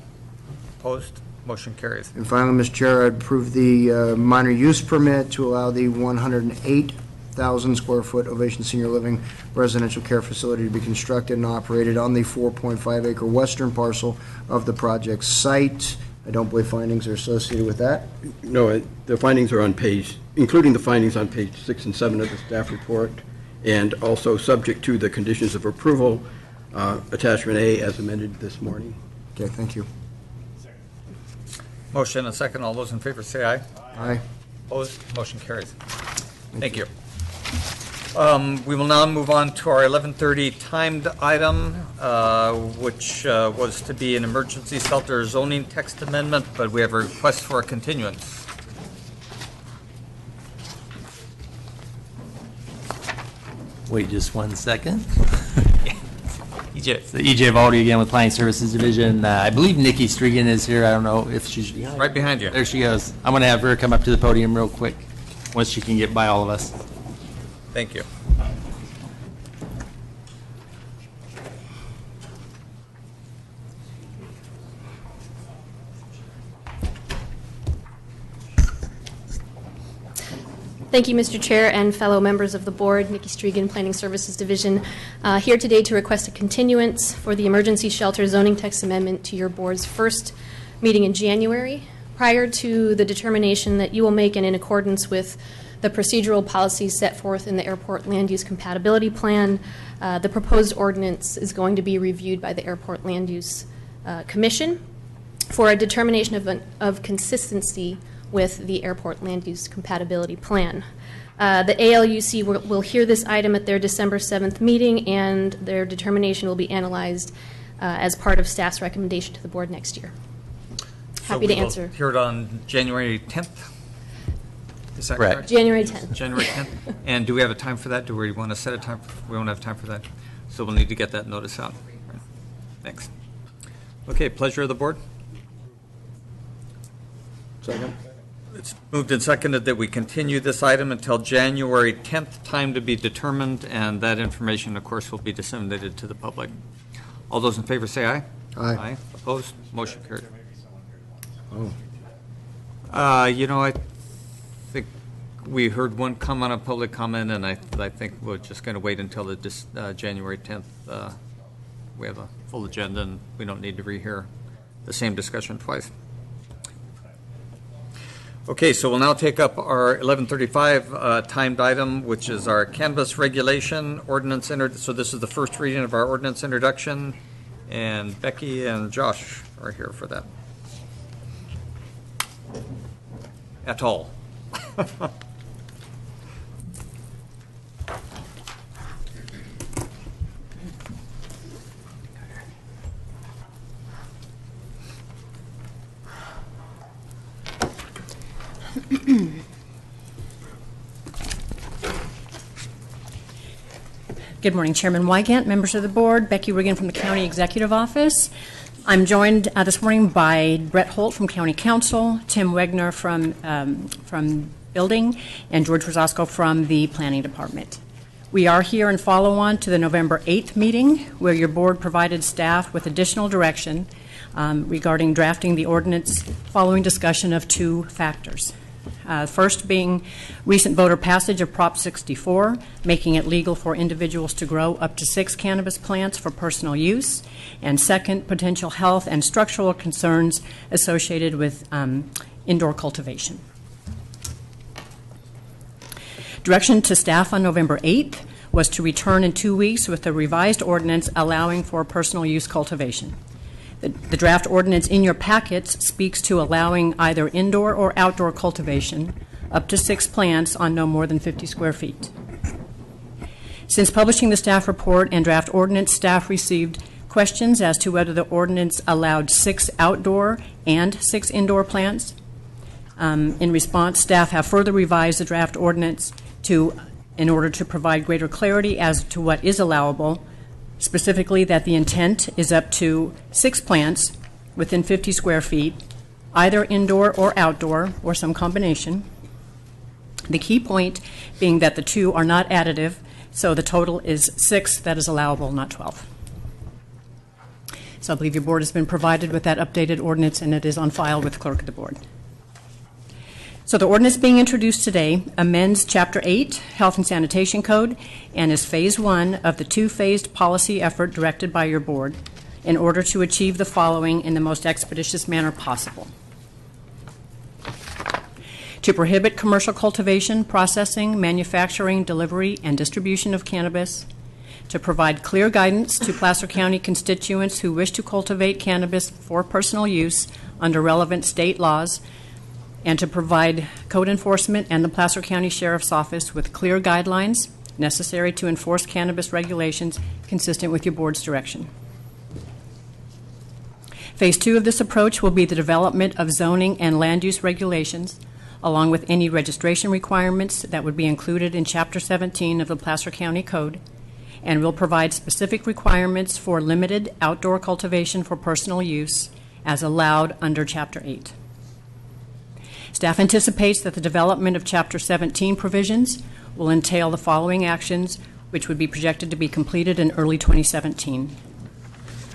Opposed? Motion carries. And finally, Mr. Chair, I'd approve the minor use permit to allow the 108,000 square foot Ovation Senior Living residential care facility to be constructed and operated on the 4.5 acre western parcel of the project site. I don't believe findings are associated with that. No, the findings are on page, including the findings on page 6 and 7 of the staff report, and also subject to the conditions of approval, attachment A as amended this morning. Okay, thank you. Motion and second. All those in favor say aye. Aye. Opposed? Motion carries. Thank you. We will now move on to our 11:30 timed item, which was to be an emergency shelter zoning text amendment, but we have a request for a continuance. Wait just 1 second. EJ. So EJ Valdi again with Planning Services Division. I believe Nikki Strigan is here. I don't know if she's right behind you. There she goes. I'm going to have her come up to the podium real quick once she can get by all of us. Thank you. Thank you, Mr. Chair and fellow members of the board. Nikki Strigan, Planning Services Division, here today to request a continuance for the emergency shelter zoning text amendment to your board's first meeting in January, prior to the determination that you will make and in accordance with the procedural policies set forth in the airport land use compatibility plan. The proposed ordinance is going to be reviewed by the Airport Land Use Commission for a determination of consistency with the Airport Land Use Compatibility Plan. The ALUC will hear this item at their December 7th meeting, and their determination will be analyzed as part of staff's recommendation to the board next year. Happy to answer. Hear it on January 10th? Is that correct? January 10th. January 10th. And do we have a time for that? Do we want to set a time? We won't have time for that. So we'll need to get that notice out. Right. Thanks. Okay, pleasure of the board. Second. It's moved and seconded that we continue this item until January 10th, time to be determined, and that information, of course, will be disseminated to the public. All those in favor say aye. Aye. Aye. Opposed? Motion carried. Oh. I think we heard one comment on public comment, and I think we're just going to wait until the January 10th. We have a full agenda, and we don't need to rehear the same discussion twice. Okay, so we'll now take up our 11:35 timed item, which is our cannabis regulation ordinance. So this is the first reading of our ordinance introduction, and Becky and Josh are here for that. At all. Good morning, Chairman Wygant, members of the board, Becky Riggin from the County Executive Office. I'm joined this morning by Brett Holt from County Council, Tim Wegner from Building, and George Rosasco from the Planning Department. We are here in follow-on to the November 8th meeting, where your board provided staff with additional direction regarding drafting the ordinance following discussion of two factors. First being recent voter passage of Prop 64, making it legal for individuals to grow up to 6 cannabis plants for personal use. And second, potential health and structural concerns associated with indoor cultivation. Direction to staff on November 8th was to return in 2 weeks with a revised ordinance allowing for personal use cultivation. The draft ordinance in your packets speaks to allowing either indoor or outdoor cultivation up to 6 plants on no more than 50 square feet. Since publishing the staff report and draft ordinance, staff received questions as to whether the ordinance allowed 6 outdoor and 6 indoor plants. In response, staff have further revised the draft ordinance in order to provide greater clarity as to what is allowable. Specifically, that the intent is up to 6 plants within 50 square feet, either indoor or outdoor, or some combination. The key point being that the 2 are not additive, so the total is 6 that is allowable, not 12. So I believe your board has been provided with that updated ordinance, and it is on file with the clerk of the board. So the ordinance being introduced today amends Chapter 8, Health and Sanitation Code, and is Phase 1 of the 2-phased policy effort directed by your board in order to achieve the following in the most expeditious manner possible. To prohibit commercial cultivation, processing, manufacturing, delivery, and distribution of cannabis. To provide clear guidance to Placer County constituents who wish to cultivate cannabis for personal use under relevant state laws, and to provide code enforcement and the Placer County Sheriff's Office with clear guidelines necessary to enforce cannabis regulations consistent with your board's direction. Phase 2 of this approach will be the development of zoning and land use regulations along with any registration requirements that would be included in Chapter 17 of the Placer County Code, and will provide specific requirements for limited outdoor cultivation for personal use as allowed under Chapter 8. Staff anticipates that the development of Chapter 17 provisions will entail the following actions, which would be projected to be completed in early 2017.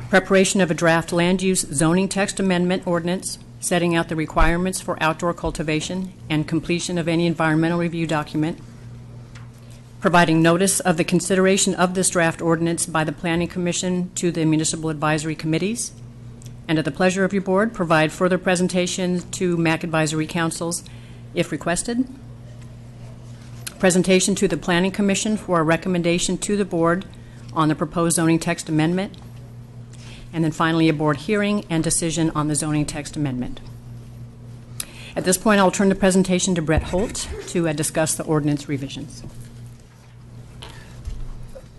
Preparation of a draft land use zoning text amendment ordinance setting out the requirements for outdoor cultivation and completion of any environmental review document. Providing notice of the consideration of this draft ordinance by the Planning Commission to the municipal advisory committees. And at the pleasure of your board, provide further presentations to MAC advisory councils if requested. Presentation to the Planning Commission for a recommendation to the board on the proposed zoning text amendment. And then finally, a board hearing and decision on the zoning text amendment. At this point, I'll turn the presentation to Brett Holt to discuss the ordinance revisions.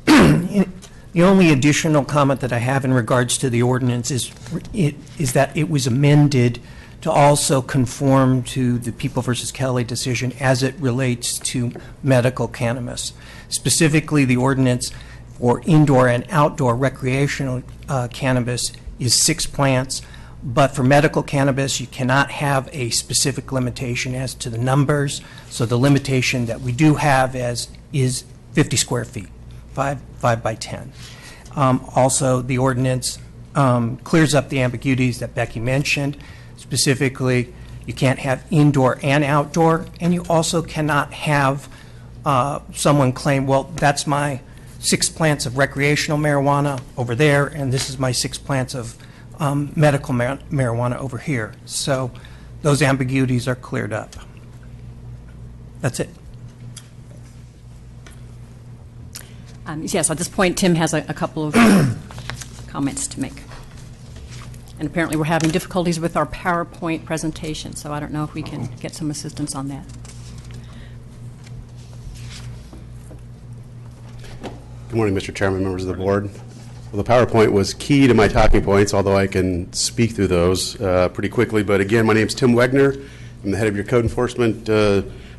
The only additional comment that I have in regards to the ordinance is that it was amended to also conform to the People versus Kelly decision as it relates to medical cannabis. Specifically, the ordinance for indoor and outdoor recreational cannabis is 6 plants, but for medical cannabis, you cannot have a specific limitation as to the numbers. So the limitation that we do have is 50 square feet. 5 by 10. Also, the ordinance clears up the ambiguities that Becky mentioned. Specifically, you can't have indoor and outdoor, and you also cannot have someone claim, well, that's my 6 plants of recreational marijuana over there, and this is my 6 plants of medical marijuana over here. So those ambiguities are cleared up. That's it. Yes, at this point, Tim has a couple of comments to make. And apparently we're having difficulties with our PowerPoint presentation, so I don't know if we can get some assistance on that. Good morning, Mr. Chairman, members of the board. Well, the PowerPoint was key to my talking points, although I can speak through those pretty quickly. But again, my name is Tim Wegner. I'm the head of your code enforcement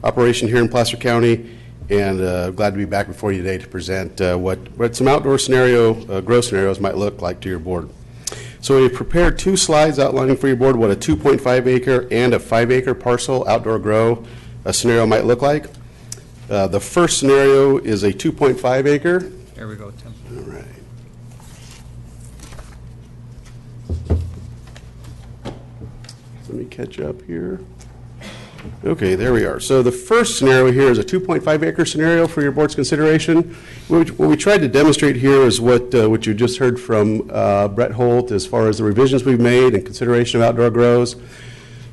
operation here in Placer County. And glad to be back before you today to present what some outdoor grow scenarios might look like to your board. So we prepared 2 slides outlining for your board what a 2.5 acre and a 5 acre parcel outdoor grow scenario might look like. The first scenario is a 2.5 acre. There we go, Tim. All right. Let me catch up here. Okay, there we are. So the first scenario here is a 2.5 acre scenario for your board's consideration. What we tried to demonstrate here is what you just heard from Brett Holt as far as the revisions we've made in consideration of outdoor grows.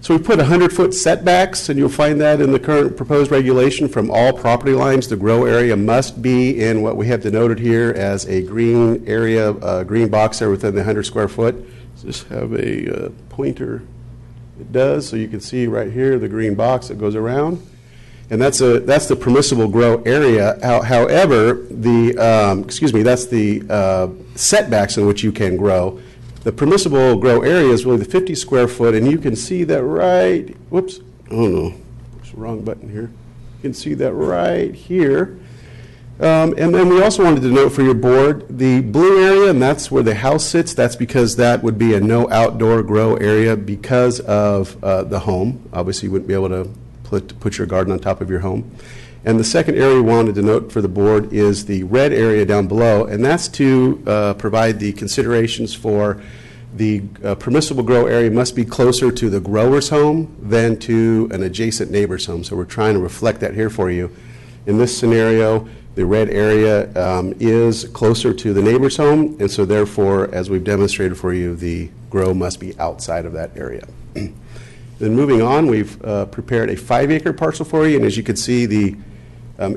So we put 100-foot setbacks, and you'll find that in the current proposed regulation from all property lines. The grow area must be in what we have denoted here as a green area, green box there within the 100 square foot. So just have a pointer. It does, so you can see right here the green box that goes around, and that's the permissible grow area. However, that's the setbacks in which you can grow. The permissible grow area is really the 50 square foot, and you can see that right. Whoops! Oh no, it's the wrong button here. You can see that right here. And then we also wanted to note for your board the blue area, and that's where the house sits. That's because that would be a no outdoor grow area because of the home. Obviously, you wouldn't be able to put your garden on top of your home. And the second area we wanted to note for the board is the red area down below, and that's to provide the considerations for the permissible grow area must be closer to the grower's home than to an adjacent neighbor's home. So we're trying to reflect that here for you. In this scenario, the red area is closer to the neighbor's home, and so therefore, as we've demonstrated for you, the grow must be outside of that area. Then moving on, we've prepared a 5 acre parcel for you, and as you can see, the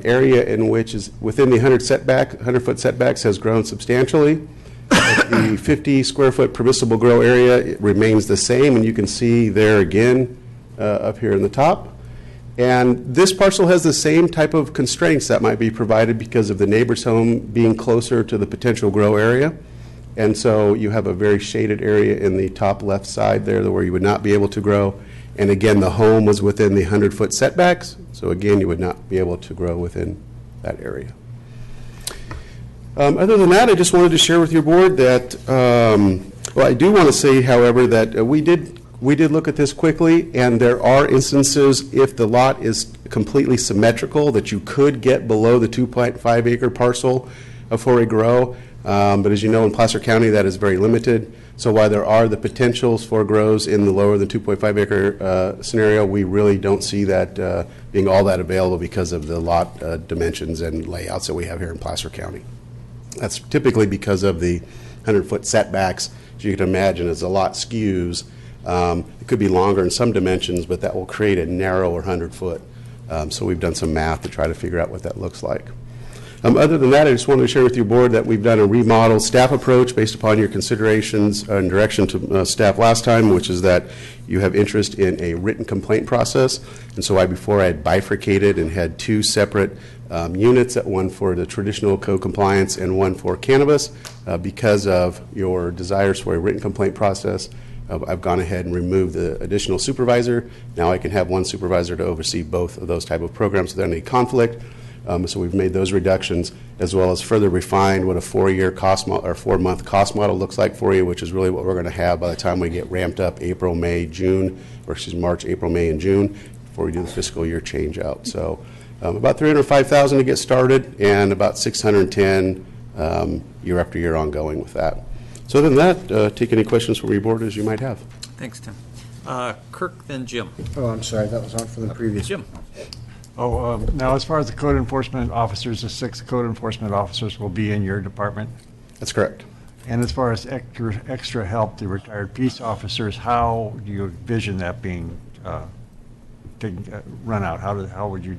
area in which is within the 100-foot setbacks has grown substantially. The 50 square foot permissible grow area remains the same, and you can see there again up here in the top. And this parcel has the same type of constraints that might be provided because of the neighbor's home being closer to the potential grow area. And so you have a very shaded area in the top left side there where you would not be able to grow. And again, the home was within the 100-foot setbacks, so again, you would not be able to grow within that area. Other than that, I just wanted to share with your board that, well, I do want to say, however, that we did look at this quickly, and there are instances if the lot is completely symmetrical that you could get below the 2.5 acre parcel for a grow. But as you know, in Placer County, that is very limited. So while there are the potentials for grows in the lower than 2.5 acre scenario, we really don't see that being all that available because of the lot dimensions and layouts that we have here in Placer County. That's typically because of the 100-foot setbacks. As you can imagine, as the lot skews, it could be longer in some dimensions, but that will create a narrower 100-foot. So we've done some math to try to figure out what that looks like. Other than that, I just wanted to share with your board that we've done a remodeled staff approach based upon your considerations and direction to staff last time, which is that you have interest in a written complaint process. And so before I had bifurcated and had two separate units, one for the traditional code compliance and one for cannabis. Because of your desires for a written complaint process, I've gone ahead and removed the additional supervisor. Now I can have one supervisor to oversee both of those type of programs without any conflict. So we've made those reductions, as well as further refined what a 4-year cost or 4-month cost model looks like for you, which is really what we're going to have by the time we get ramped up April, May, June, versus March, April, May, and June before we do the fiscal year change out. So about $305,000 to get started, and about $610 year after year ongoing with that. So other than that, take any questions from your board as you might have. Thanks, Tim. Kirk, then Jim. Oh, I'm sorry, that was on for the previous. Jim. Now, as far as the code enforcement officers, the 6 code enforcement officers will be in your department? That's correct. And as far as extra help to retired peace officers, how do you envision that being run out? How would you?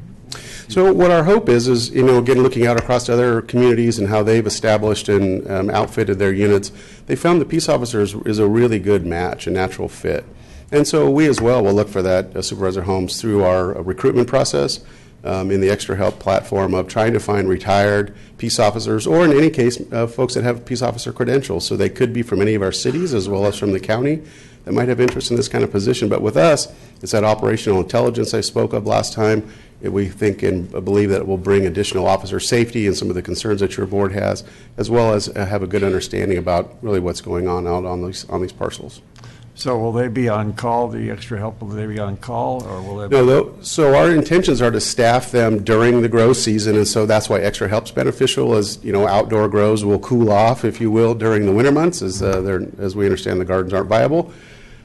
So what our hope is, you know, again, looking out across other communities and how they've established and outfitted their units, they found the peace officers is a really good match, a natural fit. And so we as well will look for that supervisor homes through our recruitment process in the extra help platform of trying to find retired peace officers, or in any case, folks that have peace officer credentials. So they could be from any of our cities as well as from the county that might have interest in this kind of position. But with us, it's that operational intelligence I spoke of last time. We think and believe that it will bring additional officer safety and some of the concerns that your board has, as well as have a good understanding about really what's going on out on these parcels. So will they be on call, the extra help, will they be on call, or will they be? No, so our intentions are to staff them during the grow season, and so that's why extra help's beneficial, as you know, outdoor grows will cool off, if you will, during the winter months, as we understand the gardens aren't viable.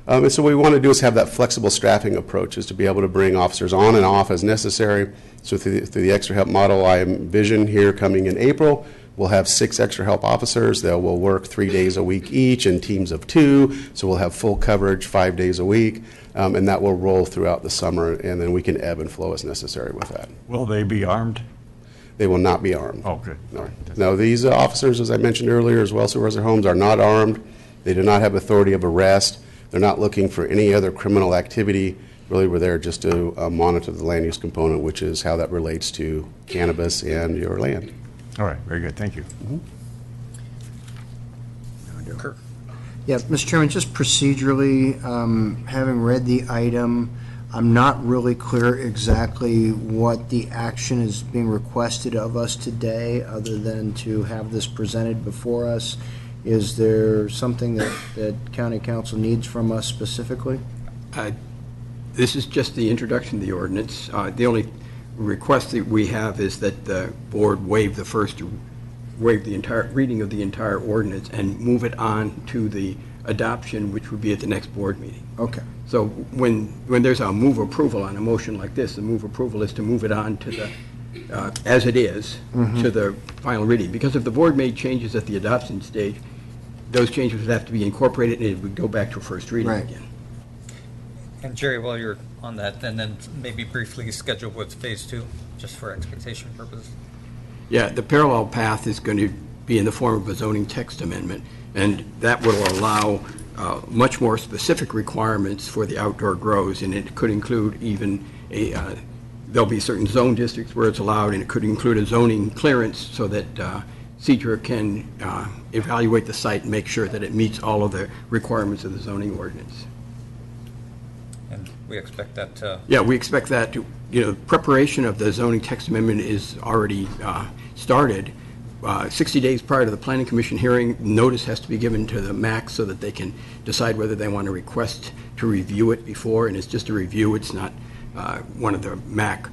And so what we want to do is have that flexible staffing approach, is to be able to bring officers on and off as necessary. So through the extra help model I envision here coming in April, we'll have 6 extra help officers. They will work 3 days a week each in teams of 2, so we'll have full coverage 5 days a week, and that will roll throughout the summer, and then we can ebb and flow as necessary with that. Will they be armed? They will not be armed. Oh, good. No, these officers, as I mentioned earlier, as well as supervisor homes, are not armed. They do not have authority of arrest. They're not looking for any other criminal activity. Really, we're there just to monitor the land use component, which is how that relates to cannabis and your land. All right, very good. Thank you. Kirk. Yeah, Mr. Chairman, just procedurally, having read the item, I'm not really clear exactly what the action is being requested of us today, other than to have this presented before us. Is there something that County Council needs from us specifically? This is just the introduction of the ordinance. The only request that we have is that the board waive the entire reading of the entire ordinance and move it on to the adoption, which would be at the next board meeting. Okay. So when there's a move approval on a motion like this, the move approval is to move it on to the as it is to the final reading. Because if the board made changes at the adoption stage, those changes would have to be incorporated and it would go back to a first reading again. And Jerry, while you're on that, and then maybe briefly schedule with phase 2, just for expectation purposes. Yeah, the parallel path is going to be in the form of a zoning text amendment, and that will allow much more specific requirements for the outdoor grows, and it could include even there'll be certain zone districts where it's allowed, and it could include a zoning clearance so that CEDRA can evaluate the site and make sure that it meets all of the requirements of the zoning ordinance. And we expect that to... Yeah, we expect that to, preparation of the zoning text amendment is already started. 60 days prior to the Planning Commission hearing, notice has to be given to the MAC so that they can decide whether they want to request to review it before, and it's just a review, it's not one of the MAC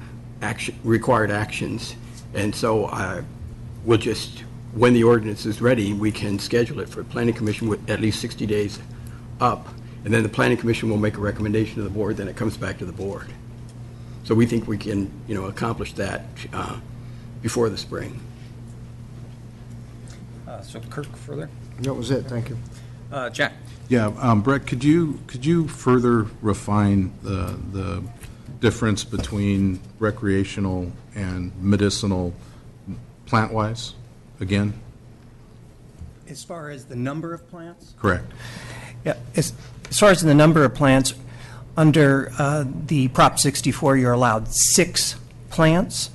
required actions. And so we'll just, when the ordinance is ready, we can schedule it for Planning Commission with at least 60 days up, and then the Planning Commission will make a recommendation to the board, then it comes back to the board. So we think we can, accomplish that before the spring. So Kirk, further? That was it, thank you. Jack? Yeah, Brett, could you further refine the difference between recreational and medicinal plant-wise, again? As far as the number of plants? Correct. Yeah, as far as the number of plants, under the Prop 64, you're allowed 6 plants.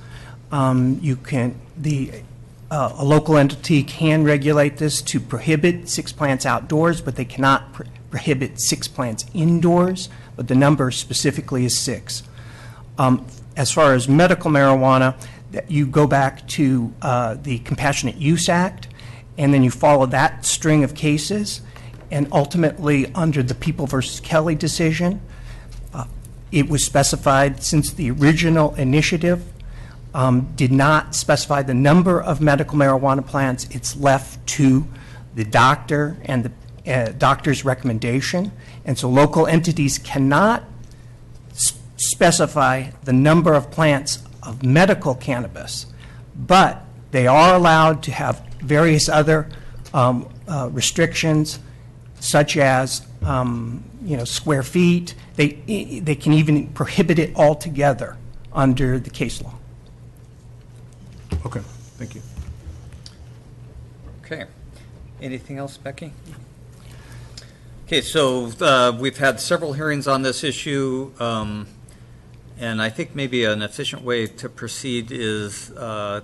A local entity can regulate this to prohibit 6 plants outdoors, but they cannot prohibit 6 plants indoors, but the number specifically is 6. As far as medical marijuana, you go back to the Compassionate Use Act, and then you follow that string of cases, and ultimately, under the People versus Kelly decision, it was specified, since the original initiative did not specify the number of medical marijuana plants, it's left to the doctor and the doctor's recommendation. And so local entities cannot specify the number of plants of medical cannabis, but they are allowed to have various other restrictions, such as square feet. They can even prohibit it altogether under the case law. Okay, thank you. Okay. Anything else, Becky? Okay, so we've had several hearings on this issue, and I think maybe an efficient way to proceed is I'll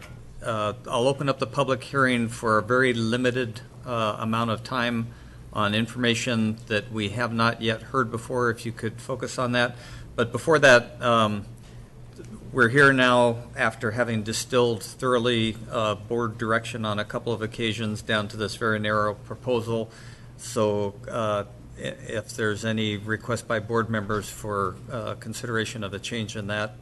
open up the public hearing for a very limited amount of time on information that we have not yet heard before, if you could focus on that. But before that, we're here now after having distilled thoroughly board direction on a couple of occasions down to this very narrow proposal. So if there's any request by board members for consideration of a change in that,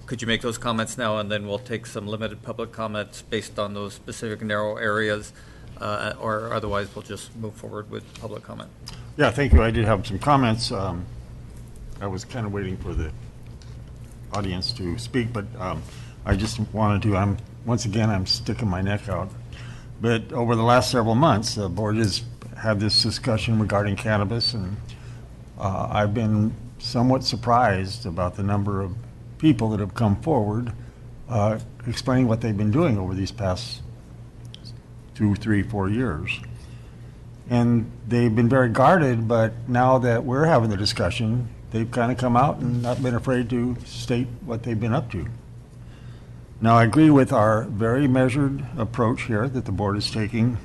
could you make those comments now, and then we'll take some limited public comments based on those specific narrow areas, or otherwise we'll just move forward with public comment. Yeah, thank you. I did have some comments. I was kind of waiting for the audience to speak, but I just wanted to, once again, I'm sticking my neck out. But over the last several months, the board has had this discussion regarding cannabis, and I've been somewhat surprised about the number of people that have come forward explaining what they've been doing over these past 2, 3, 4 years. And they've been very guarded, but now that we're having the discussion, they've kind of come out and not been afraid to state what they've been up to. Now, I agree with our very measured approach here that the board is taking,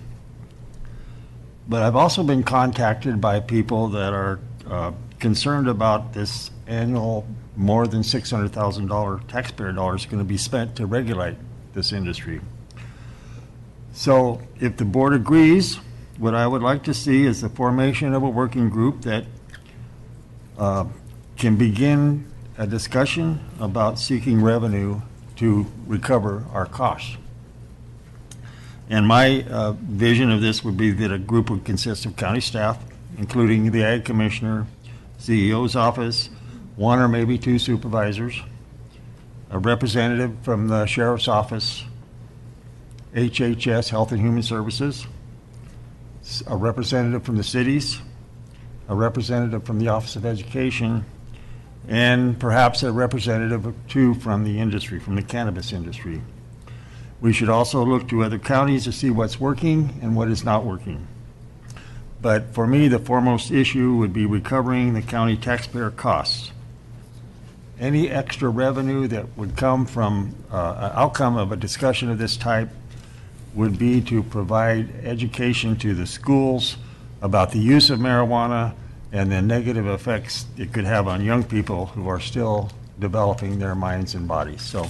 but I've also been contacted by people that are concerned about this annual more than $600,000 taxpayer dollars going to be spent to regulate this industry. So if the board agrees, what I would like to see is the formation of a working group that can begin a discussion about seeking revenue to recover our costs. And my vision of this would be that a group would consist of county staff, including the Ag Commissioner, CEO's office, 1 or maybe 2 supervisors, a representative from the Sheriff's Office, HHS, Health and Human Services, a representative from the cities, a representative from the Office of Education, and perhaps a representative or 2 from the industry, from the cannabis industry. We should also look to other counties to see what's working and what is not working. But for me, the foremost issue would be recovering the county taxpayer costs. Any extra revenue that would come from an outcome of a discussion of this type would be to provide education to the schools about the use of marijuana and the negative effects it could have on young people who are still developing their minds and bodies. So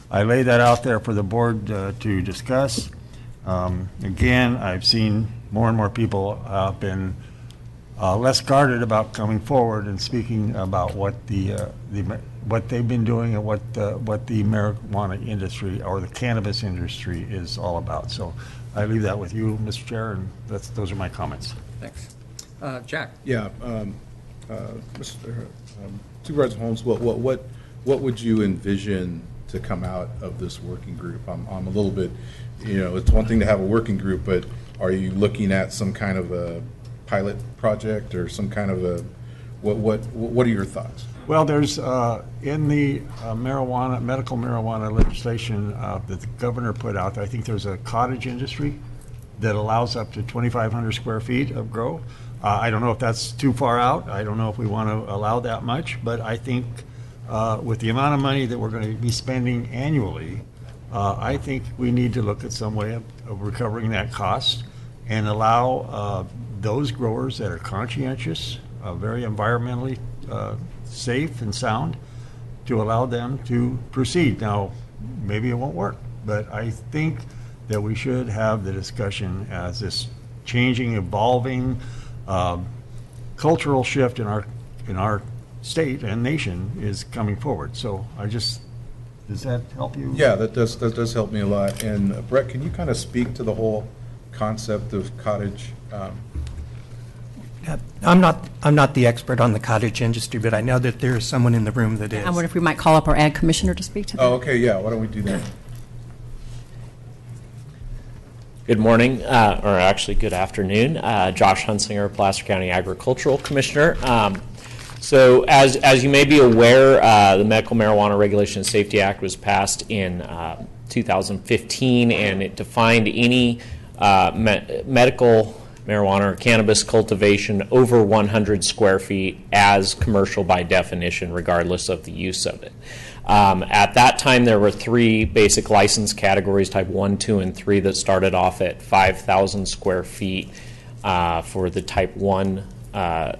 I lay that out there for the board to discuss. Again, I've seen more and more people have been less guarded about coming forward and speaking about what what they've been doing and what the marijuana industry or the cannabis industry is all about. So I leave that with you, Mr. Chair, and those are my comments. Thanks. Jack? Yeah, Mr. Supervisor Holmes, what would you envision to come out of this working group? I'm a little bit, it's one thing to have a working group, but are you looking at some kind of a pilot project or some kind of a, what are your thoughts? Well, there's, in the medical marijuana legislation that the governor put out, I think there's a cottage industry that allows up to 2,500 square feet of grow. I don't know if that's too far out. I don't know if we want to allow that much, but I think with the amount of money that we're going to be spending annually, I think we need to look at some way of recovering that cost and allow those growers that are conscientious, very environmentally safe and sound, to allow them to proceed. Now, maybe it won't work, but I think that we should have the discussion as this changing, evolving cultural shift in our state and nation is coming forward. So does that help you? Yeah, that does help me a lot. And Brett, can you kind of speak to the whole concept of cottage? I'm not the expert on the cottage industry, but I know that there is someone in the room that is. I wonder if we might call up our ag commissioner to speak to that. Oh, okay, yeah. Why don't we do that? Good morning, or actually good afternoon. Josh Hunsinger, Placer County Agricultural Commissioner. So as you may be aware, the Medical Marijuana Regulation and Safety Act was passed in 2015, and it defined any medical marijuana or cannabis cultivation over 100 square feet as commercial by definition, regardless of the use of it. At that time, there were three basic license categories, type 1, 2, and 3, that started off at 5,000 square feet for the type 1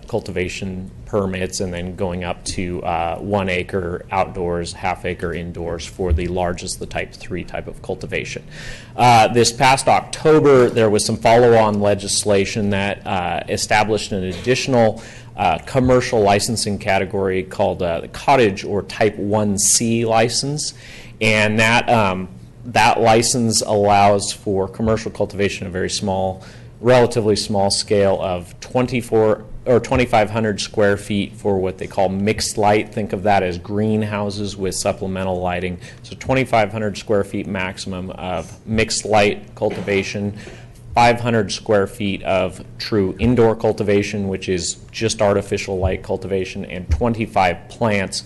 cultivation permits, and then going up to 1 acre outdoors, half acre indoors for the largest, the type 3 type of cultivation. This past October, there was some follow-on legislation that established an additional commercial licensing category called the cottage or type 1C license, and that license allows for commercial cultivation of very small, relatively small scale of 2,500 square feet for what they call mixed light. Think of that as greenhouses with supplemental lighting. So 2,500 square feet maximum of mixed light cultivation, 500 square feet of true indoor cultivation, which is just artificial light cultivation, and 25 plants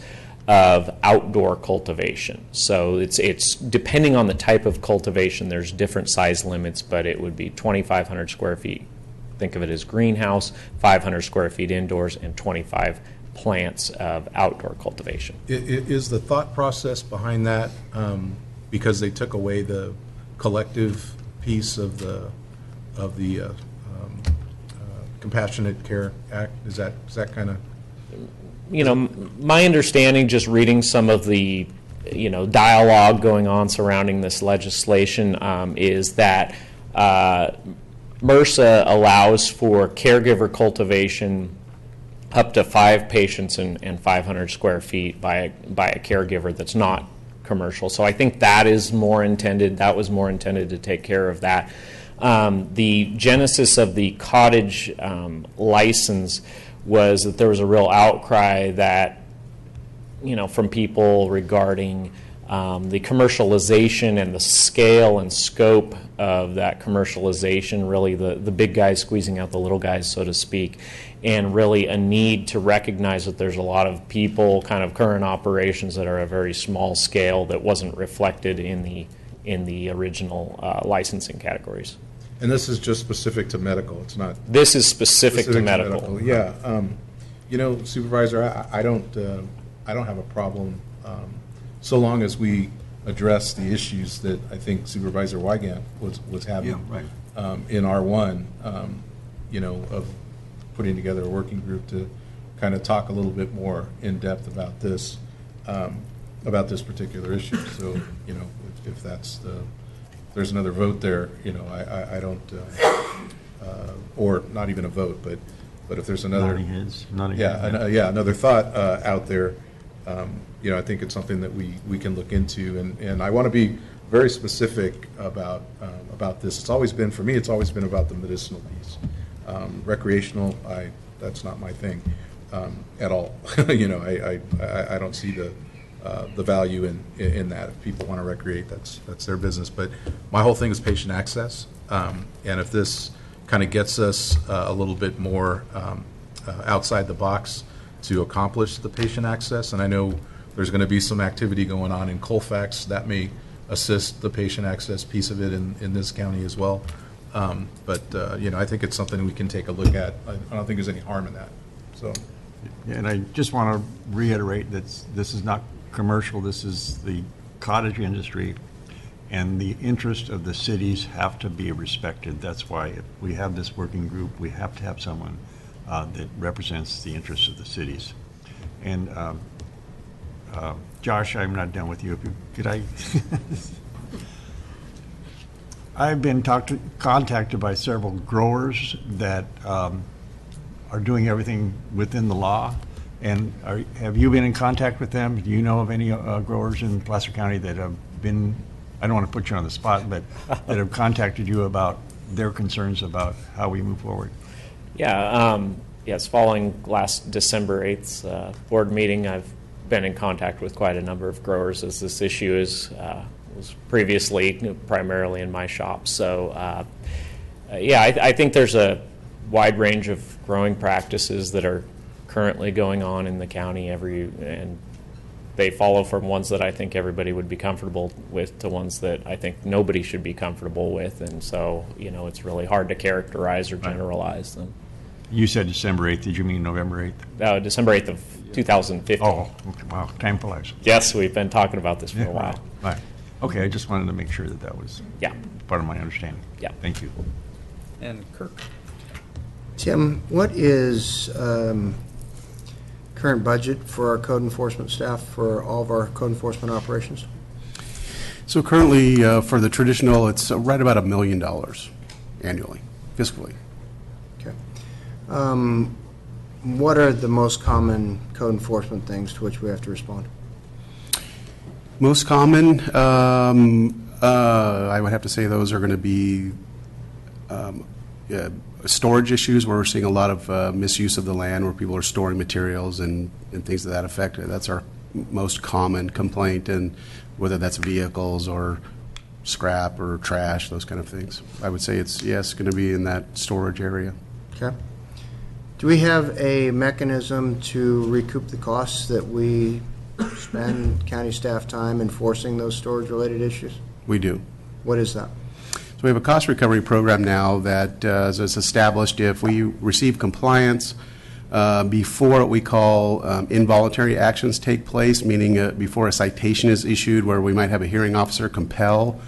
of outdoor cultivation. So it's depending on the type of cultivation, there's different size limits, but it would be 2,500 square feet. Think of it as greenhouse, 500 square feet indoors, and 25 plants of outdoor cultivation. Is the thought process behind that because they took away the collective piece of the Compassionate Care Act? Is that kind of? My understanding, just reading some of the, dialogue going on surrounding this legislation, is that MRSA allows for caregiver cultivation up to 5 patients and 500 square feet by a caregiver that's not commercial. So I think that was more intended to take care of that. The genesis of the cottage license was that there was a real outcry that, from people regarding the commercialization and the scale and scope of that commercialization, really the big guys squeezing out the little guys, so to speak, and really a need to recognize that there's a lot of people, kind of current operations that are a very small scale that wasn't reflected in the original licensing categories. And this is just specific to medical. It's not. This is specific to medical. Yeah. Supervisor, I don't have a problem so long as we address the issues that I think Supervisor Wygant was having in R1. Of putting together a working group to kind of talk a little bit more in depth about this particular issue. So, you know, if that's if there's another vote there, you know, I don't, or not even a vote, but if there's another, another thought out there, you know, I think it's something that we can look into, and I want to be very specific about this. It's always been, for me, it's always been about the medicinal piece. Recreational, that's not my thing at all. You know, I don't see the value in that. If people want to recreate, that's their business. But my whole thing is patient access, and if this kind of gets us a little bit more outside the box to accomplish the patient access, and I know there's going to be some activity going on in Colfax that may assist the patient access piece of it in this county as well. But you know, I think it's something we can take a look at. I don't think there's any harm in that. So, Yeah, and I just want to reiterate that this is not commercial. This is the cottage industry, and the interests of the cities have to be respected. That's why if we have this working group, we have to have someone that represents the interests of the cities. And Josh, I'm not done with you. Could I? I've been contacted by several growers that are doing everything within the law. And have you been in contact with them? Do you know of any growers in Placer County that have been, I don't want to put you on the spot, but that have contacted you about their concerns about how we move forward? Yeah, yes, following last December 8th board meeting, I've been in contact with quite a number of growers as this issue was previously primarily in my shop. So, yeah, I think there's a wide range of growing practices that are currently going on in the county and they follow from ones that I think everybody would be comfortable with to ones that I think nobody should be comfortable with, and so, you know, it's really hard to characterize or generalize them. You said December 8th. Did you mean November 8th? December 8th of 2015. Oh, okay. Wow. Time flies. Yes, we've been talking about this for a while. Right. Okay, I just wanted to make sure that was part of my understanding. Yeah. Thank you. And Kirk? Tim, what is current budget for our code enforcement staff for all of our code enforcement operations? So currently, for the traditional, it's right about $1 million annually, fiscally. Okay. What are the most common code enforcement things to which we have to respond? Most common, I would have to say those are going to be storage issues, where we're seeing a lot of misuse of the land, where people are storing materials and things to that effect. That's our most common complaint, and whether that's vehicles or scrap or trash, those kind of things. I would say it's, yes, going to be in that storage area. Okay. Do we have a mechanism to recoup the costs that we spend county staff time enforcing those storage-related issues? We do. What is that? So we have a cost recovery program now that is established if we receive compliance before what we call involuntary actions take place, meaning before a citation is issued where we might have a hearing officer compel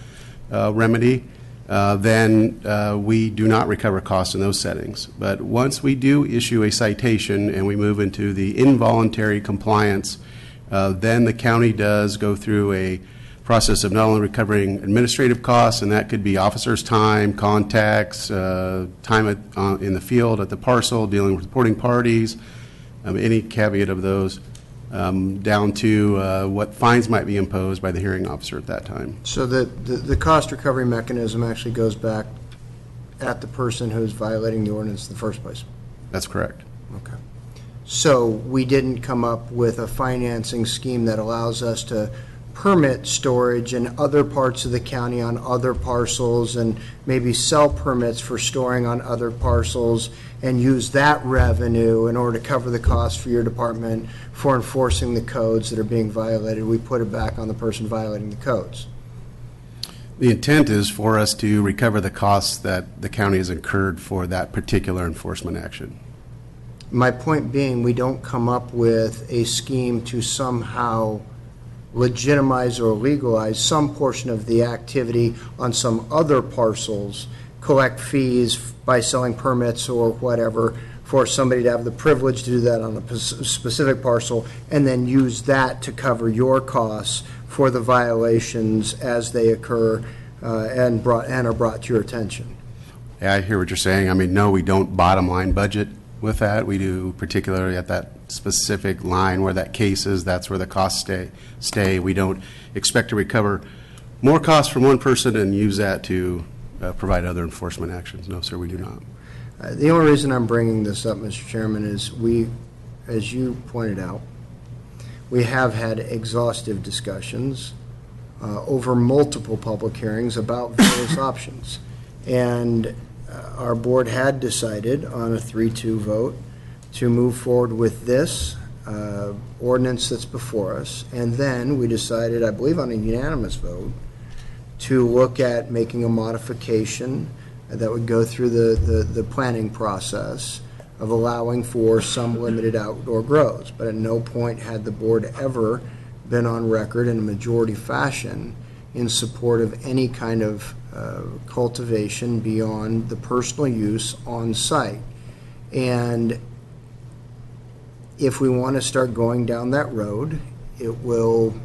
remedy, then we do not recover costs in those settings. But once we do issue a citation and we move into the involuntary compliance, then the county does go through a process of not only recovering administrative costs, and that could be officers' time, contacts, time in the field at the parcel, dealing with reporting parties, any caveat of those, down to what fines might be imposed by the hearing officer at that time. So the cost recovery mechanism actually goes back at the person who's violating the ordinance in the first place? That's correct. Okay. So we didn't come up with a financing scheme that allows us to permit storage in other parts of the county on other parcels, and maybe sell permits for storing on other parcels and use that revenue in order to cover the cost for your department for enforcing the codes that are being violated. We put it back on the person violating the codes. The intent is for us to recover the costs that the county has incurred for that particular enforcement action. My point being, we don't come up with a scheme to somehow legitimize or legalize some portion of the activity on some other parcels, collect fees by selling permits or whatever for somebody to have the privilege to do that on a specific parcel, and then use that to cover your costs for the violations as they occur and are brought to your attention. Yeah, I hear what you're saying. I mean, no, we don't bottom line budget with that. We do particularly at that specific line where that case is, that's where the costs stay. We don't expect to recover more costs from one person and use that to provide other enforcement actions. No, sir, we do not. The only reason I'm bringing this up, Mr. Chairman, is as you pointed out, we have had exhaustive discussions over multiple public hearings about various options. And our board had decided on a 3-2 vote to move forward with this ordinance that's before us. And then we decided, I believe on a unanimous vote, to look at making a modification that would go through the planning process of allowing for some limited outdoor grows. But at no point had the board ever been on record in a majority fashion in support of any kind of cultivation beyond the personal use on site. And if we want to start going down that road, it will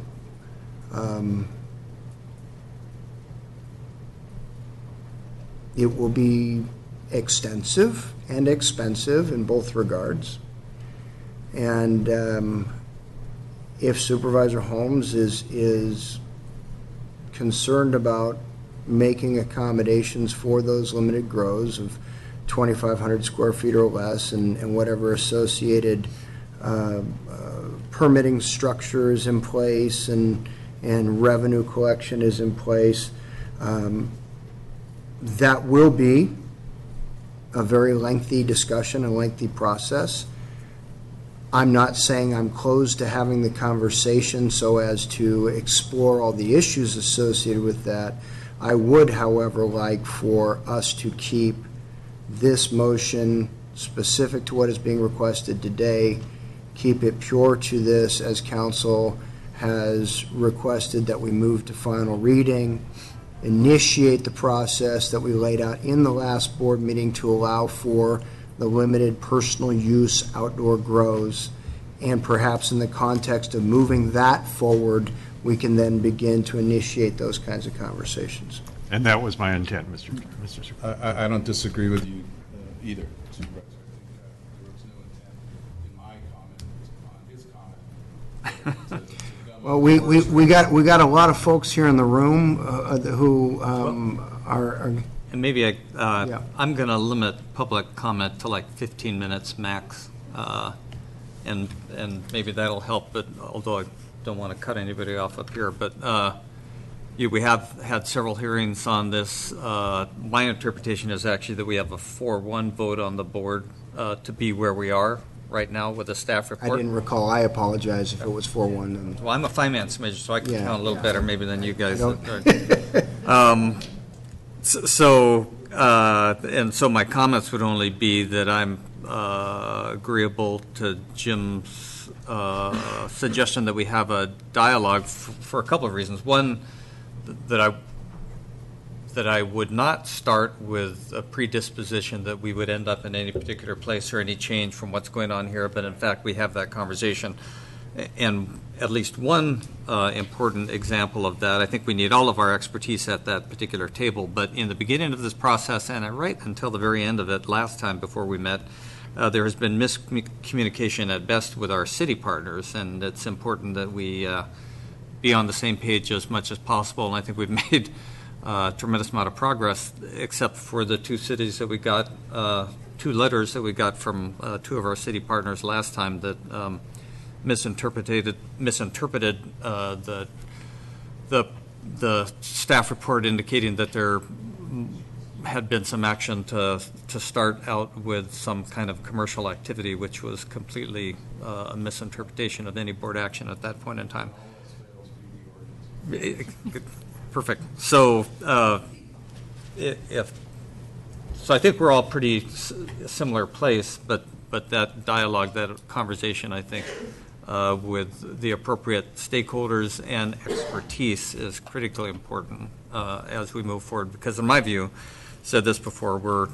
be extensive and expensive in both regards. And if Supervisor Holmes is concerned about making accommodations for those limited grows of 2,500 square feet or less and whatever associated permitting structure is in place and revenue collection is in place, that will be a very lengthy discussion, a lengthy process. I'm not saying I'm closed to having the conversation so as to explore all the issues associated with that. I would, however, like for us to keep this motion specific to what is being requested today, keep it pure to this as council has requested that we move to final reading, initiate the process that we laid out in the last board meeting to allow for the limited personal use outdoor grows, and perhaps in the context of moving that forward, we can then begin to initiate those kinds of conversations. And that was my intent, Mr. Supervisor. I don't disagree with you either, Supervisor. There was no intent in my comment, on his comment. Well, we got a lot of folks here in the room who are. And maybe I'm going to limit public comment to like 15 minutes max, and maybe that'll help. But although I don't want to cut anybody off up here, but we have had several hearings on this. My interpretation is actually that we have a 4-1 vote on the board to be where we are right now with the staff report. I didn't recall. I apologize if it was 4-1. Well, I'm a finance major, so I can count a little better maybe than you guys. So my comments would only be that I'm agreeable to Jim's suggestion that we have a dialogue for a couple of reasons. One, that I would not start with a predisposition that we would end up in any particular place or any change from what's going on here, but in fact we have that conversation. And at least one important example of that, I think we need all of our expertise at that particular table, but in the beginning of this process and right until the very end of it last time before we met, there has been miscommunication at best with our city partners, and it's important that we be on the same page as much as possible, and I think we've made a tremendous amount of progress, except for the two cities that we got, 2 letters that we got from 2 of our city partners last time that misinterpreted the staff report indicating that there had been some action to start out with some kind of commercial activity, which was completely a misinterpretation of any board action at that point in time. Perfect. So so I think we're all pretty similar place, but that dialogue, that conversation, I think, with the appropriate stakeholders and expertise is critically important as we move forward. Because in my view, said this before, we're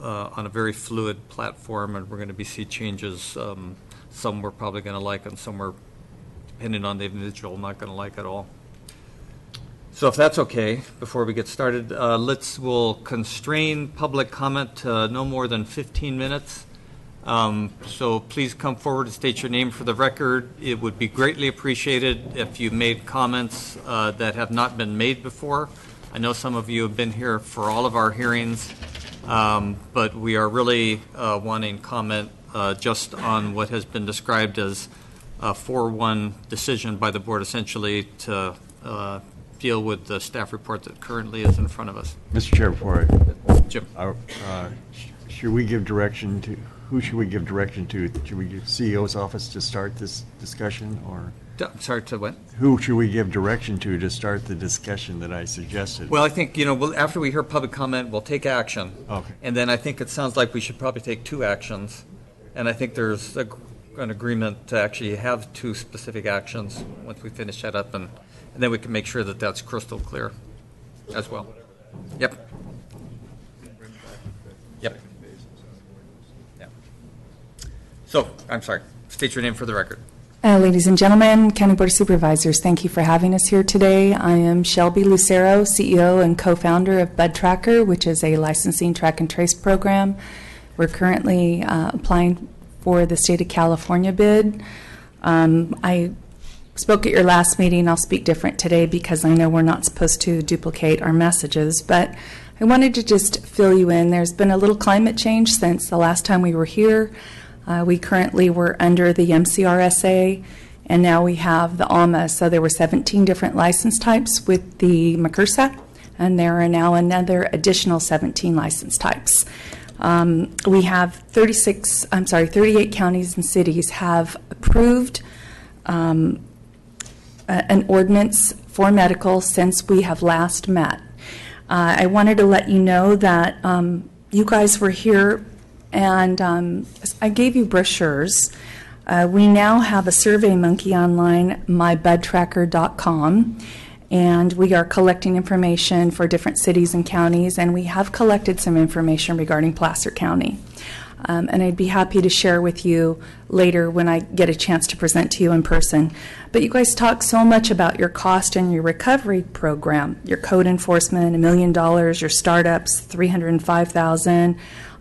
on a very fluid platform, and we're going to see changes. Some we're probably going to like, and some we're, depending on the individual, not going to like at all. So if that's okay, before we get started, we'll constrain public comment to no more than 15 minutes. So please come forward and state your name for the record. It would be greatly appreciated if you made comments that have not been made before. I know some of you have been here for all of our hearings, but we are really wanting comment just on what has been described as a 4-1 decision by the board, essentially to deal with the staff report that currently is in front of us. Mr. Chair, before Jim. Should we give direction to, who should we give direction to? Should we give CEO's office to start this discussion, or? I'm sorry, to what? Who should we give direction to start the discussion that I suggested? Well, I think, after we hear public comment, we'll take action. Okay. And then I think it sounds like we should probably take 2 actions. And I think there's an agreement to actually have 2 specific actions once we finish that up, and then we can make sure that that's crystal clear as well. Yep. Yep. Yeah. So, I'm sorry, state your name for the record. Ladies and gentlemen, County Board of Supervisors, thank you for having us here today. I am Shelby Lucero, CEO and co-founder of Bud Tracker, which is a licensing track and trace program. We're currently applying for the state of California bid. I spoke at your last meeting. I'll speak different today because I know we're not supposed to duplicate our messages, but I wanted to just fill you in. There's been a little climate change since the last time we were here. We currently were under the MCRSA, and now we have the ALMA. So there were 17 different license types with the MCRSA, and there are now another additional 17 license types. We have 38 counties and cities have approved an ordinance for medical since we have last met. I wanted to let you know that you guys were here, and I gave you brochures. We now have a Survey Monkey online, mybudtracker.com, and we are collecting information for different cities and counties, and we have collected some information regarding Placer County. And I'd be happy to share with you later when I get a chance to present to you in person. But you guys talk so much about your cost and your recovery program, your code enforcement, $1 million, your startups, $305,000,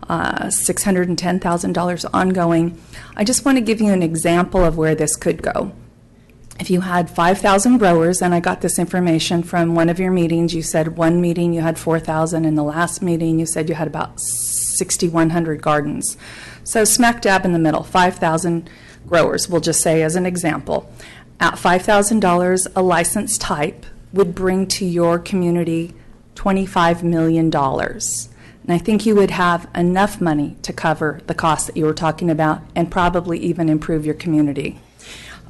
$610,000 ongoing. I just want to give you an example of where this could go. If you had 5,000 growers, and I got this information from one of your meetings, you said one meeting you had 4,000, and the last meeting you said you had about 6,100 gardens. So smack dab in the middle, 5,000 growers, we'll just say as an example. At $5,000, a license type would bring to your community $25 million. And I think you would have enough money to cover the costs that you were talking about and probably even improve your community.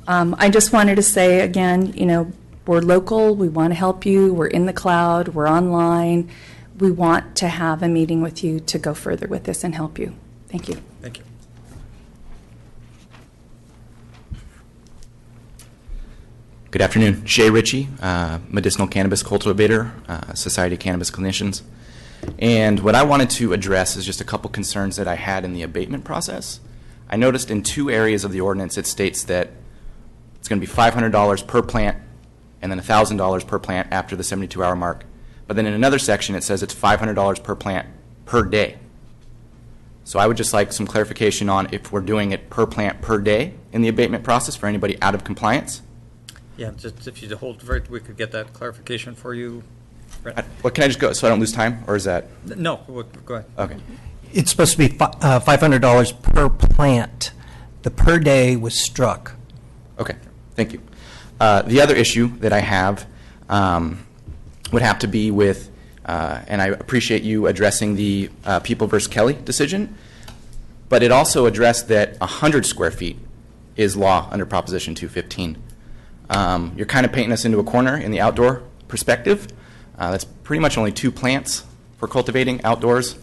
I just wanted to say again, we're local, we want to help you, we're in the cloud, we're online. We want to have a meeting with you to go further with this and help you. Thank you. Thank you. Good afternoon. Jay Ritchie, medicinal cannabis cultivator, Society of Cannabis Clinicians. And what I wanted to address is just a couple concerns that I had in the abatement process. I noticed in 2 areas of the ordinance it states that it's going to be $500 per plant and then $1,000 per plant after the 72-hour mark. But then in another section it says it's $500 per plant per day. So I would just like some clarification on if we're doing it per plant per day in the abatement process for anybody out of compliance. Yeah, just if you hold, we could get that clarification for you. What, can I just go so I don't lose time, or is that? No, go ahead. Okay. It's supposed to be $500 per plant. The per day was struck. Okay, thank you. The other issue that I have would have to be with, and I appreciate you addressing the People v. Kelly decision, but it also addressed that 100 square feet is law under Proposition 215. You're kind of painting us into a corner in the outdoor perspective. That's pretty much only 2 plants for cultivating outdoors.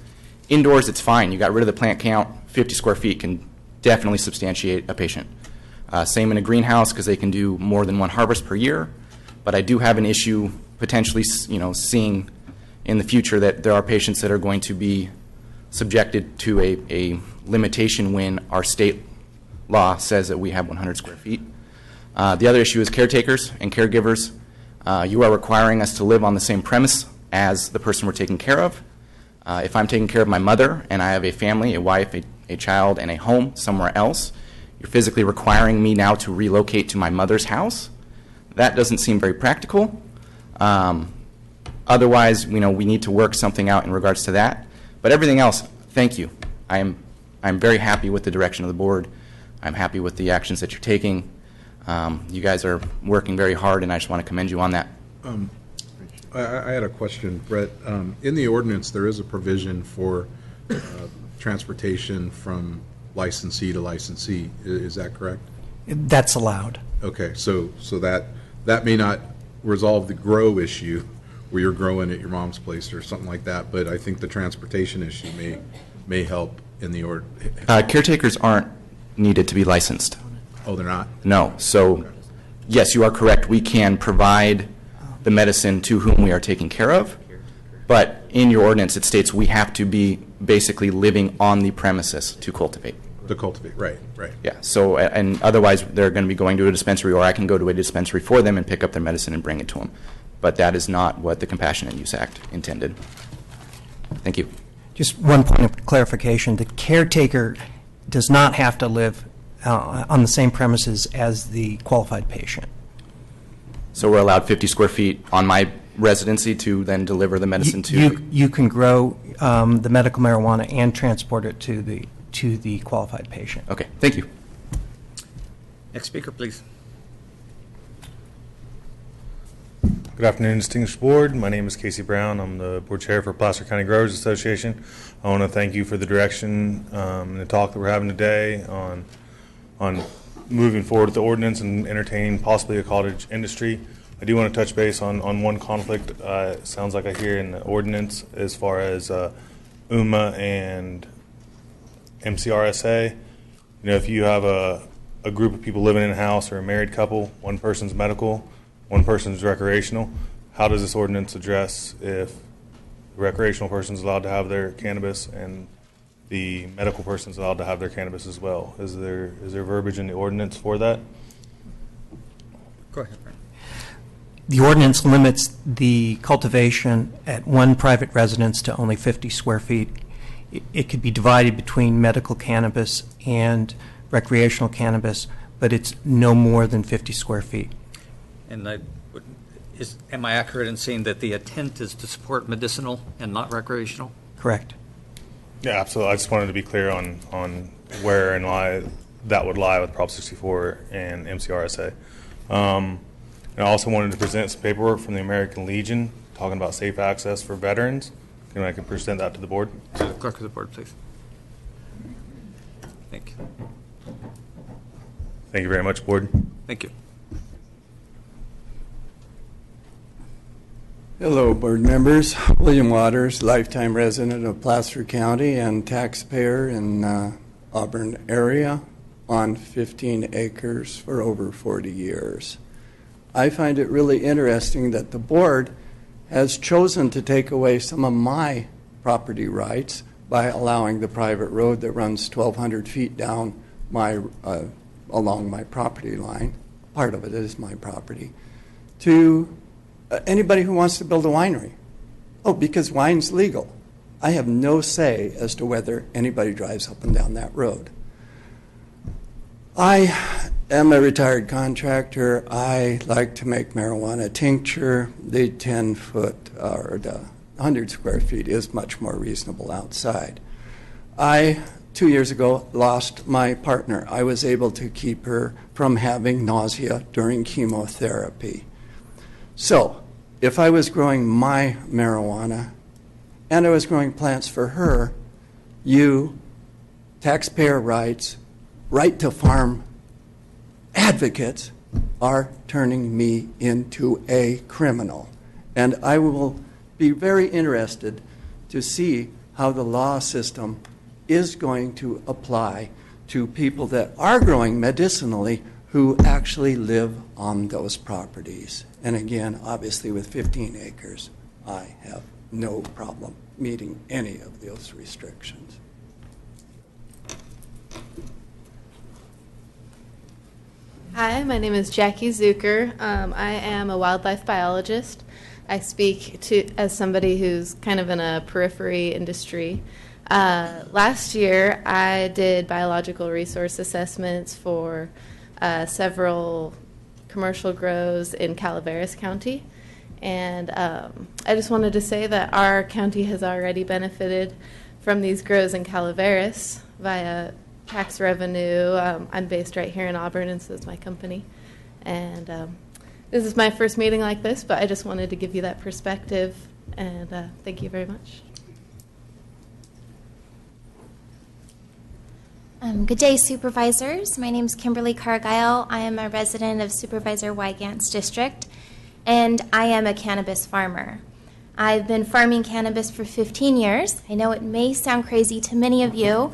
Indoors, it's fine. You got rid of the plant count. 50 square feet can definitely substantiate a patient. Same in a greenhouse because they can do more than 1 harvest per year. But I do have an issue potentially, seeing in the future that there are patients that are going to be subjected to a limitation when our state law says that we have 100 square feet. The other issue is caretakers and caregivers. You are requiring us to live on the same premise as the person we're taking care of. If I'm taking care of my mother and I have a family, a wife, a child, and a home somewhere else, you're physically requiring me now to relocate to my mother's house. That doesn't seem very practical. Otherwise, we need to work something out in regards to that. But everything else, thank you. I'm very happy with the direction of the board. I'm happy with the actions that you're taking. You guys are working very hard, and I just want to commend you on that. I had a question, Brett. In the ordinance, there is a provision for transportation from licensee to licensee. Is that correct? That's allowed. Okay, so that may not resolve the grow issue where you're growing at your mom's place or something like that, but I think the transportation issue may help in the order. Caretakers aren't needed to be licensed. Oh, they're not? No. So, yes, you are correct. We can provide the medicine to whom we are taking care of, but in your ordinance it states we have to be basically living on the premises to cultivate. To cultivate, right. Yeah, so, and otherwise they're going to be going to a dispensary, or I can go to a dispensary for them and pick up their medicine and bring it to them. But that is not what the Compassionate Use Act intended. Thank you. Just one point of clarification. The caretaker does not have to live on the same premises as the qualified patient. So we're allowed 50 square feet on my residency to then deliver the medicine to? You can grow the medical marijuana and transport it to the qualified patient. Okay, thank you. Next speaker, please. Good afternoon, distinguished board. My name is Casey Brown. I'm the board chair for Placer County Growers Association. I want to thank you for the direction and the talk that we're having today on moving forward with the ordinance and entertaining possibly a cottage industry. I do want to touch base on one conflict. It sounds like I hear in the ordinance as far as UMA and MCRSA. If you have a group of people living in a house or a married couple, one person's medical, one person's recreational, how does this ordinance address if the recreational person's allowed to have their cannabis and the medical person's allowed to have their cannabis as well? Is there verbiage in the ordinance for that? Go ahead. The ordinance limits the cultivation at one private residence to only 50 square feet. It could be divided between medical cannabis and recreational cannabis, but it's no more than 50 square feet. And am I accurate in saying that the intent is to support medicinal and not recreational? Correct. Yeah, absolutely. I just wanted to be clear on where and why that would lie with Prop 64 and MCRSA. And I also wanted to present some paperwork from the American Legion talking about safe access for veterans. And I can present that to the board. To the clerk of the board, please. Thank you. Thank you very much, board. Thank you. Hello, board members. William Waters, lifetime resident of Placer County and taxpayer in Auburn area on 15 acres for over 40 years. I find it really interesting that the board has chosen to take away some of my property rights by allowing the private road that runs 1,200 feet down along my property line, part of it is my property, to anybody who wants to build a winery. Oh, because wine's legal. I have no say as to whether anybody drives up and down that road. I am a retired contractor. I like to make marijuana tincture. The 10-foot or the 100 square feet is much more reasonable outside. I, 2 years ago, lost my partner. I was able to keep her from having nausea during chemotherapy. So, if I was growing my marijuana and I was growing plants for her, you, taxpayer rights, right to farm advocates are turning me into a criminal. And I will be very interested to see how the law system is going to apply to people that are growing medicinally who actually live on those properties. And again, obviously with 15 acres, I have no problem meeting any of those restrictions. Hi, my name is Jackie Zucker. I am a wildlife biologist. I speak as somebody who's kind of in a periphery industry. Last year, I did biological resource assessments for several commercial grows in Calaveras County. And I just wanted to say that our county has already benefited from these grows in Calaveras via tax revenue. I'm based right here in Auburn, and so is my company. And this is my first meeting like this, but I just wanted to give you that perspective, and thank you very much. Good day, Supervisors. My name is Kimberly Cargile. I am a resident of Supervisor Wygant's district, and I am a cannabis farmer. I've been farming cannabis for 15 years. I know it may sound crazy to many of you.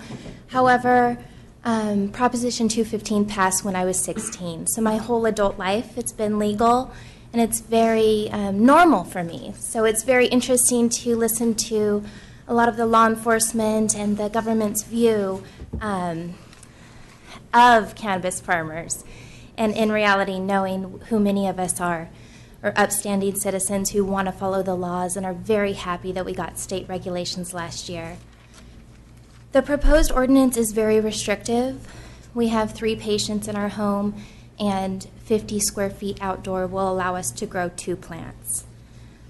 However, Proposition 215 passed when I was 16. So my whole adult life, it's been legal, and it's very normal for me. So it's very interesting to listen to a lot of the law enforcement and the government's view of cannabis farmers, and in reality knowing who many of us are upstanding citizens who want to follow the laws and are very happy that we got state regulations last year. The proposed ordinance is very restrictive. We have 3 patients in our home, and 50 square feet outdoor will allow us to grow 2 plants.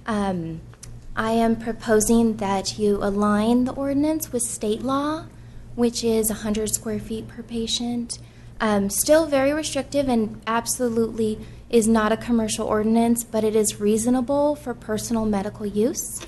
I am proposing that you align the ordinance with state law, which is 100 square feet per patient. Still very restrictive and absolutely is not a commercial ordinance, but it is reasonable for personal medical use.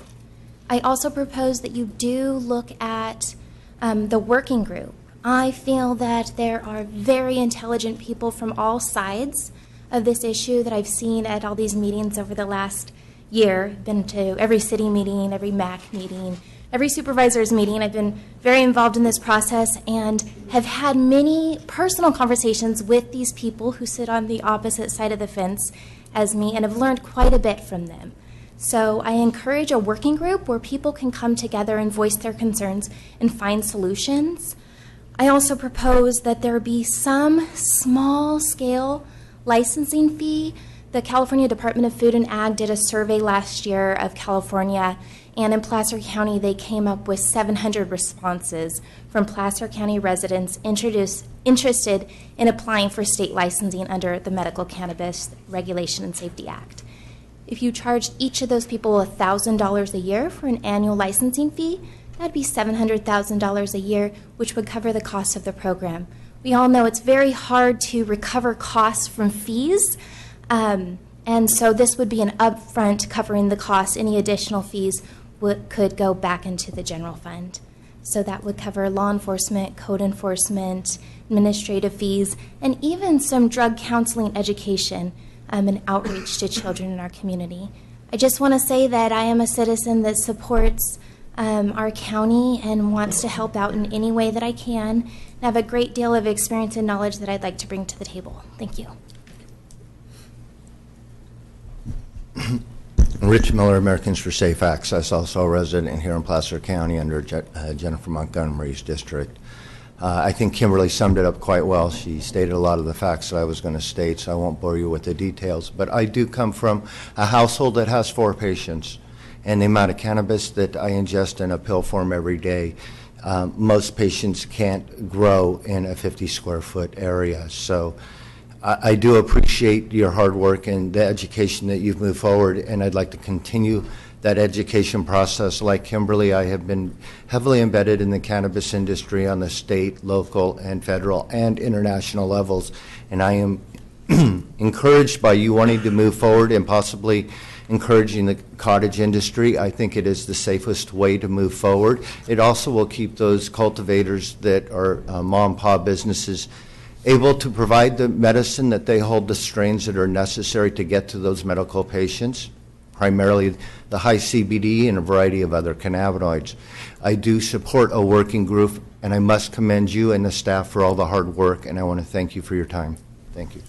I also propose that you do look at the working group. I feel that there are very intelligent people from all sides of this issue that I've seen at all these meetings over the last year. Been to every city meeting, every MAC meeting, every supervisor's meeting. I've been very involved in this process and have had many personal conversations with these people who sit on the opposite side of the fence as me, and have learned quite a bit from them. So I encourage a working group where people can come together and voice their concerns and find solutions. I also propose that there be some small-scale licensing fee. The California Department of Food and Ag did a survey last year of California, and in Placer County they came up with 700 responses from Placer County residents interested in applying for state licensing under the Medical Cannabis Regulation and Safety Act. If you charged each of those people $1,000 a year for an annual licensing fee, that'd be $700,000 a year, which would cover the cost of the program. We all know it's very hard to recover costs from fees, and so this would be an upfront covering the cost. Any additional fees could go back into the general fund. So that would cover law enforcement, code enforcement, administrative fees, and even some drug counseling education and outreach to children in our community. I just want to say that I am a citizen that supports our county and wants to help out in any way that I can, and I have a great deal of experience and knowledge that I'd like to bring to the table. Thank you. Rich Miller, Americans for Safe Access, also a resident here in Placer County under Jennifer Montgomery's district. I think Kimberly summed it up quite well. She stated a lot of the facts that I was going to state, so I won't bore you with the details. But I do come from a household that has 4 patients, and the amount of cannabis that I ingest in a pill form every day, most patients can't grow in a 50 square foot area. So I do appreciate your hard work and the education that you've moved forward, and I'd like to continue that education process. Like Kimberly, I have been heavily embedded in the cannabis industry on the state, local, and federal and international levels, and I am encouraged by you wanting to move forward and possibly encouraging the cottage industry. I think it is the safest way to move forward. It also will keep those cultivators that are mom and pop businesses able to provide the medicine that they hold the strains that are necessary to get to those medical patients, primarily the high CBD and a variety of other cannabinoids. I do support a working group, and I must commend you and the staff for all the hard work, and I want to thank you for your time. Thank you.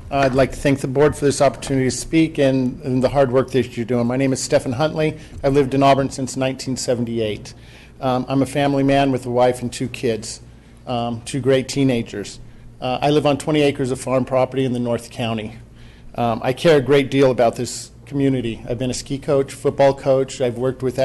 I'd like to thank the board for this opportunity to speak and the hard work that you're doing. My name is Stephen Huntley. I've lived in Auburn since 1978. I'm a family man with a wife and 2 kids, 2 great teenagers. I live on 20 acres of farm property in the North County. I care a great deal about this community. I've been a ski coach, football coach. I've worked with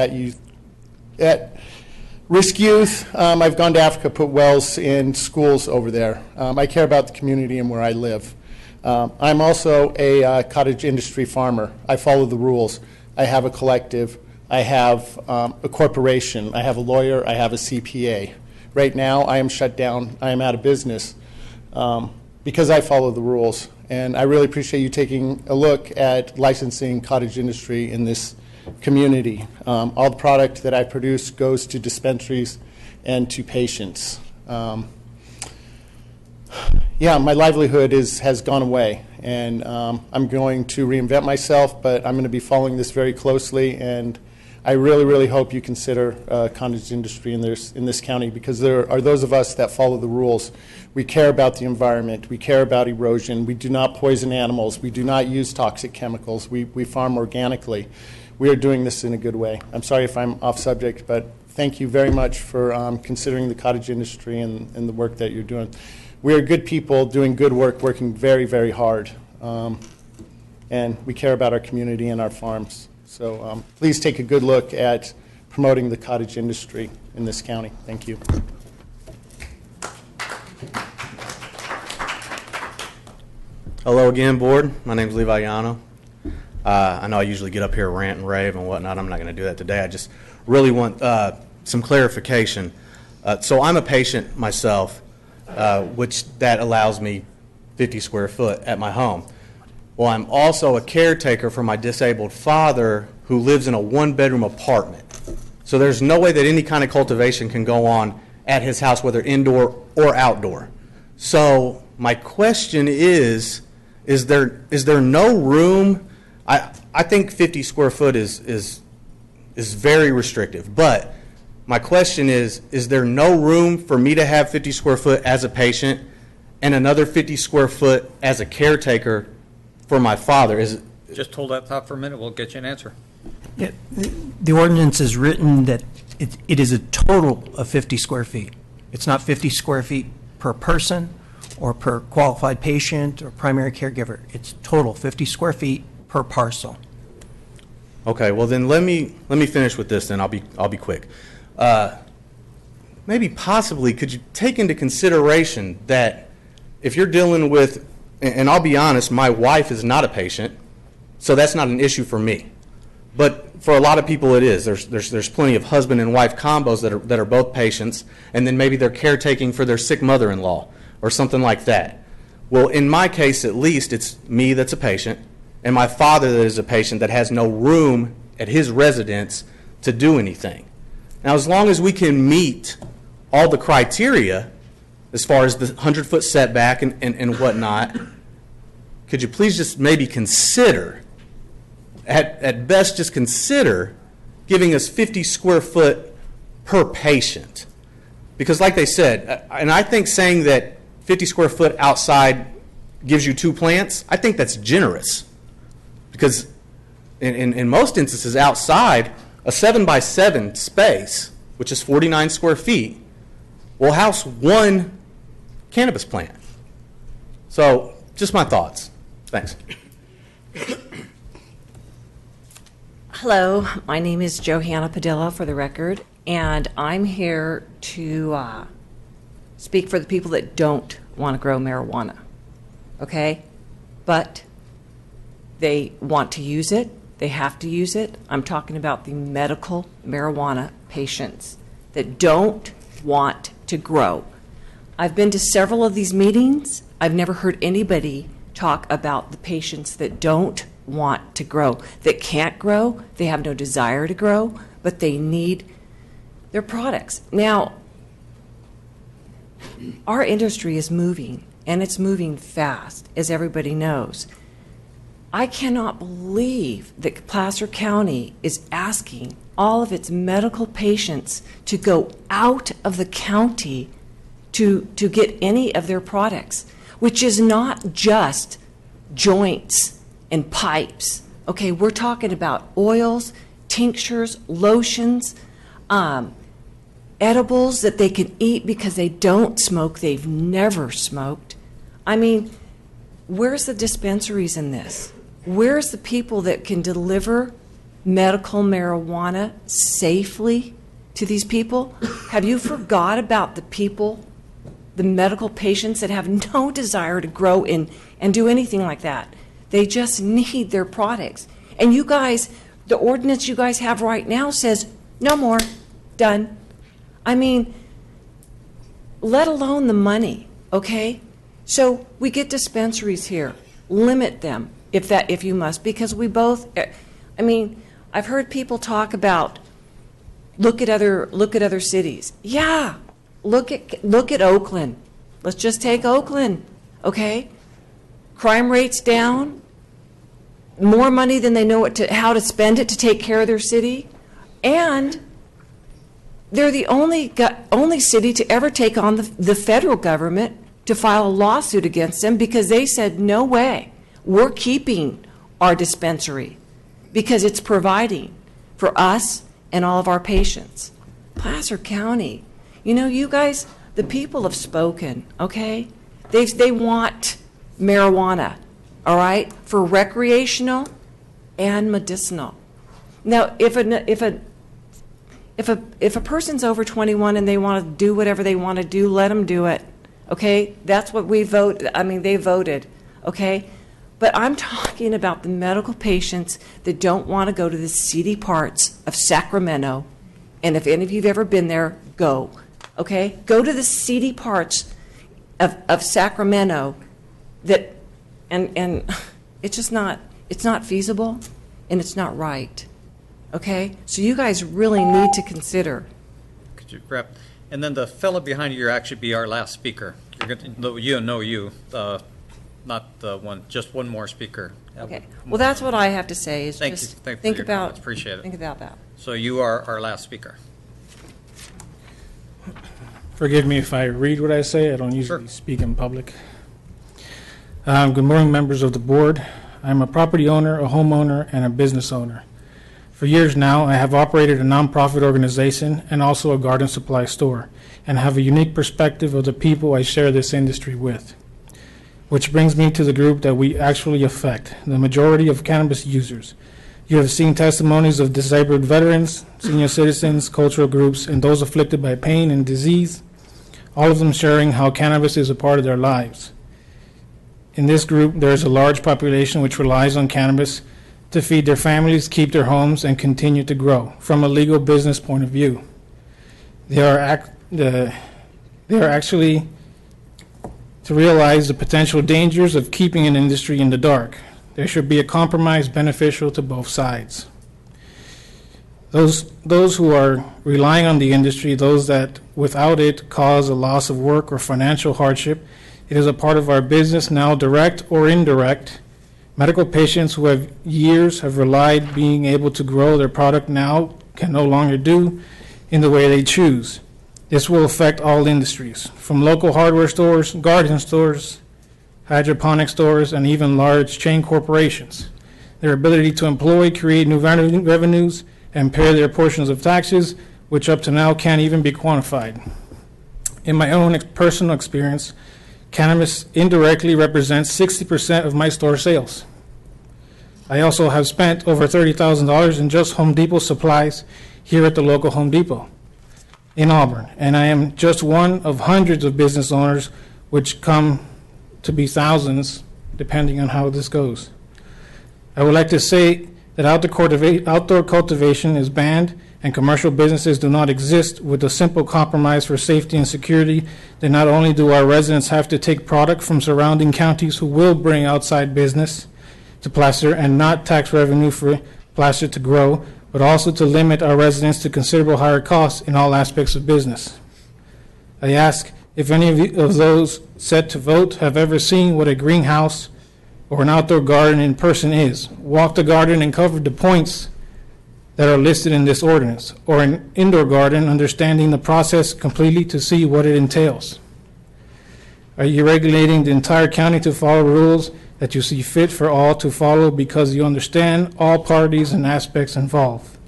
Risk Youth. I've gone to Africa, put wells in schools over there. I care about the community and where I live. I'm also a cottage industry farmer. I follow the rules. I have a collective. I have a corporation. I have a lawyer. I have a CPA. Right now, I am shut down. I am out of business because I follow the rules. And I really appreciate you taking a look at licensing cottage industry in this community. All the product that I produce goes to dispensaries and to patients. Yeah, my livelihood has gone away, and I'm going to reinvent myself, but I'm going to be following this very closely, and I really, really hope you consider cottage industry in this county, because there are those of us that follow the rules. We care about the environment. We care about erosion. We do not poison animals. We do not use toxic chemicals. We farm organically. We are doing this in a good way. I'm sorry if I'm off subject, but thank you very much for considering the cottage industry and the work that you're doing. We are good people doing good work, working very, very hard. And we care about our community and our farms. So please take a good look at promoting the cottage industry in this county. Thank you. Hello again, board. My name is Levi Yano. I know I usually get up here, rant and rave and whatnot. I'm not going to do that today. I just really want some clarification. So I'm a patient myself, which that allows me 50 square foot at my home. Well, I'm also a caretaker for my disabled father who lives in a 1-bedroom apartment. So there's no way that any kind of cultivation can go on at his house, whether indoor or outdoor. So my question is there no room? I think 50 square foot is very restrictive, but my question is there no room for me to have 50 square foot as a patient and another 50 square foot as a caretaker for my father? Just hold that thought for a minute. We'll get you an answer. Yeah, the ordinance is written that it is a total of 50 square feet. It's not 50 square feet per person or per qualified patient or primary caregiver. It's total 50 square feet per parcel. Okay, well then let me finish with this. Then I'll be quick. Maybe possibly could you take into consideration that if you're dealing with, and I'll be honest, my wife is not a patient, so that's not an issue for me. But for a lot of people it is. There's plenty of husband and wife combos that are both patients, and then maybe they're caretaking for their sick mother-in-law or something like that. Well, in my case at least, it's me that's a patient and my father that is a patient that has no room at his residence to do anything. Now, as long as we can meet all the criteria as far as the 100-foot setback and whatnot, could you please just maybe consider, at best just consider, giving us 50 square foot per patient? Because like they said, and I think saying that 50 square foot outside gives you 2 plants, I think that's generous. Because in most instances outside, a 7x7 space, which is 49 square feet, will house 1 cannabis plant. So just my thoughts. Thanks. Hello, my name is Johanna Padilla, for the record, and I'm here to speak for the people that don't want to grow marijuana, okay? But they want to use it. They have to use it. I'm talking about the medical marijuana patients that don't want to grow. I've been to several of these meetings. I've never heard anybody talk about the patients that don't want to grow, that can't grow, they have no desire to grow, but they need their products. Now, our industry is moving, and it's moving fast, as everybody knows. I cannot believe that Placer County is asking all of its medical patients to go out of the county to get any of their products, which is not just joints and pipes. Okay, we're talking about oils, tinctures, lotions, edibles that they can eat because they don't smoke, they've never smoked. I mean, where's the dispensaries in this? Where's the people that can deliver medical marijuana safely to these people? Have you forgot about the people, the medical patients that have no desire to grow and do anything like that? They just need their products. And you guys, the ordinance you guys have right now says, no more, done. I mean, let alone the money, okay? So we get dispensaries here. Limit them if you must, because we both, I mean, I've heard people talk about look at other cities. Yeah, look at Oakland. Let's just take Oakland, okay? Crime rate's down. More money than they know how to spend it to take care of their city, and they're the only city to ever take on the federal government to file a lawsuit against them because they said, no way, we're keeping our dispensary because it's providing for us and all of our patients. Placer County, you know, you guys, the people have spoken, okay? They want marijuana, all right, for recreational and medicinal. Now, if a person's over 21 and they want to do whatever they want to do, let them do it. Okay, that's what we vote. I mean, they voted. Okay, but I'm talking about the medical patients that don't want to go to the seedy parts of Sacramento. And if any of you've ever been there, go. Okay, go to the seedy parts of Sacramento. That and it's just not. It's not feasible, and it's not right. Okay, so you guys really need to consider. Could you grab? And then the fellow behind you will actually be our last speaker. You're going to, not the one, just one more speaker. Okay. Well, that's what I have to say. Is Thank just you. Thank you think for your about. comments. Appreciate it. Think about that. So you are our last speaker. Forgive me if I read what I say. I don't usually speak in public. Good morning, members of the board. I'm a property owner, a homeowner, and a business owner. For years now, I have operated a nonprofit organization and also a garden supply store, and have a unique perspective of the people I share this industry with. Which brings me to the group that we actually affect, the majority of cannabis users. You have seen testimonies of disabled veterans, senior citizens, cultural groups, and those afflicted by pain and disease, all of them sharing how cannabis is a part of their lives. In this group, there is a large population which relies on cannabis to feed their families, keep their homes, and continue to grow from a legal business point of view. They are actually to realize the potential dangers of keeping an industry in the dark. There should be a compromise beneficial to both sides. Those who are relying on the industry, those that without it cause a loss of work or financial hardship, it is a part of our business now, direct or indirect. Medical patients who have years have relied being able to grow their product now can no longer do in the way they choose. This will affect all industries, from local hardware stores, garden stores, hydroponic stores, and even large chain corporations. Their ability to employ, create new revenues, and pay their portions of taxes, which up to now can't even be quantified. In my own personal experience, cannabis indirectly represents 60% of my store sales. I also have spent over $30,000 in just Home Depot supplies here at the local Home Depot in Auburn, and I am just one of hundreds of business owners, which come to be thousands, depending on how this goes. I would like to say that outdoor cultivation is banned and commercial businesses do not exist with a simple compromise for safety and security. Then not only do our residents have to take product from surrounding counties who will bring outside business to Placer and not tax revenue for Placer to grow, but also to limit our residents to considerable higher costs in all aspects of business. I ask if any of those set to vote have ever seen what a greenhouse or an outdoor garden in person is, walked the garden and covered the points that are listed in this ordinance, or an indoor garden, understanding the process completely to see what it entails. Are you regulating the entire county to follow rules that you see fit for all to follow because you understand all parties and aspects involved.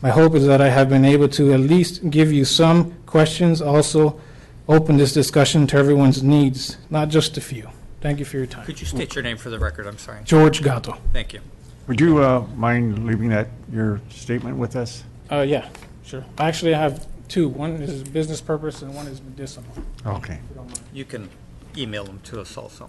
My hope is that I have been able to at least give you some questions, also open this discussion to everyone's needs, not just a few. Thank you for your time. Could you state your name for the record? I'm sorry. George Gatto. Thank you. Would you mind leaving your statement with us? Yeah, sure. Actually, I have two. One is business purpose and one is medicinal. Okay. You can email them to us also.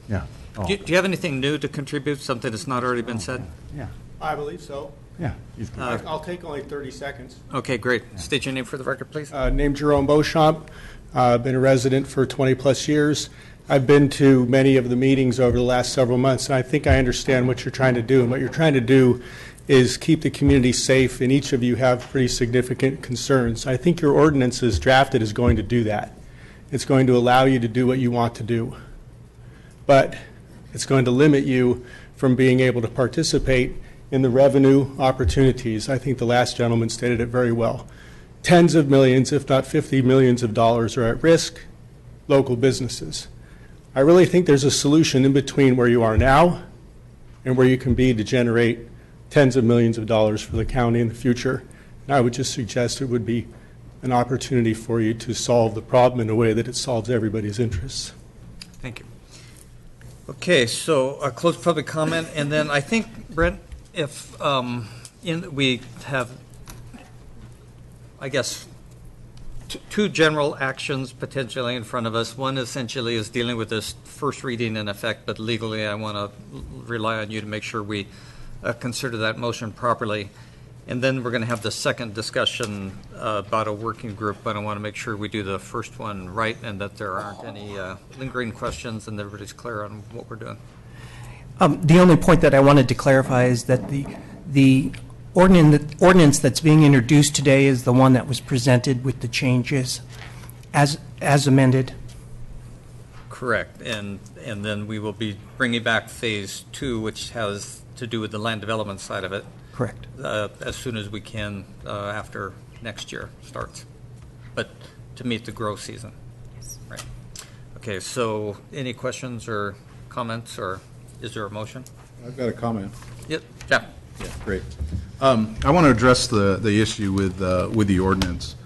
Yeah. Oh. Do you have anything new to contribute, something that's not already been said? Yeah. I believe so. Yeah. I'll take only 30 seconds. Okay, great. State your name for the record, please. Named Jerome Beauchamp. Been a resident for 20-plus years. I've been to many of the meetings over the last several months, and I think I understand what you're trying to do. And what you're trying to do is keep the community safe, and each of you have pretty significant concerns. I think your ordinance as drafted is going to do that. It's going to allow you to do what you want to do. But it's going to limit you from being able to participate in the revenue opportunities. I think the last gentleman stated it very well. Tens of millions, if not 50 millions of dollars are at risk, local businesses. I really think there's a solution in between where you are now and where you can be to generate tens of millions of dollars for the county in the future. And I would just suggest it would be an opportunity for you to solve the problem in a way that it solves everybody's interests. Thank you. Okay, so close public comment, and then I think, Brent, if we have, I guess, two general actions potentially in front of us. One essentially is dealing with this first reading in effect, but legally I want to rely on you to make sure we consider that motion properly. And then we're going to have the second discussion about a working group, but I want to make sure we do the first one right and that there aren't any lingering questions and everybody's clear on what we're doing. The only point that I wanted to clarify is that the ordinance that's being introduced today is the one that was presented with the changes as amended. Correct. And then we will be bringing back phase 2, which has to do with the land development side of it. Correct. As soon as we can after next year starts, but to meet the growth season. Yes. Right. Okay, so any questions or comments, or is there a motion? I've got a comment. Yep, Jeff. Yeah, great. I want to address the issue with the ordinance.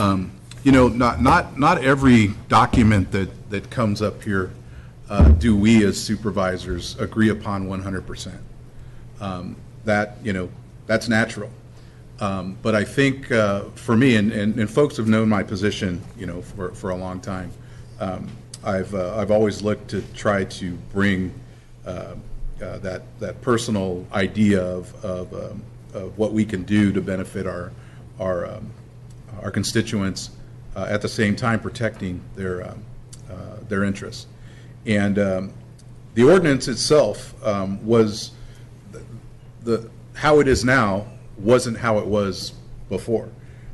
You know, not every document that comes up here do we as supervisors agree upon 100%. That, you know, that's natural. But I think for me, and folks have known my position, you know, for a long time, I've always looked to try to bring that personal idea of what we can do to benefit our constituents, at the same time protecting their interests. And the ordinance itself was how it is now wasn't how it was before.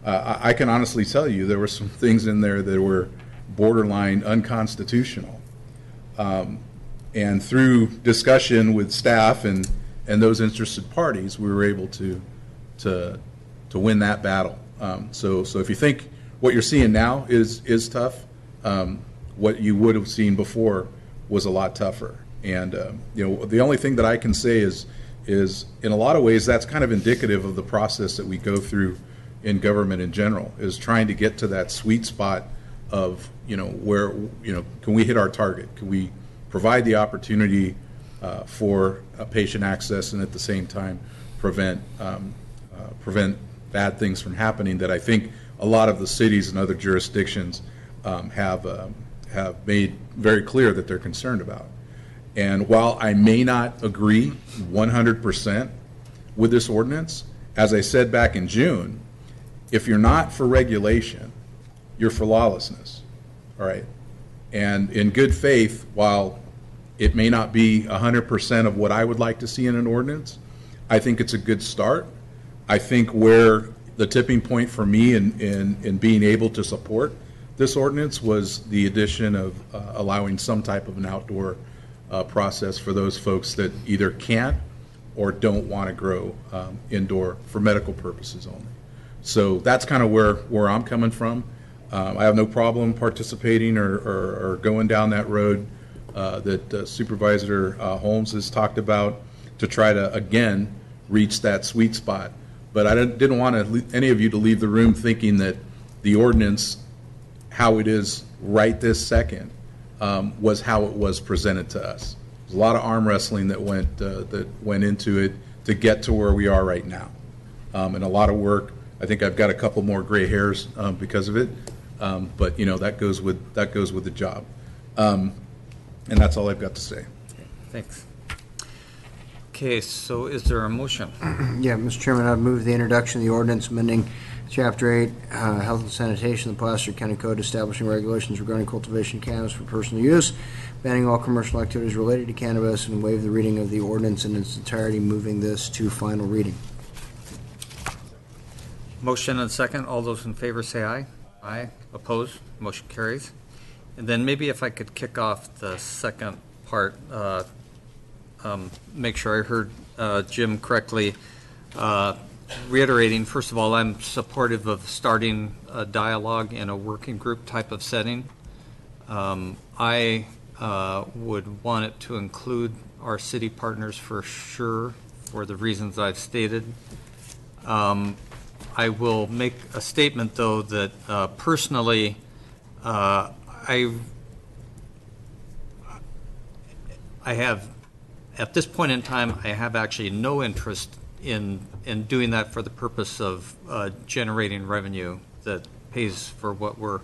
I can honestly tell you there were some things in there that were borderline unconstitutional. And through discussion with staff and those interested parties, we were able to win that battle. So if you think what you're seeing now is tough, what you would have seen before was a lot tougher. And you know, the only thing that I can say is in a lot of ways that's kind of indicative of the process that we go through in government in general, is trying to get to that sweet spot of, you know, where, you know, can we hit our target? Can we provide the opportunity for patient access and at the same time prevent bad things from happening that I think a lot of the cities and other jurisdictions have made very clear that they're concerned about. And while I may not agree 100% with this ordinance, as I said back in June, if you're not for regulation, you're for lawlessness, all right? And in good faith, while it may not be 100% of what I would like to see in an ordinance, I think it's a good start. I think where the tipping point for me in being able to support this ordinance was the addition of allowing some type of an outdoor process for those folks that either can't or don't want to grow indoor for medical purposes only. So that's kind of where I'm coming from. I have no problem participating or going down that road that Supervisor Holmes has talked about to try to, again, reach that sweet spot. But I didn't want any of you to leave the room thinking that the ordinance, how it is right this second, was how it was presented to us. There's a lot of arm wrestling that went into it to get to where we are right now, and a lot of work. I think I've got a couple more gray hairs because of it, but that goes with the job, and that's all I've got to say. Thanks. Okay, so is there a motion? Yeah, Mr. Chairman, I'd move the introduction of the ordinance amending Chapter 8, Health and Sanitation of the Placer County Code, establishing regulations regarding cultivation of cannabis for personal use, banning all commercial activities related to cannabis, and waive the reading of the ordinance in its entirety, moving this to final reading. Motion and second. All those in favor say aye. Aye. Opposed? Motion carries. And then maybe if I could kick off the second part, make sure I heard Jim correctly. Reiterating, first of all, I'm supportive of starting a dialogue in a working group type of setting. I would want it to include our city partners for sure, for the reasons I've stated. I will make a statement, though, that personally, I have, at this point in time, I have actually no interest in doing that for the purpose of generating revenue that pays for what we're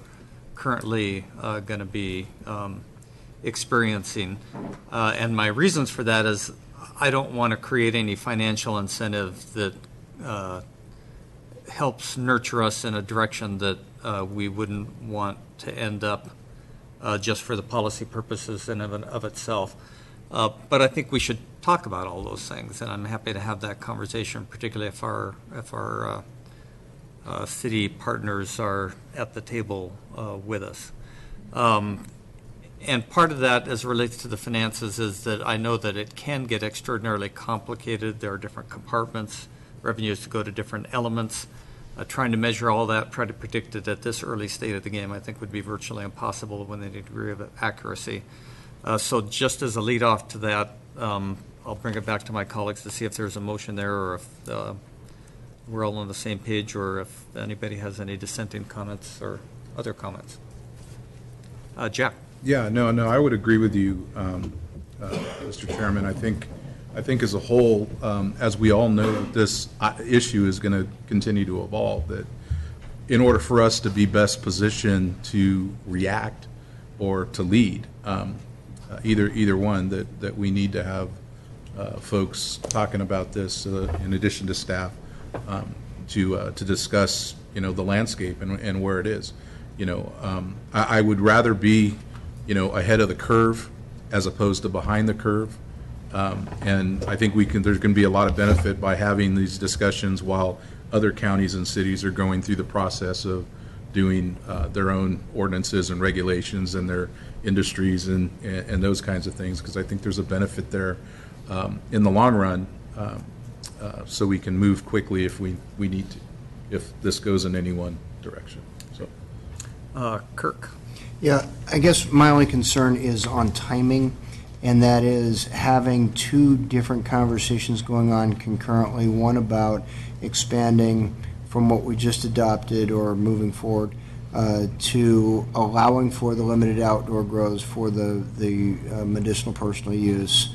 currently going to be experiencing. And my reasons for that is I don't want to create any financial incentive that helps nurture us in a direction that we wouldn't want to end up just for the policy purposes in of itself. But I think we should talk about all those things, and I'm happy to have that conversation, particularly if our city partners are at the table with us. And part of that, as it relates to the finances, is that I know that it can get extraordinarily complicated. There are different compartments, revenues to go to different elements. Trying to measure all that, try to predict it at this early state of the game, I think would be virtually impossible with any degree of accuracy. So just as a lead off to that, I'll bring it back to my colleagues to see if there's a motion there, or if we're all on the same page, or if anybody has any dissenting comments or other comments. Jack. Yeah, no, I would agree with you, Mr. Chairman. I think as a whole, as we all know, this issue is going to continue to evolve, that in order for us to be best positioned to react or to lead, either one, that we need to have folks talking about this in addition to staff to discuss the landscape and where it is. I would rather be ahead of the curve as opposed to behind the curve, and I think there's going to be a lot of benefit by having these discussions while other counties and cities are going through the process of doing their own ordinances and regulations and their industries and those kinds of things, because I think there's a benefit there in the long run, so we can move quickly if we need to, if this goes in any one direction. So, Kirk. Yeah, I guess my only concern is on timing, and that is having two different conversations going on concurrently, one about expanding from what we just adopted or moving forward to allowing for the limited outdoor grows for the medicinal personal use,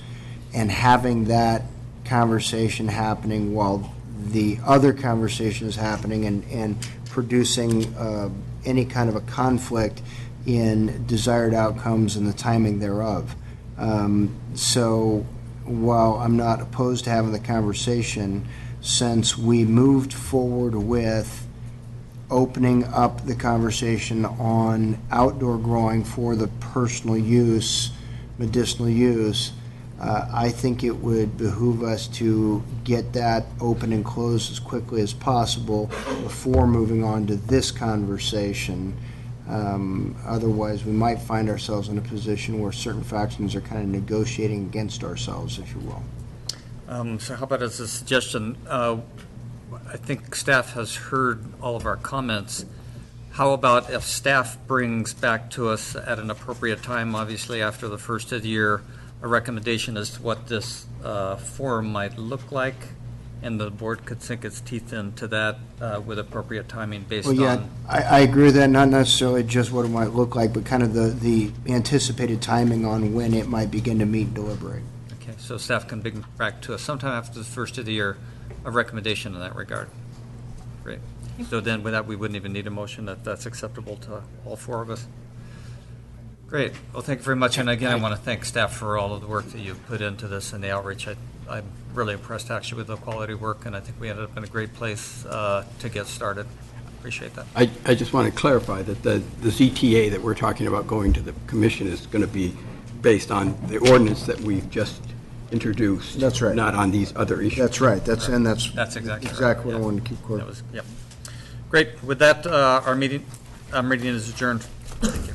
and having that conversation happening while the other conversation is happening, and producing any kind of a conflict in desired outcomes and the timing thereof. So while I'm not opposed to having the conversation, since we moved forward with opening up the conversation on outdoor growing for the personal use, medicinal use, I think it would behoove us to get that open and closed as quickly as possible before moving on to this conversation. Otherwise, we might find ourselves in a position where certain factions are kind of negotiating against ourselves, if you will. So how about as a suggestion, I think staff has heard all of our comments. How about if staff brings back to us at an appropriate time, obviously after the first of the year, a recommendation as to what this forum might look like, and the board could sink its teeth into that with appropriate timing based Well, yeah, on. I agree with that, not necessarily just what it might look like, but kind of the anticipated timing on when it might begin to meet and deliberate. Okay, so staff can bring back to us sometime after the first of the year a recommendation in that regard. Great. So then with that, we wouldn't even need a motion that that's acceptable to all four of us. Great. Well, thank you very much. And again, I want to thank staff for all of the work that you've put into this and the outreach. I'm really impressed actually with the quality work, and I think we ended up in a great place to get started. Appreciate that. I just want to clarify that the ZTA that we're talking about going to the commission is going to be based on the ordinance that we've just introduced. That's right. Not on these other issues. That's right. That's exactly right. what I wanted to keep clear. Yep. Great. With that, our meeting is adjourned. Thank you.